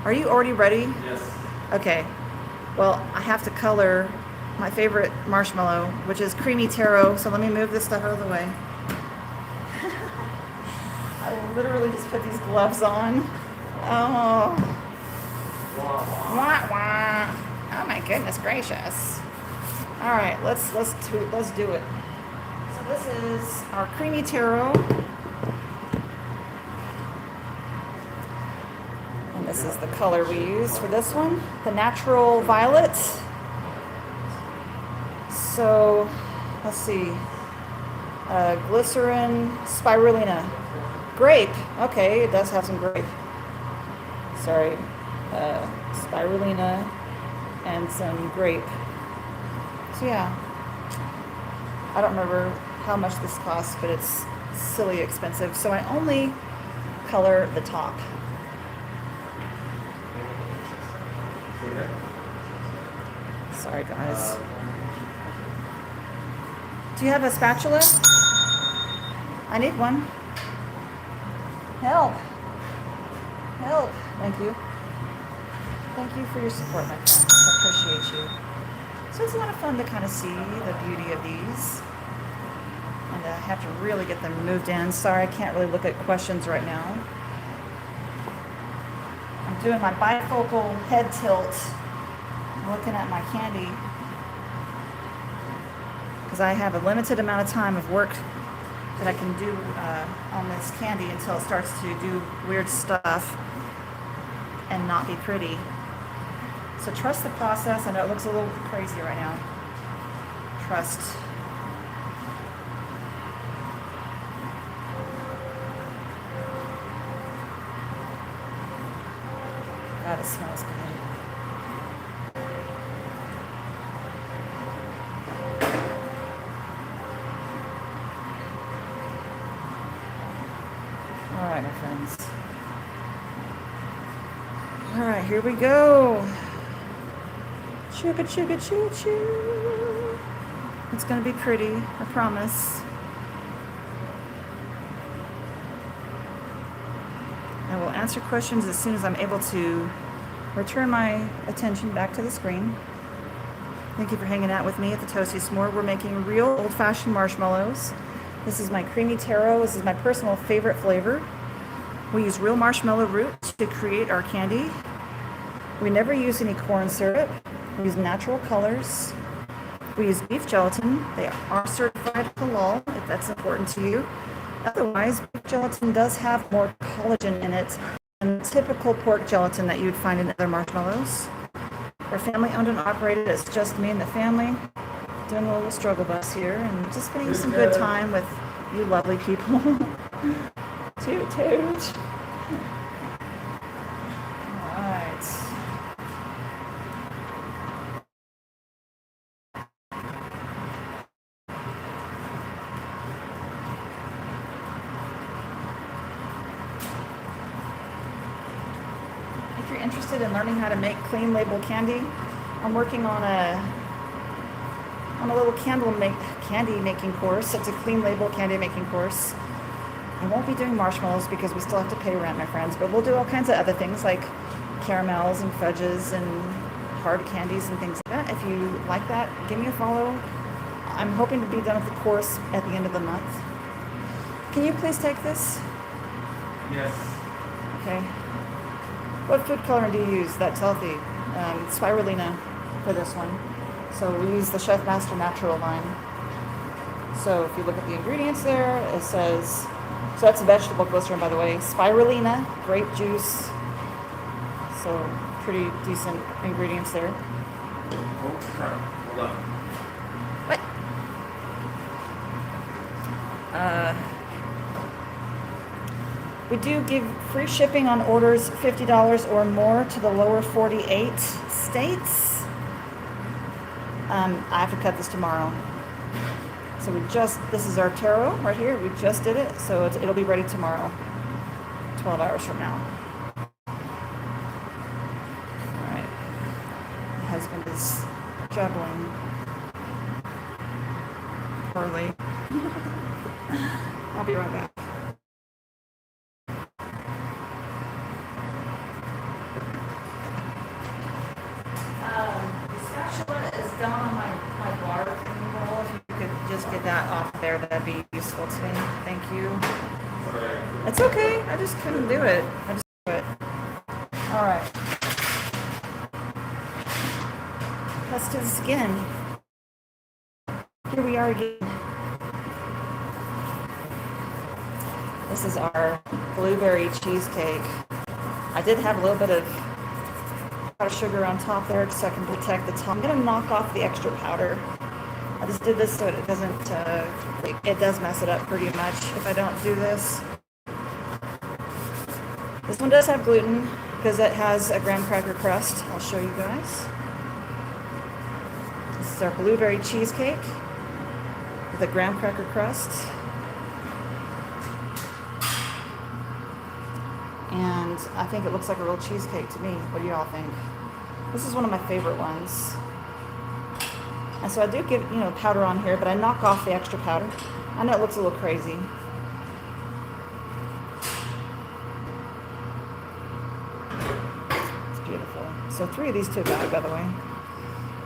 Are you already ready? Yes. Okay. Well, I have to color my favorite marshmallow, which is creamy taro. So let me move this stuff out of the way. I literally just put these gloves on. Oh. Wah, wah. Oh my goodness gracious. All right, let's do it. So this is our creamy taro. And this is the color we use for this one, the natural violet. So, let's see. Glycerin, spirulina. Grape. Okay, it does have some grape. Sorry. Spirulina and some grape. So yeah. I don't remember how much this costs, but it's silly expensive. So I only color the top. Sorry guys. Do you have a spatula? I need one. Help. Help. Thank you. Thank you for your support, my friends. I appreciate you. So it's a lot of fun to kind of see the beauty of these. And I have to really get them moved in. Sorry, I can't really look at questions right now. I'm doing my bifocal head tilt. I'm looking at my candy. Because I have a limited amount of time of work that I can do on this candy until it starts to do weird stuff and not be pretty. So trust the process. I know it looks a little crazy right now. Trust. God, it smells good. All right, my friends. All right, here we go. Chugga, chugga, choo, choo. It's going to be pretty, I promise. I will answer questions as soon as I'm able to return my attention back to the screen. Thank you for hanging out with me at the Toasty Smore. We're making real old-fashioned marshmallows. This is my creamy taro. This is my personal favorite flavor. We use real marshmallow root to create our candy. We never use any corn syrup. We use natural colors. We use beef gelatin. They are certified halal, if that's important to you. Otherwise, beef gelatin does have more collagen in it than the typical pork gelatin that you'd find in other marshmallows. We're family owned and operated. It's just me and the family doing a little struggle bus here and just spending some good time with you lovely people. Toot toot. All right. If you're interested in learning how to make clean label candy, I'm working on a little candy making course. It's a clean label candy making course. I won't be doing marshmallows because we still have to pay rent, my friends, but we'll do all kinds of other things like caramels and fudges and hard candies and things like that. If you like that, give me a follow. I'm hoping to be done with the course at the end of the month. Can you please take this? Yes. Okay. What food coloring do you use that's healthy? Spirulina for this one. So we use the Chef Master Natural line. So if you look at the ingredients there, it says, so that's a vegetable glycerin, by the way, spirulina, grape juice. So pretty decent ingredients there. Oh, crap. Hold on. What? We do give free shipping on orders $50 or more to the lower 48 states. I have to cut this tomorrow. So this is our taro right here. We just did it, so it'll be ready tomorrow, 12 hours from now. All right. My husband is juggling poorly. I'll be right back. The spatula is down on my bar roll. If you could just get that off there, that'd be useful to me. Thank you. It's okay. I just couldn't do it. I just do it. All right. Let's do this again. Here we are again. This is our blueberry cheesecake. I did have a little bit of powdered sugar on top there so I can protect the top. I'm gonna knock off the extra powder. I just did this so it doesn't, it does mess it up pretty much if I don't do this. This one does have gluten because it has a graham cracker crust. I'll show you guys. This is our blueberry cheesecake with a graham cracker crust. And I think it looks like a real cheesecake to me. What do y'all think? This is one of my favorite ones. And so I do give, powder on here, but I knock off the extra powder. I know it looks a little crazy. It's beautiful. So 3 of these to a bag, by the way.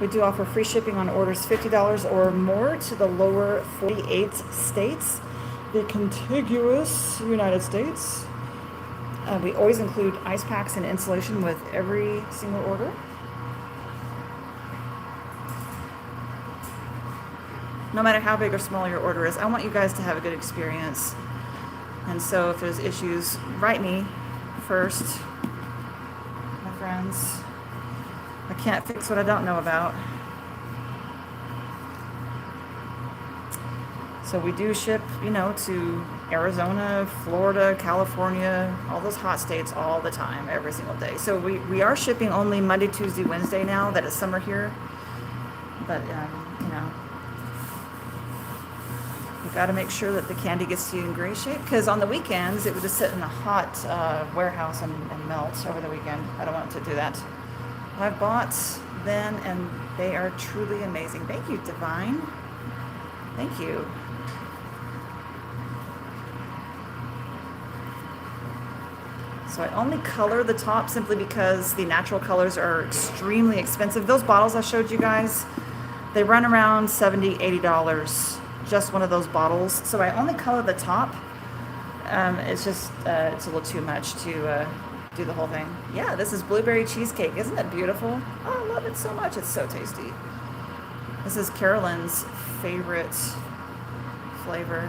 We do offer free shipping on orders $50 or more to the lower 48 states, the contiguous United States. We always include ice packs and insulation with every single order. No matter how big or small your order is, I want you guys to have a good experience. And so if there's issues, write me first, my friends. I can't fix what I don't know about. So we do ship, to Arizona, Florida, California, all those hot states all the time, every single day. So we are shipping only Monday, Tuesday, Wednesday now that it's summer here. But, you got to make sure that the candy gets to you in great shape, because on the weekends it would just sit in a hot warehouse and melt over the weekend. I don't want it to do that. I've bought them and they are truly amazing. Thank you, Divine. Thank you. So I only color the top simply because the natural colors are extremely expensive. Those bottles I showed you guys, they run around $70, $80, just one of those bottles. So I only color the top. It's just, it's a little too much to do the whole thing. Yeah, this is blueberry cheesecake. Isn't it beautiful? Oh, I love it so much. It's so tasty. This is Carolyn's favorite flavor.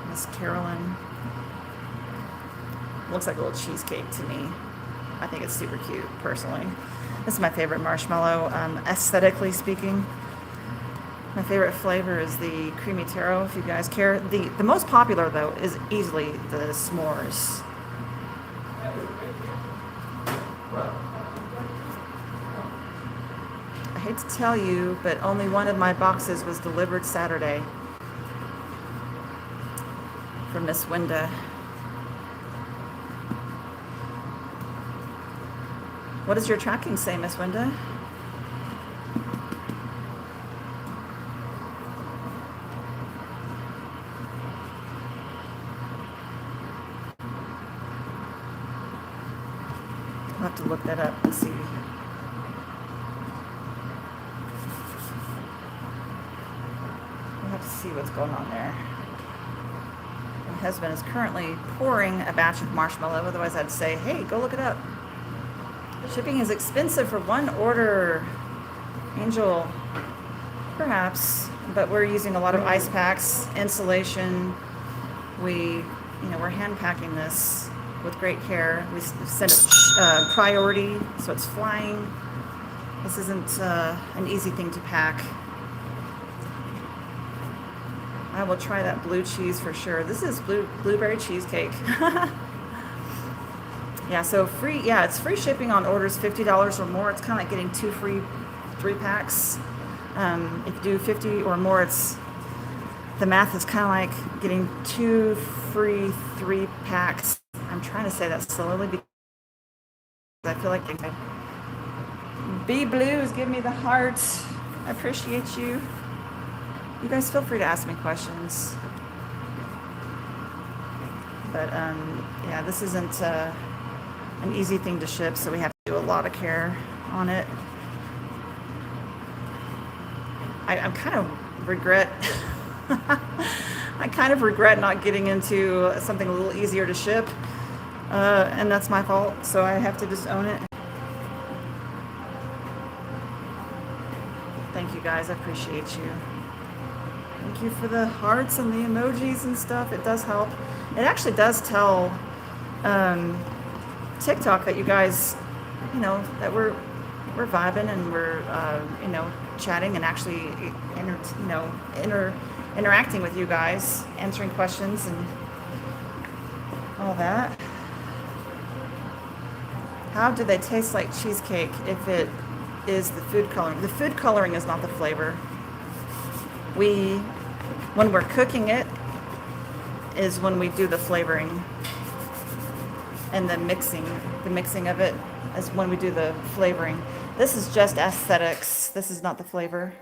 Miss Carolyn. Looks like a little cheesecake to me. I think it's super cute, personally. This is my favorite marshmallow, aesthetically speaking. My favorite flavor is the creamy taro, if you guys care. The most popular, though, is easily the s'mores. I hate to tell you, but only one of my boxes was delivered Saturday from Miss Winda. What does your tracking say, Miss Winda? I'll have to look that up and see. We'll have to see what's going on there. My husband is currently pouring a batch of marshmallow, otherwise I'd say, hey, go look it up. Shipping is expensive for one order. Angel, perhaps, but we're using a lot of ice packs, insulation. We're hand packing this with great care. We send it priority, so it's flying. This isn't an easy thing to pack. I will try that blue cheese for sure. This is blueberry cheesecake. Yeah, so free, yeah, it's free shipping on orders $50 or more. It's kind of like getting 2 free 3 packs. If you do 50 or more, the math is kind of like getting 2 free 3 packs. I'm trying to say that slowly because I feel like Be Blues, give me the heart. I appreciate you. You guys feel free to ask me questions. But yeah, this isn't an easy thing to ship, so we have to do a lot of care on it. I'm kind of regret. I kind of regret not getting into something a little easier to ship, and that's my fault. So I have to just own it. Thank you guys. I appreciate you. Thank you for the hearts and the emojis and stuff. It does help. It actually does tell TikTok that you guys, that we're vibing and we're chatting and actually interacting with you guys, answering questions and all that. How do they taste like cheesecake if it is the food coloring? The food coloring is not the flavor. When we're cooking it is when we do the flavoring, and the mixing of it is when we do the flavoring. This is just aesthetics. This is not the flavor.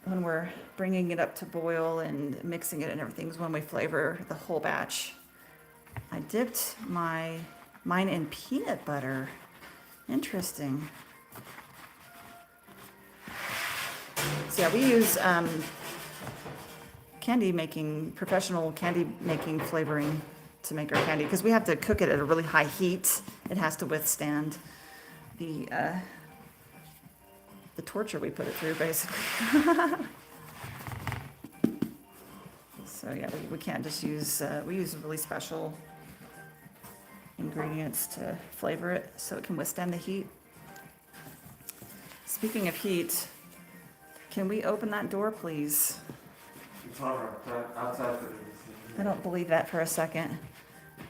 When we're bringing it up to boil and mixing it and everything is when we flavor the whole batch. I dipped mine in peanut butter. Interesting. So yeah, we use professional candy making flavoring to make our candy because we have to cook it at a really high heat. It has to withstand the torture we put it through, basically. So yeah, we can't just use, we use really special ingredients to flavor it so it can withstand the heat. Speaking of heat, can we open that door, please? It's outside for I don't believe that for a second.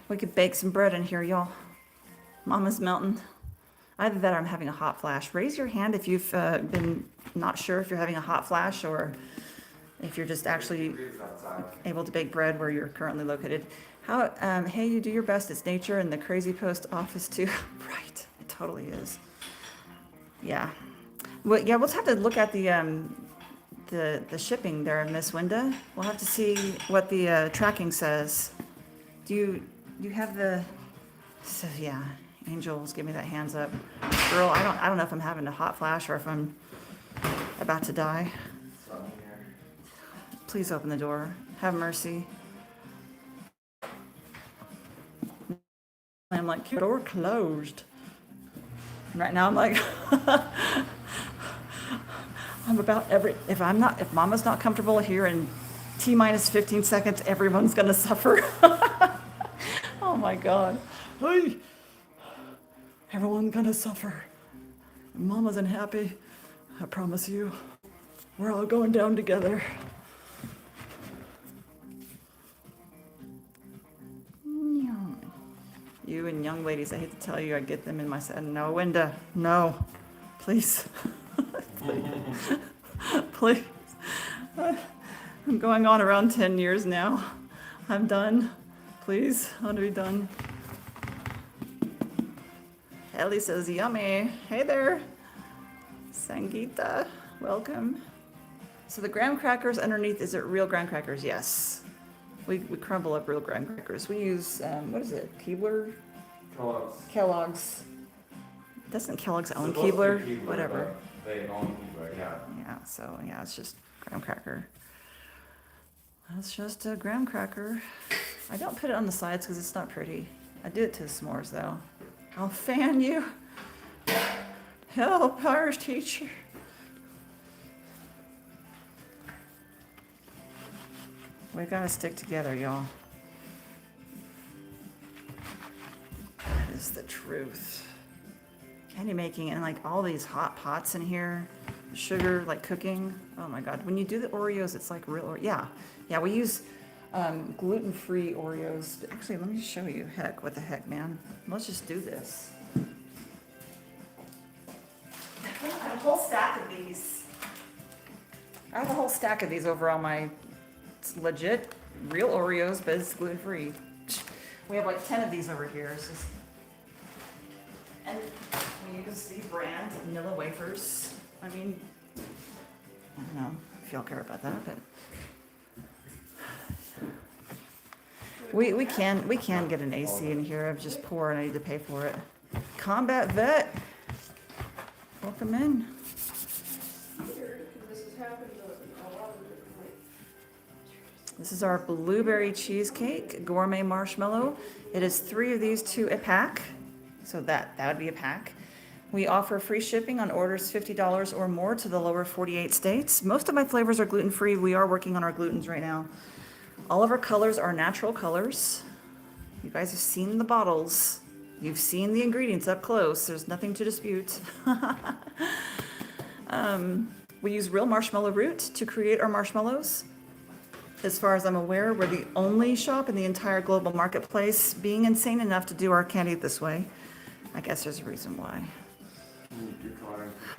We could bake some bread in here, y'all. Mama's melting. Either that or I'm having a hot flash. Raise your hand if you've been not sure if you're having a hot flash or if you're just actually able to bake bread where you're currently located. Hey, you do your best. It's nature and the crazy post office too. Right, it totally is. Yeah. Well, yeah, we'll just have to look at the shipping there, Miss Winda. We'll have to see what the tracking says. Do you have the? So yeah, Angels, give me that hands up, girl. I don't know if I'm having a hot flash or if I'm about to die. Please open the door. Have mercy. I'm like, door closed. Right now I'm like, if Mama's not comfortable here in T-minus 15 seconds, everyone's gonna suffer. Oh my God. Hey, everyone's gonna suffer. Mama's unhappy. I promise you. We're all going down together. You and young ladies, I hate to tell you, I get them in my set. No, Winda, no, please, please, please. I'm going on around 10 years now. I'm done. Please, I want to be done. Ellie says, yummy. Hey there. Sangeeta, welcome. So the graham crackers underneath, is it real graham crackers? Yes. We crumble up real graham crackers. We use, what is it, Keebler? Kellogg's. Doesn't Kellogg's own Keebler? Keebler? Whatever. They own Keebler, yeah. Yeah, so yeah, it's just graham cracker. That's just a graham cracker. I don't put it on the sides because it's not pretty. I do it to the s'mores though. I'll fan you. Help, Irish teacher. We gotta stick together, y'all. That is the truth. Candy making and like all these hot pots in here, sugar like cooking. Oh my God! When you do the Oreos, it's like real. Yeah, we use Gluten-free Oreos. Actually, let me show you. Heck, what the heck, man? Let's just do this. I have a whole stack of these. I have a whole stack of these over on my, it's legit real Oreos, but it's gluten-free. We have like 10 of these over here. It's just, and we use the brand vanilla wafers. I mean, I don't know if y'all care about that, but we can get an AC in here. I've just poor and I need to pay for it. Combat Vet, welcome in. This is our blueberry cheesecake gourmet marshmallow. It is 3 of these to a pack, so that would be a pack. We offer free shipping on orders $50 or more to the lower 48 states. Most of my flavors are gluten-free. We are working on our glutens right now. All of our colors are natural colors. You guys have seen the bottles. You've seen the ingredients up close. There's nothing to dispute. We use real marshmallow root to create our marshmallows. As far as I'm aware, we're the only shop in the entire global marketplace being insane enough to do our candy this way. I guess there's a reason why.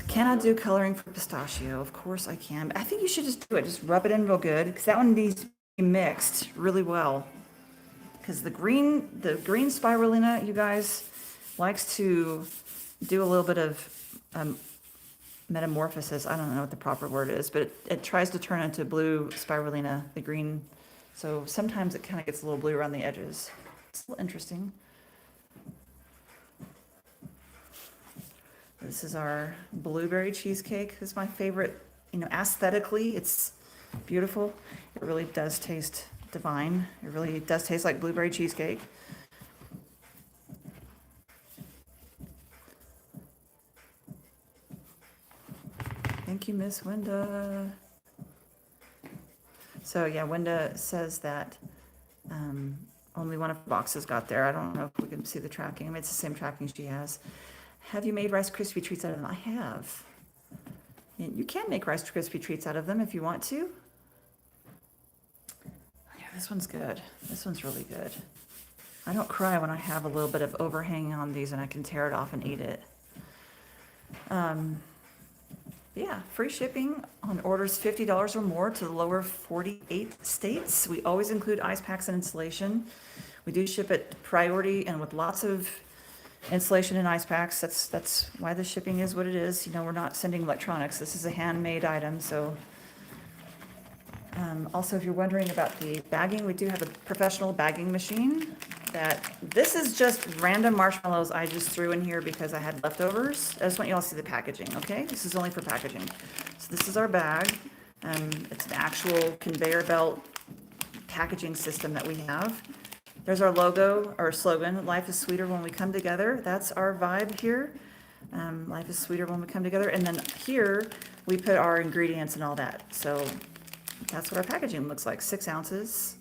Can I do coloring for pistachio? Of course I can. But I think you should just do it. Just rub it in real good, because that one needs to be mixed really well. Because the green spirulina, you guys, likes to do a little bit of metamorphosis. I don't know what the proper word is, but it tries to turn into blue spirulina, the green. So sometimes it kind of gets a little blue around the edges. It's a little interesting. This is our blueberry cheesecake. This is my favorite. Aesthetically, it's beautiful. It really does taste divine. It really does taste like blueberry cheesecake. Thank you, Miss Wenda. So yeah, Wenda says that only one of the boxes got there. I don't know if we can see the tracking. I mean, it's the same tracking she has. Have you made Rice Krispie treats out of them? I have. You can make Rice Krispie treats out of them if you want to. Yeah, this one's good. This one's really good. I don't cry when I have a little bit of overhang on these and I can tear it off and eat it. Yeah, free shipping on orders $50 or more to the lower 48 states. We always include ice packs and installation. We do ship at priority and with lots of installation and ice packs. That's why the shipping is what it is. We're not sending electronics. This is a handmade item. So also, if you're wondering about the bagging, we do have a professional bagging machine. This is just random marshmallows I just threw in here because I had leftovers. I just want you all to see the packaging, okay? This is only for packaging. So this is our bag. It's an actual conveyor belt packaging system that we have. There's our logo, our slogan, life is sweeter when we come together. That's our vibe here. Life is sweeter when we come together. And then here, we put our ingredients and all that. So that's what our packaging looks like, 6 ounces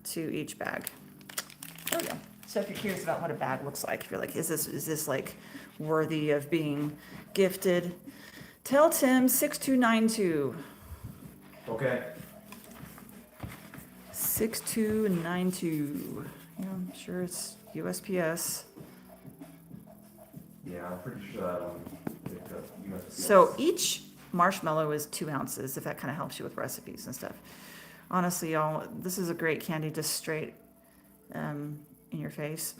to each bag. There we go. So if you're curious about what a bag looks like, if you're like, is this like worthy of being gifted? Tell Tim 6292. Okay. 6292. Yeah, I'm sure it's USPS. Yeah, I'm pretty sure that one picked up USPS. So each marshmallow is 2 ounces, if that kind of helps you with recipes and stuff. Honestly, y'all, this is a great candy, just straight in your face.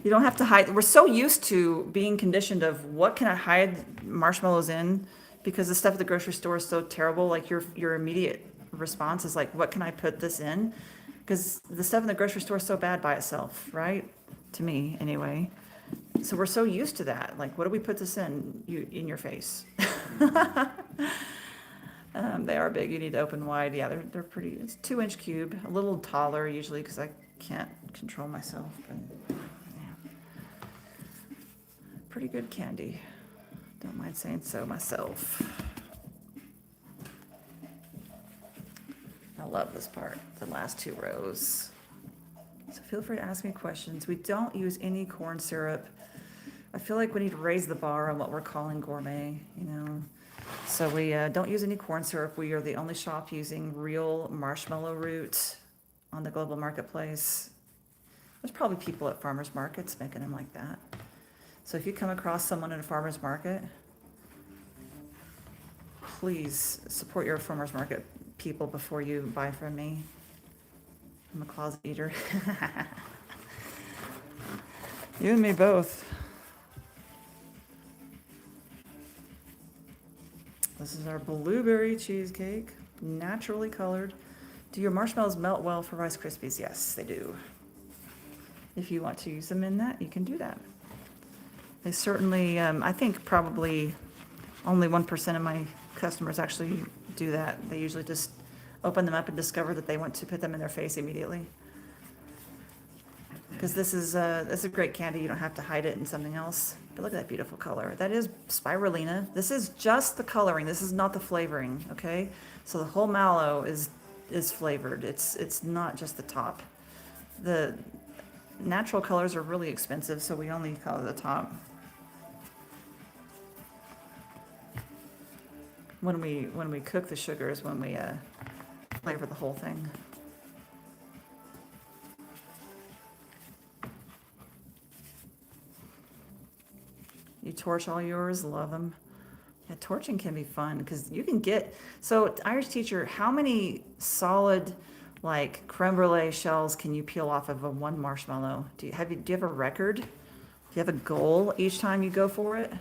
You don't have to hide. We're so used to being conditioned of what can I hide marshmallows in, because the stuff at the grocery store is so terrible. Like your immediate response is like, what can I put this in? Because the stuff in the grocery store is so bad by itself, right? To me, anyway. So we're so used to that. Like, what do we put this in? In your face. They are big. You need to open wide. Yeah, they're pretty. It's 2-inch cube, a little taller usually because I can't control myself. But yeah, pretty good candy. Don't mind saying so myself. I love this part, the last 2 rows. So feel free to ask me questions. We don't use any corn syrup. I feel like we need to raise the bar on what we're calling gourmet, So we don't use any corn syrup. We are the only shop using real marshmallow root on the global marketplace. There's probably people at farmers markets making them like that. So if you come across someone at a farmer's market, please support your farmer's market people before you buy from me. I'm a closet eater. You and me both. This is our blueberry cheesecake, naturally colored. Do your marshmallows melt well for Rice Krispies? Yes, they do. If you want to use them in that, you can do that. They certainly, I think probably only 1% of my customers actually do that. They usually just open them up and discover that they want to put them in their face immediately. Because this is a great candy. You don't have to hide it in something else. But look at that beautiful color. That is spirulina. This is just the coloring. This is not the flavoring, okay? So the whole mallow is flavored. It's not just the top. The natural colors are really expensive, so we only color the top. When we cook the sugar is when we flavor the whole thing. You torch all yours, love them. Yeah, torching can be fun because you can get, so Irish teacher, how many solid like creme brulee shells can you peel off of one marshmallow? Do you have a record? Do you have a goal each time you go for it?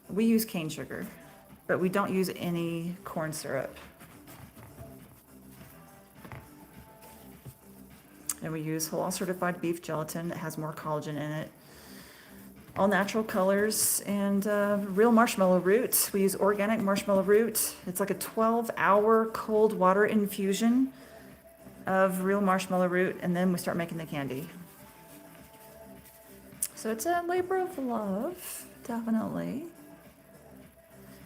We use cane sugar, but we don't use any corn syrup. And we use halal certified beef gelatin. It has more collagen in it. All natural colors and real marshmallow root. We use organic marshmallow root. It's like a 12-hour cold water infusion of real marshmallow root, and then we start making the candy. So it's a labor of love, definitely.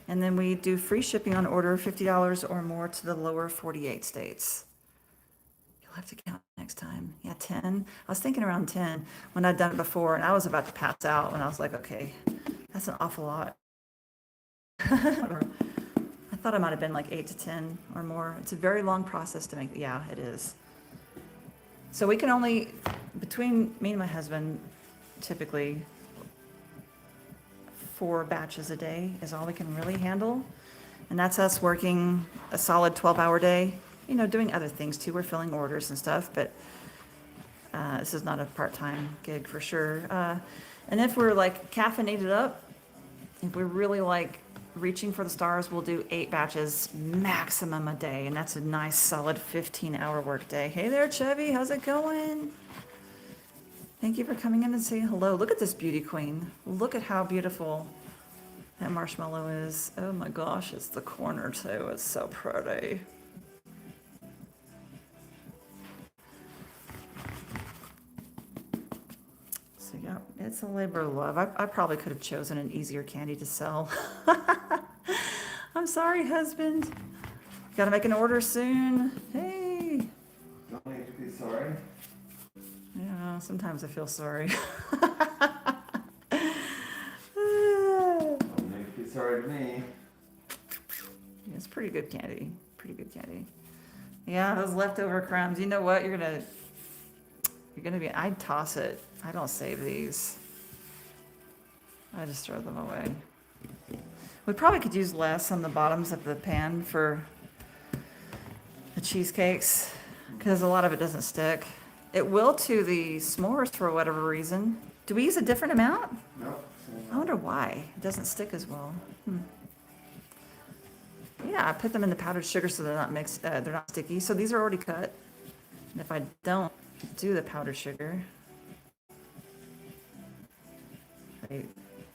And then we do free shipping on order, $50 or more to the lower 48 states. You'll have to count next time. Yeah, 10. I was thinking around 10 when I'd done it before, and I was about to pass out when I was like, okay, that's an awful lot. I thought it might have been like 8 to 10 or more. It's a very long process to make. Yeah, it is. So we can only, between me and my husband, typically 4 batches a day is all we can really handle. And that's us working a solid 12-hour day, you know, doing other things too. We're filling orders and stuff, but this is not a part-time gig for sure. And if we're like caffeinated up, if we're really like reaching for the stars, we'll do 8 batches maximum a day. And that's a nice solid 15-hour work day. Hey there, Chevy, how's it going? Thank you for coming in and saying hello. Look at this beauty queen. Look at how beautiful that marshmallow is. Oh my gosh, it's the corner too. It's so pretty. So yeah, it's a labor of love. I probably could have chosen an easier candy to sell. I'm sorry, husband. Gotta make an order soon. Hey. Don't need to be sorry. Yeah, sometimes I feel sorry. Don't need to be sorry to me. It's pretty good candy. Pretty good candy. Yeah, those leftover crumbs. You know what? You're gonna be. I'd toss it. I don't save these. I just throw them away. We probably could use less on the bottoms of the pan for the cheesecakes because a lot of it doesn't stick. It will to the s'mores for whatever reason. Do we use a different amount? No. I wonder why. It doesn't stick as well. Yeah, I put them in the powdered sugar so they're not mixed, they're not sticky. So these are already cut. And if I don't do the powdered sugar,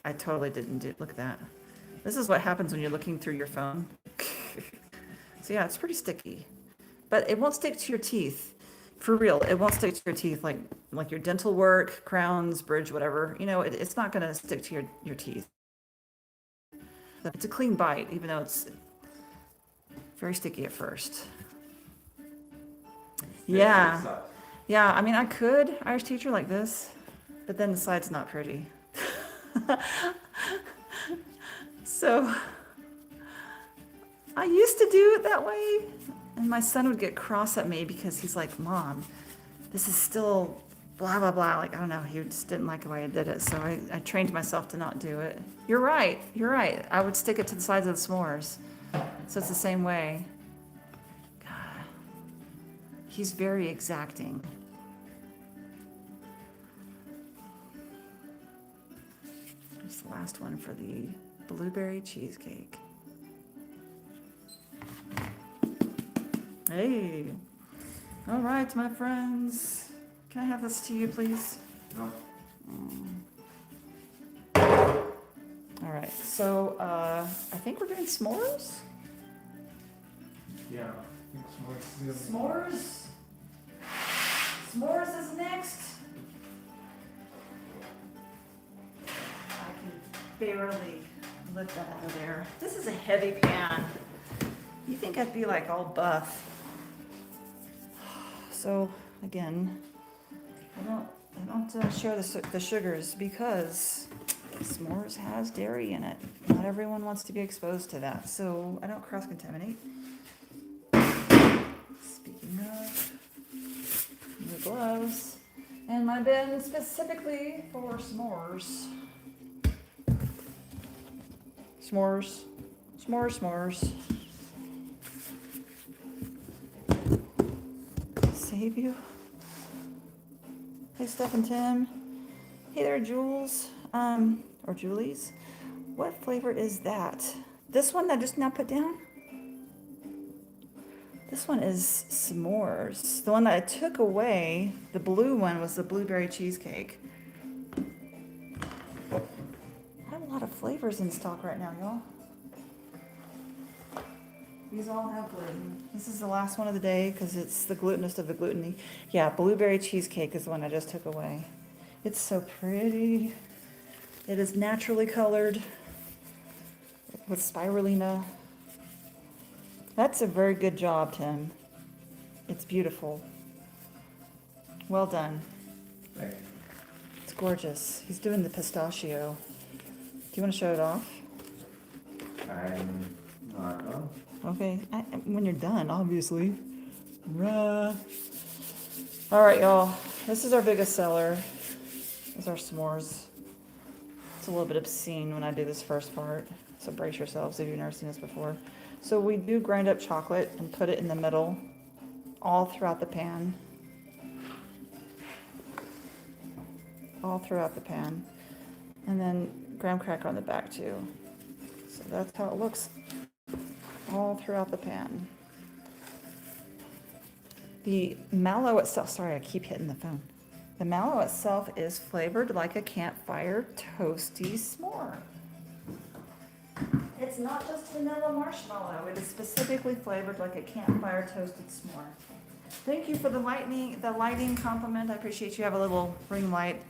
I totally didn't do, look at that. This is what happens when you're looking through your phone. So yeah, it's pretty sticky, but it won't stick to your teeth. For real, it won't stick to your teeth like your dental work, crowns, bridge, whatever. You know, it's not gonna stick to your teeth. It's a clean bite, even though it's very sticky at first. Yeah. Yeah, I mean, I could Irish teacher like this, but then the side's not pretty. So I used to do it that way, and my son would get cross at me because he's like, Mom, this is still blah, blah, blah. Like, I don't know, he just didn't like the way I did it. So I trained myself to not do it. You're right. I would stick it to the sides of the s'mores. So it's the same way. God, he's very exacting. Here's the last one for the blueberry cheesecake. Hey. All right, my friends. Can I have this to you, please? No. All right, so I think we're doing s'mores? Yeah. I think s'mores is S'mores? S'mores is next. I can barely lift that out of there. This is a heavy pan. You think I'd be like all buff. So again, I don't share the sugars because s'mores has dairy in it. Not everyone wants to be exposed to that, so I don't cross-contaminate. Speaking of, new gloves, and my bin specifically for s'mores. S'mores, s'mores, s'mores. Save you. Hey, Steph and Tim. Hey there, Jules. Or Julie's. What flavor is that? This one that I just now put down? This one is s'mores. The one that I took away, the blue one, was the blueberry cheesecake. I have a lot of flavors in stock right now, y'all. These all have gluten. This is the last one of the day because it's the glutinous of the gluten. Yeah, blueberry cheesecake is the one I just took away. It's so pretty. It is naturally colored with spirulina. That's a very good job, Tim. It's beautiful. Well done. Thank you. It's gorgeous. He's doing the pistachio. Do you want to show it off? I'm not done. Okay, when you're done, obviously. All right, y'all. This is our biggest seller. This is our s'mores. It's a little bit obscene when I do this first part, so brace yourselves if you've never seen this before. So we do grind up chocolate and put it in the middle, all throughout the pan. All throughout the pan. And then graham cracker on the back too. So that's how it looks all throughout the pan. The mallow itself, sorry, I keep hitting the phone. The mallow itself is flavored like a campfire toasty s'more. It's not just vanilla marshmallow. It is specifically flavored like a campfire toasted s'more. Thank you for the lighting compliment. I appreciate you have a little ring light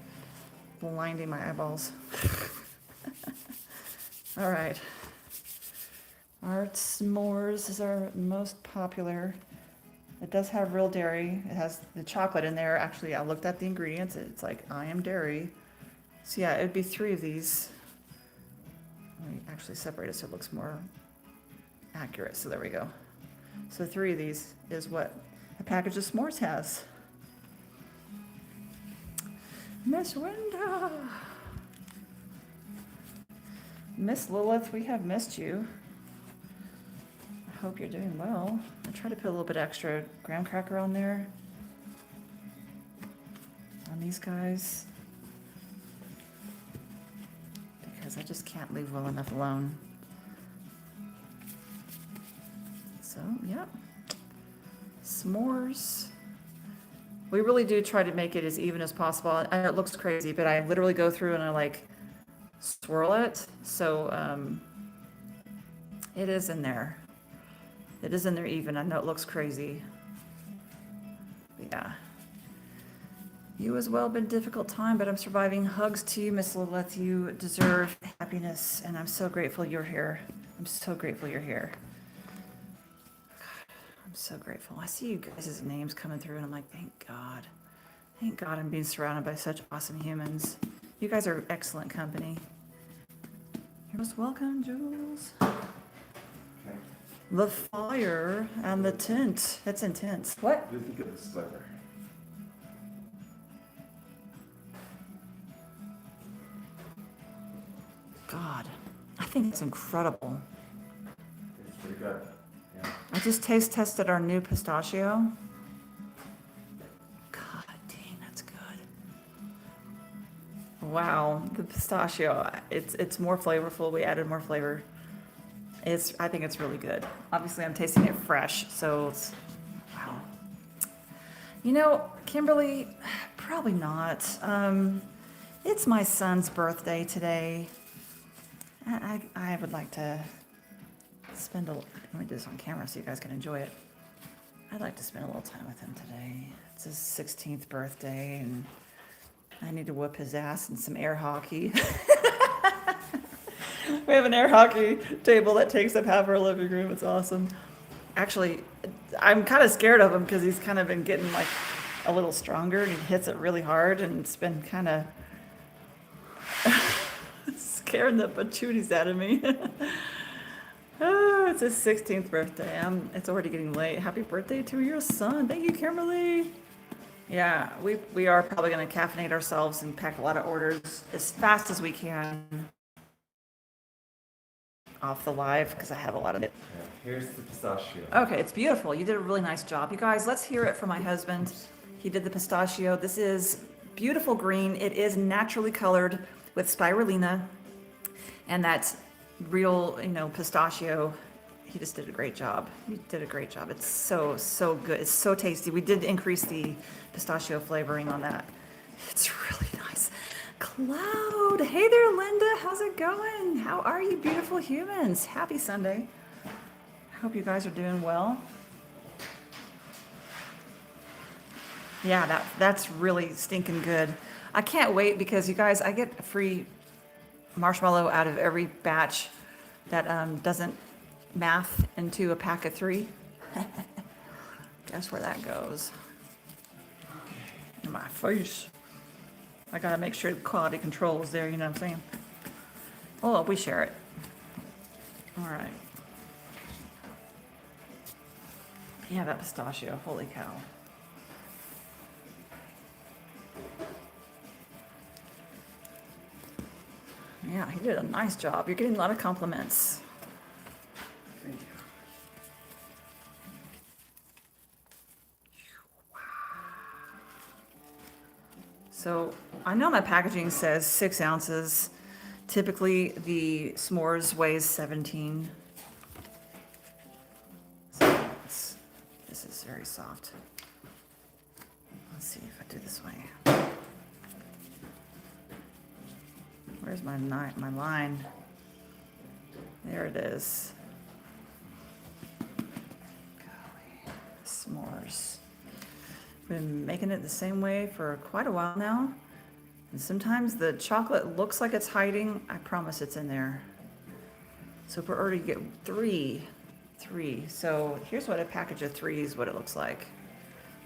blinding my eyeballs. All right. Our s'mores is our most popular. It does have real dairy. It has the chocolate in there. Actually, I looked at the ingredients. It's like, I am dairy. So yeah, it would be 3 of these. Let me actually separate it so it looks more accurate. So there we go. So 3 of these is what a package of s'mores has. Miss Winda. Miss Lilith, we have missed you. I hope you're doing well. I try to put a little bit extra graham cracker on there. On these guys. Because I just can't leave well enough alone. So, yeah. S'mores. We really do try to make it as even as possible. And it looks crazy, but I literally go through and I like swirl it. So it is in there. It is in there even. I know it looks crazy. But yeah. You as well, been a difficult time, but I'm surviving. Hugs to you, Miss Lilith. You deserve happiness, and I'm so grateful you're here. I'm so grateful you're here. God, I'm so grateful. I see you guys' names coming through, and I'm like, thank God. Thank God I'm being surrounded by such awesome humans. You guys are excellent company. You're most welcome, Jules. Okay. The fire and the tint. It's intense. What? What do you think of this flavor? God, I think it's incredible. It's pretty good. Yeah. I just taste tested our new pistachio. God dang, that's good. Wow, the pistachio, it's more flavorful. We added more flavor. I think it's really good. Obviously, I'm tasting it fresh, so it's, wow. You know, Kimberly, probably not. It's my son's birthday today. I would like to spend let me do this on camera so you guys can enjoy it. I'd like to spend a little time with him today. It's his 16th birthday, and I need to whoop his ass in some air hockey. We have an air hockey table that takes up half our living room. It's awesome. Actually, I'm kind of scared of him because he's kind of been getting like a little stronger, and he hits it really hard, and it's been kind of scaring the patooties out of me. Oh, it's his 16th birthday. It's already getting late. Happy birthday to your son. Thank you, Kimberly. Yeah, we are probably going to caffeinate ourselves and pack a lot of orders as fast as we can off the live because I have a lot of it. Yeah. Here's the pistachio. Okay, it's beautiful. You did a really nice job. You guys, let's hear it from my husband. He did the pistachio. This is beautiful green. It is naturally colored with spirulina, and that's real, pistachio. He just did a great job. He did a great job. It's so good. It's so tasty. We did increase the pistachio flavoring on that. It's really nice. Cloud. Hey there, Linda. How's it going? How are you, beautiful humans? Happy Sunday. Hope you guys are doing well. Yeah, that's really stinking good. I can't wait because you guys, I get a free marshmallow out of every batch that doesn't math into a pack of 3. Guess where that goes? In my face. I gotta make sure the quality control is there, you know what I'm saying? Oh, we share it. All right. Yeah, that pistachio, holy cow. Yeah, he did a nice job. You're getting a lot of compliments. Thank you. So I know my packaging says 6 ounces. Typically, the s'mores weighs 17. So this is very soft. Let's see if I do this way. Where's my line? There it is. Golly. S'mores. Been making it the same way for quite a while now. And sometimes the chocolate looks like it's hiding. I promise it's in there. So for order you get three. So here's what a package of 3 is, what it looks like.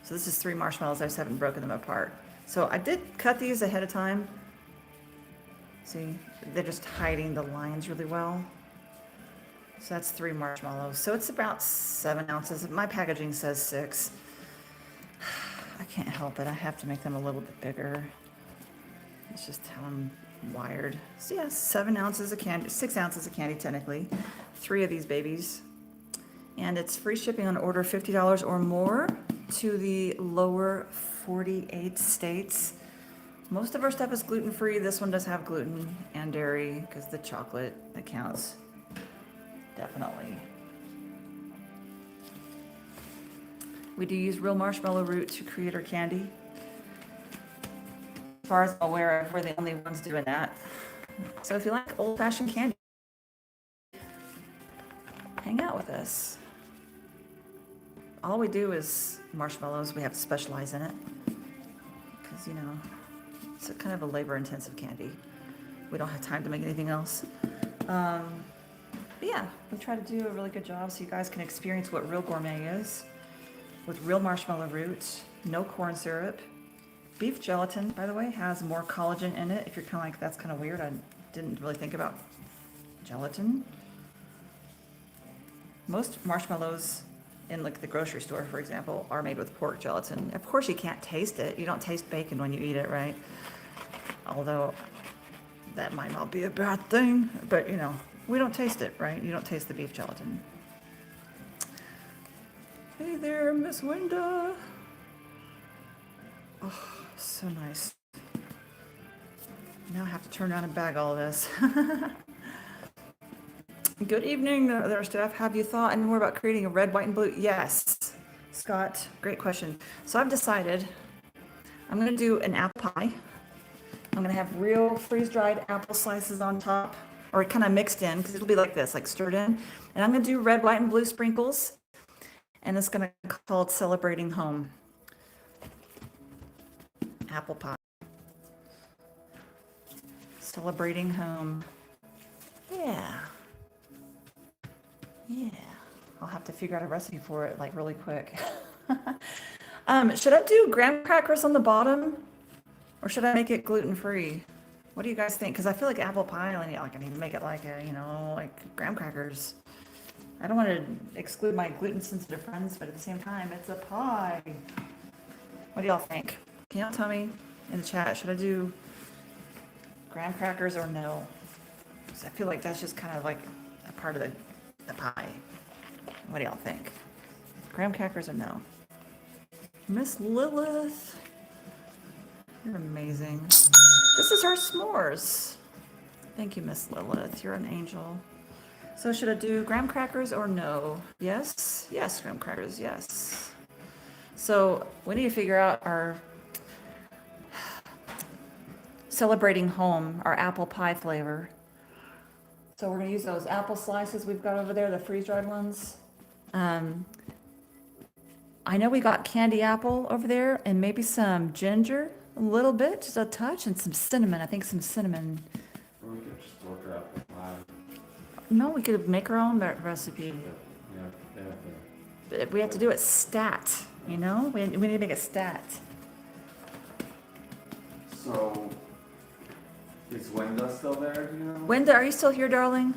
So this is 3 marshmallows. I just haven't broken them apart. So I did cut these ahead of time. See, they're just hiding the lines really well. So that's 3 marshmallows. So it's about 7 ounces. My packaging says 6. I can't help it. I have to make them a little bit bigger. It's just how I'm wired. So yeah, 7 ounces of candy, 6 ounces of candy technically. 3 of these babies. And it's free shipping on order $50 or more to the lower 48 states. Most of our stuff is gluten-free. This one does have gluten and dairy because the chocolate, that counts. Definitely. We do use real marshmallow root to create our candy. As far as I'm aware, we're the only ones doing that. So if you like old-fashioned candy, hang out with us. All we do is marshmallows. We have to specialize in it because, it's a kind of a labor-intensive candy. We don't have time to make anything else. But yeah, we try to do a really good job so you guys can experience what real gourmet is. With real marshmallow root, no corn syrup. Beef gelatin, by the way, has more collagen in it. If you're kind of like, that's kind of weird, I didn't really think about gelatin. Most marshmallows in like the grocery store, for example, are made with pork gelatin. Of course, you can't taste it. You don't taste bacon when you eat it, right? Although that might not be a bad thing, but you know, we don't taste it, right? You don't taste the beef gelatin. Hey there, Miss Winda. Oh, so nice. Now I have to turn around and bag all of this. Good evening, there, staff. Have you thought any more about creating a red, white, and blue? Yes, Scott, great question. So I've decided I'm going to do an apple pie. I'm going to have real freeze-dried apple slices on top, or kind of mixed in, because it'll be like this, like stirred in. And I'm going to do red, white, and blue sprinkles, and it's going to be called Celebrating Home. Apple pie. Celebrating Home. Yeah. Yeah, I'll have to figure out a recipe for it like really quick. Should I do graham crackers on the bottom, or should I make it gluten-free? What do you guys think? Because I feel like apple pie, like I need to make it like a, you know, like graham crackers. I don't want to exclude my gluten-sensitive friends, but at the same time, it's a pie. What do y'all think? Can y'all tell me in the chat? Should I do graham crackers or no? Because I feel like that's just kind of like a part of the pie. What do y'all think? Graham crackers or no? Miss Lilith, you're amazing. This is our s'mores. Thank you, Miss Lilith. You're an angel. So should I do graham crackers or no? Yes, yes, graham crackers, yes. So we need to figure out our Celebrating Home, our apple pie flavor. So we're going to use those apple slices we've got over there, the freeze-dried ones. I know we got candy apple over there and maybe some ginger, a little bit, just a touch, and some cinnamon. I think some cinnamon. Or we could just order apple pie. No, we could make our own recipe. Yeah. But we have to do it stat, you know? We need to make it stat. So, is Wenda still there, do you know? Wenda, are you still here, darling?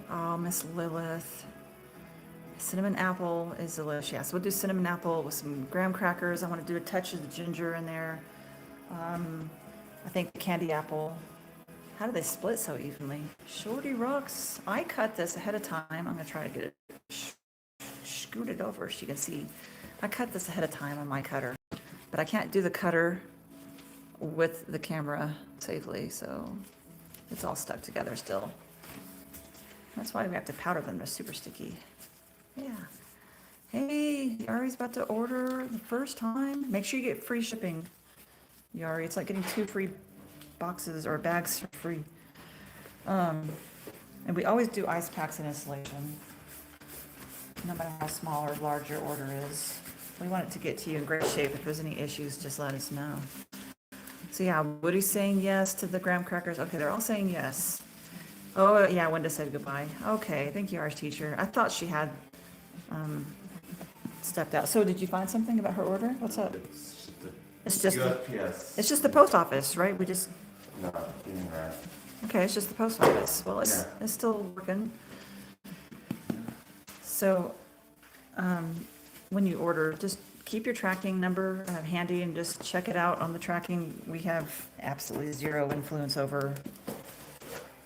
Oh, Miss Lilith. Cinnamon apple is delicious. We'll do cinnamon apple with some graham crackers. I want to do a touch of the ginger in there. I think the candy apple. How do they split so evenly? Shorty rocks. I cut this ahead of time. I'm going to try to get it scooted over so you can see. I cut this ahead of time on my cutter, but I can't do the cutter with the camera safely, so it's all stuck together still. That's why we have to powder them. They're super sticky. Yeah. Hey, Yari's about to order the first time. Make sure you get free shipping, Yari. It's like getting 2 free boxes or bags for free. And we always do ice packs in installation, no matter how small or large your order is. We want it to get to you in great shape. If there's any issues, just let us know. So yeah, Woody's saying yes to the graham crackers. Okay, they're all saying yes. Oh yeah, Wenda said goodbye. Okay, thank you, our teacher. I thought she had stepped out. So did you find something about her order? What's up? It's just USPS. it's just the post office, right? We just No, in there. okay. It's just the post office. Well, it's Yeah. it's still working. So when you order, just keep your tracking number handy and just check it out on the tracking. We have absolutely zero influence over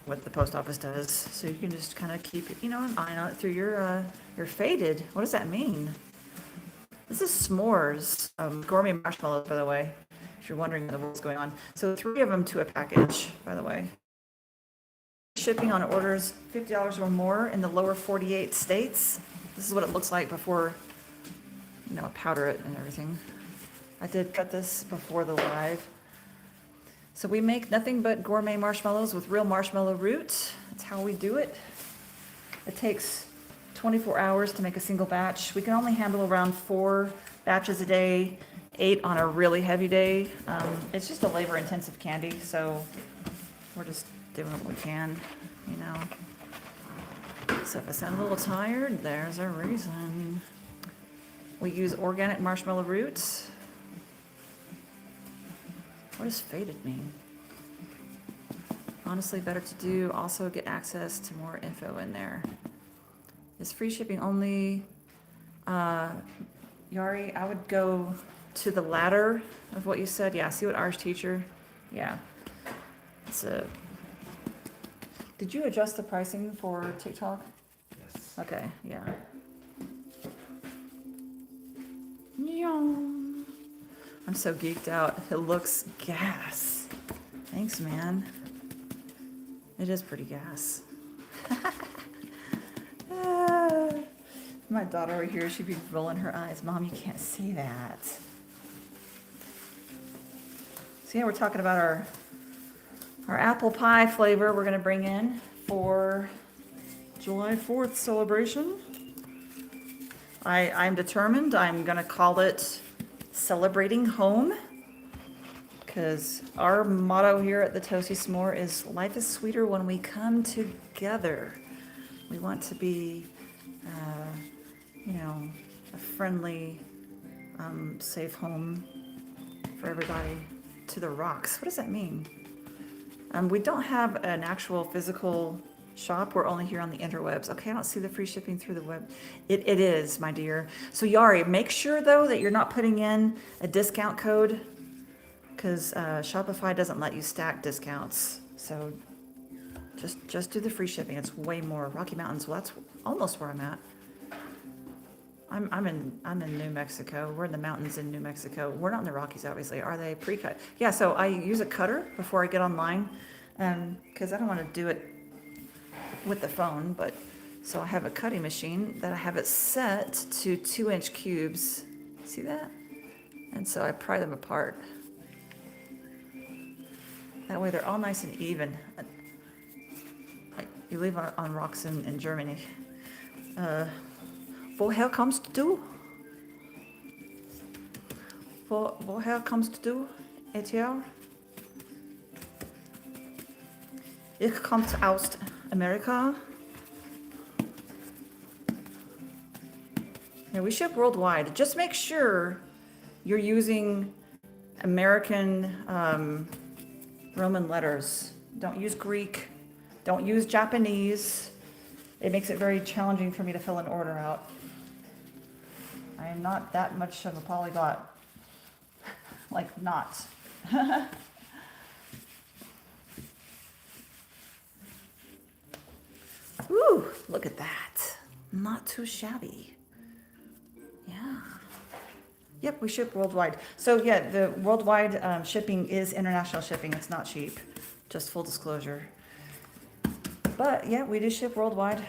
what the post office does, so you can just kind of keep, you know, an eye on it through your faded. What does that mean? This is s'mores, gourmet marshmallows, by the way, if you're wondering what's going on. So 3 of them to a package, by the way. Shipping on orders $50 or more in the lower 48 states. This is what it looks like before, you know, powder it and everything. I did cut this before the live. So we make nothing but gourmet marshmallows with real marshmallow root. That's how we do it. It takes 24 hours to make a single batch. We can only handle around 4 batches a day, 8 on a really heavy day. It's just a labor-intensive candy, so we're just doing what we can, you know. So if I sound a little tired, there's a reason. We use organic marshmallow roots. What does faded mean? Honestly, better to do. Also get access to more info in there. Is free shipping only? Yari, I would go to the latter of what you said. Yeah, see what Irish teacher? Yeah. It's a. Did you adjust the pricing for TikTok? Yes. Okay, yeah. Yum. I'm so geeked out. It looks gas. Thanks, man. It is pretty gas. Ah. My daughter over here, she'd be rolling her eyes. Mom, you can't say that. So yeah, we're talking about our apple pie flavor we're gonna bring in for July 4th celebration. I'm determined. I'm gonna call it Celebrating Home, because our motto here at the Toasty Smore is life is sweeter when we come together. We want to be, a friendly, safe home for everybody to the rocks. What does that mean? We don't have an actual physical shop. We're only here on the interwebs. Okay, I don't see the free shipping through the web. It is, my dear. So Yari, make sure though that you're not putting in a discount code, because Shopify doesn't let you stack discounts. So just do the free shipping. It's way more. Rocky Mountains. Well, that's almost where I'm at. I'm in New Mexico. We're in the mountains in New Mexico. We're not in the Rockies, obviously. Are they pre-cut? Yeah. So I use a cutter before I get online, because I don't want to do it with the phone. But so I have a cutting machine that I have it set to 2-inch cubes. See that? And so I pry them apart. That way they're all nice and even. You live on rocks in Germany. Woher kommst du? Woher kommst du, Etienne? Ich komme aus Amerika. Yeah, we ship worldwide. Just make sure you're using American Roman letters. Don't use Greek. Don't use Japanese. It makes it very challenging for me to fill an order out. I am not that much of a polyglot. Like, not. Ooh, look at that. Not too shabby. Yeah. Yep, we ship worldwide. So yeah, the worldwide shipping is international shipping. It's not cheap. Just full disclosure. But yeah, we do ship worldwide.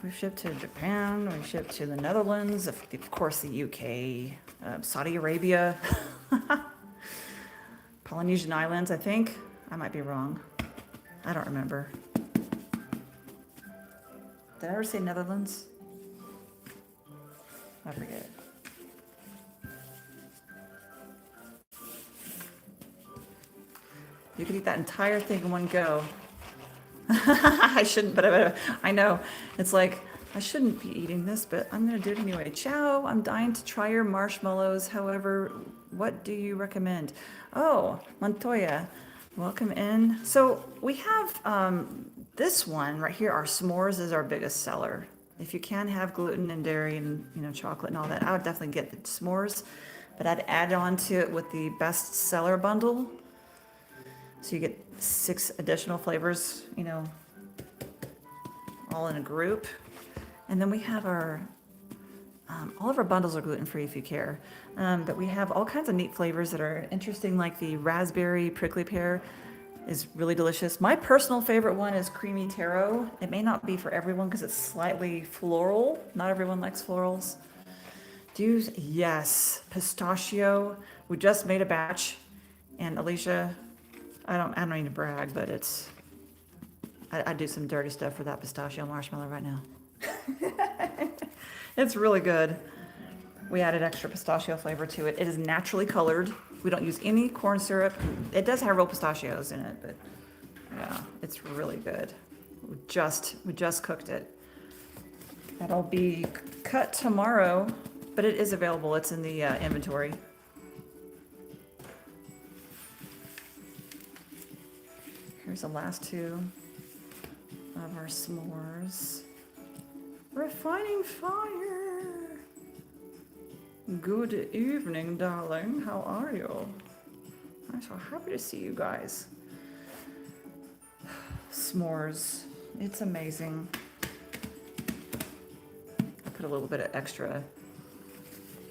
We've shipped to Japan, we've shipped to the Netherlands, of course the UK, Saudi Arabia, Polynesian Islands, I think. I might be wrong. I don't remember. Did I ever say Netherlands? I forget. You could eat that entire thing in one go. I shouldn't, but I know. It's like, I shouldn't be eating this, but I'm going to do it anyway. Ciao, I'm dying to try your marshmallows. However, what do you recommend? Oh, Montoya, welcome in. So we have this one right here. Our s'mores is our biggest seller. If you can have gluten and dairy and chocolate and all that, I would definitely get the s'mores, but I'd add on to it with the best seller bundle. So you get 6 additional flavors, all in a group. And then we have our, all of our bundles are gluten-free if you care. But we have all kinds of neat flavors that are interesting, like the raspberry prickly pear is really delicious. My personal favorite one is creamy taro. It may not be for everyone because it's slightly floral. Not everyone likes florals. Yes, pistachio. We just made a batch, and Alicia, I don't mean to brag, but I do some dirty stuff for that pistachio marshmallow right now. It's really good. We added extra pistachio flavor to it. It is naturally colored. We don't use any corn syrup. It does have real pistachios in it, but yeah, it's really good. We just cooked it. That'll be cut tomorrow, but it is available. It's in the inventory. Here's the last two of our s'mores. Refining fire. Good evening, darling. How are you? I'm so happy to see you guys. S'mores. It's amazing. I put a little bit of extra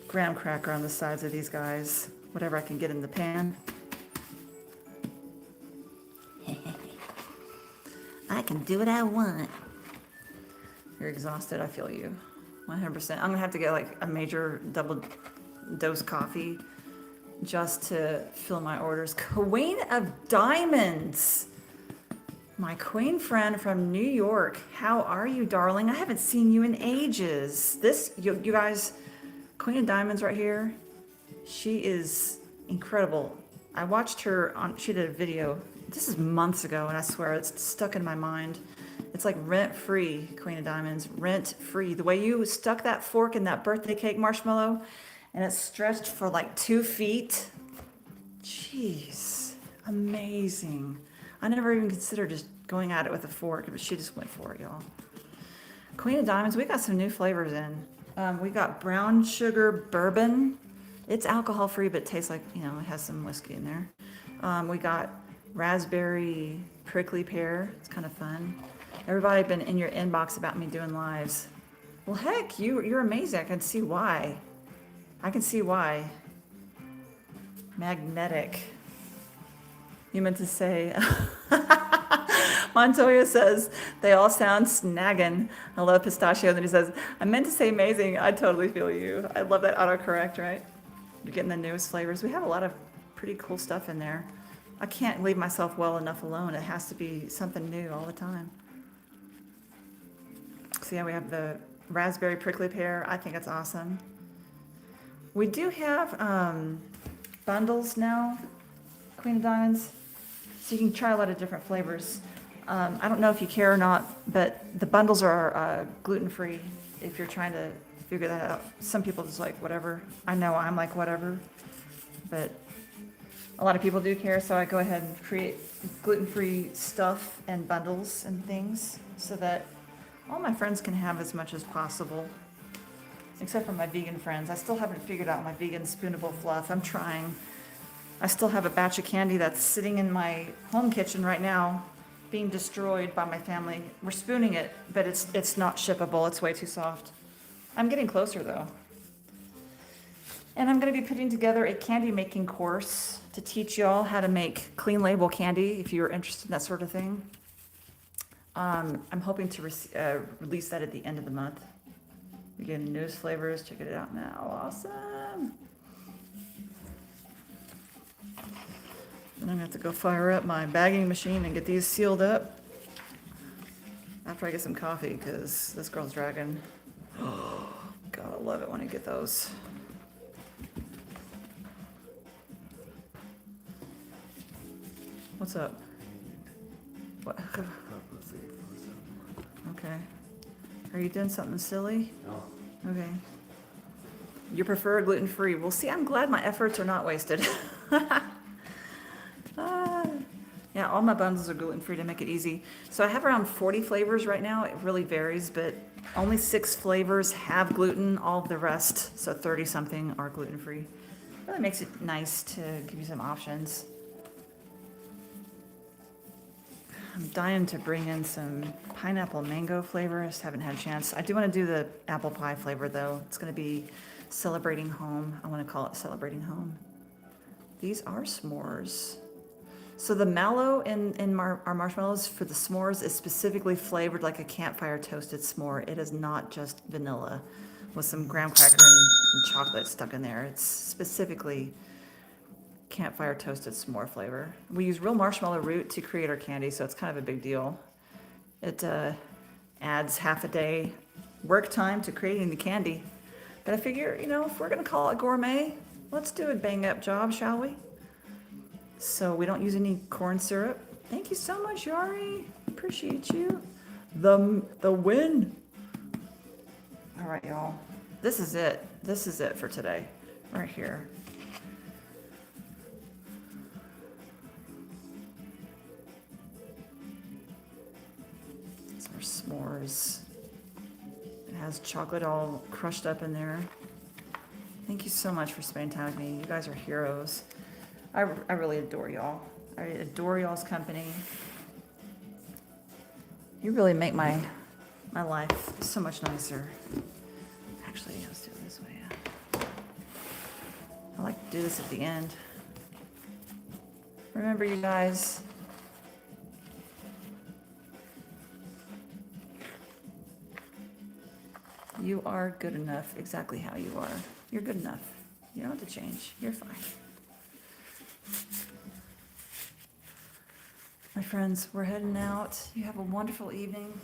graham cracker on the sides of these guys. Whatever I can get in the pan. I can do what I want. You're exhausted, I feel you. 100%. I'm gonna have to get like a major double dose coffee just to fill my orders. Queen of Diamonds. My queen friend from New York. How are you, darling? I haven't seen you in ages. You guys, Queen of Diamonds right here. She is incredible. I watched her she did a video. This is months ago, and I swear it's stuck in my mind. It's like rent-free, Queen of Diamonds, rent-free. The way you stuck that fork in that birthday cake marshmallow, and it stretched for like 2 feet. Jeez, amazing. I never even considered just going at it with a fork, but she just went for it, y'all. Queen of Diamonds, we got some new flavors in. We got brown sugar bourbon. It's alcohol-free, but it tastes like, you know, it has some whiskey in there. We got raspberry prickly pear. It's kind of fun. Everybody been in your inbox about me doing lives. Well, heck, you're amazing. I can see why. I can see why. Magnetic. You meant to say... Montoya says, they all sound snaggin'. I love pistachio. Then he says, I meant to say amazing. I totally feel you. I love that autocorrect, right? You're getting the newest flavors. We have a lot of pretty cool stuff in there. I can't leave myself well enough alone. It has to be something new all the time. So yeah, we have the raspberry prickly pear. I think it's awesome. We do have bundles now, Queen of Diamonds. So you can try a lot of different flavors. I don't know if you care or not, but the bundles are gluten-free if you're trying to figure that out. Some people just like whatever. I know I'm like whatever, but a lot of people do care, so I go ahead and create gluten-free stuff and bundles and things so that all my friends can have as much as possible, except for my vegan friends. I still haven't figured out my vegan spoonable fluff. I'm trying. I still have a batch of candy that's sitting in my home kitchen right now, being destroyed by my family. We're spooning it, but it's not shippable. It's way too soft. I'm getting closer though. And I'm going to be putting together a candy making course to teach y'all how to make clean label candy if you're interested in that sort of thing. I'm hoping to release that at the end of the month. We're getting newest flavors. Check it out now. Awesome. Then I'm gonna have to go fire up my bagging machine and get these sealed up after I get some coffee, because this girl's dragging. Oh, God, I love it when I get those. What's up? What? Okay. Are you doing something silly? No. Okay. You prefer gluten-free. Well, see, I'm glad my efforts are not wasted. Yeah, all my bundles are gluten-free to make it easy. So I have around 40 flavors right now. It really varies, but only 6 flavors have gluten. All of the rest, so 30-something, are gluten-free. Really makes it nice to give you some options. I'm dying to bring in some pineapple mango flavor. I just haven't had a chance. I do want to do the apple pie flavor, though. It's going to be Celebrating Home. I want to call it Celebrating Home. These are s'mores. So the mallow in our marshmallows for the s'mores is specifically flavored like a campfire toasted s'more. It is not just vanilla with some graham cracker and chocolate stuck in there. It's specifically campfire toasted s'more flavor. We use real marshmallow root to create our candy, so it's kind of a big deal. It adds half a day work time to creating the candy. But I figure, you know, if we're gonna call it gourmet, let's do a bang up job, shall we? So we don't use any corn syrup. Thank you so much, Yari. Appreciate you. The win. All right, y'all. This is it. This is it for today. Right here. s'mores. It has chocolate all crushed up in there. Thank you so much for spending time with me. You guys are heroes. I really adore y'all. I adore y'all's company. You really make my life so much nicer. Actually, let's do it this way. Yeah. I like to do this at the end. Remember, you guys, you are good enough exactly how you are. You're good enough. You don't have to change. You're fine. My friends, we're heading out. You have a wonderful evening.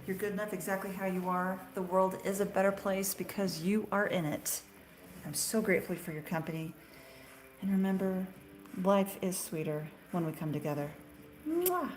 You're good enough exactly how you are. The world is a better place because you are in it. I'm so grateful for your company. And remember, life is sweeter when we come together. Mwah!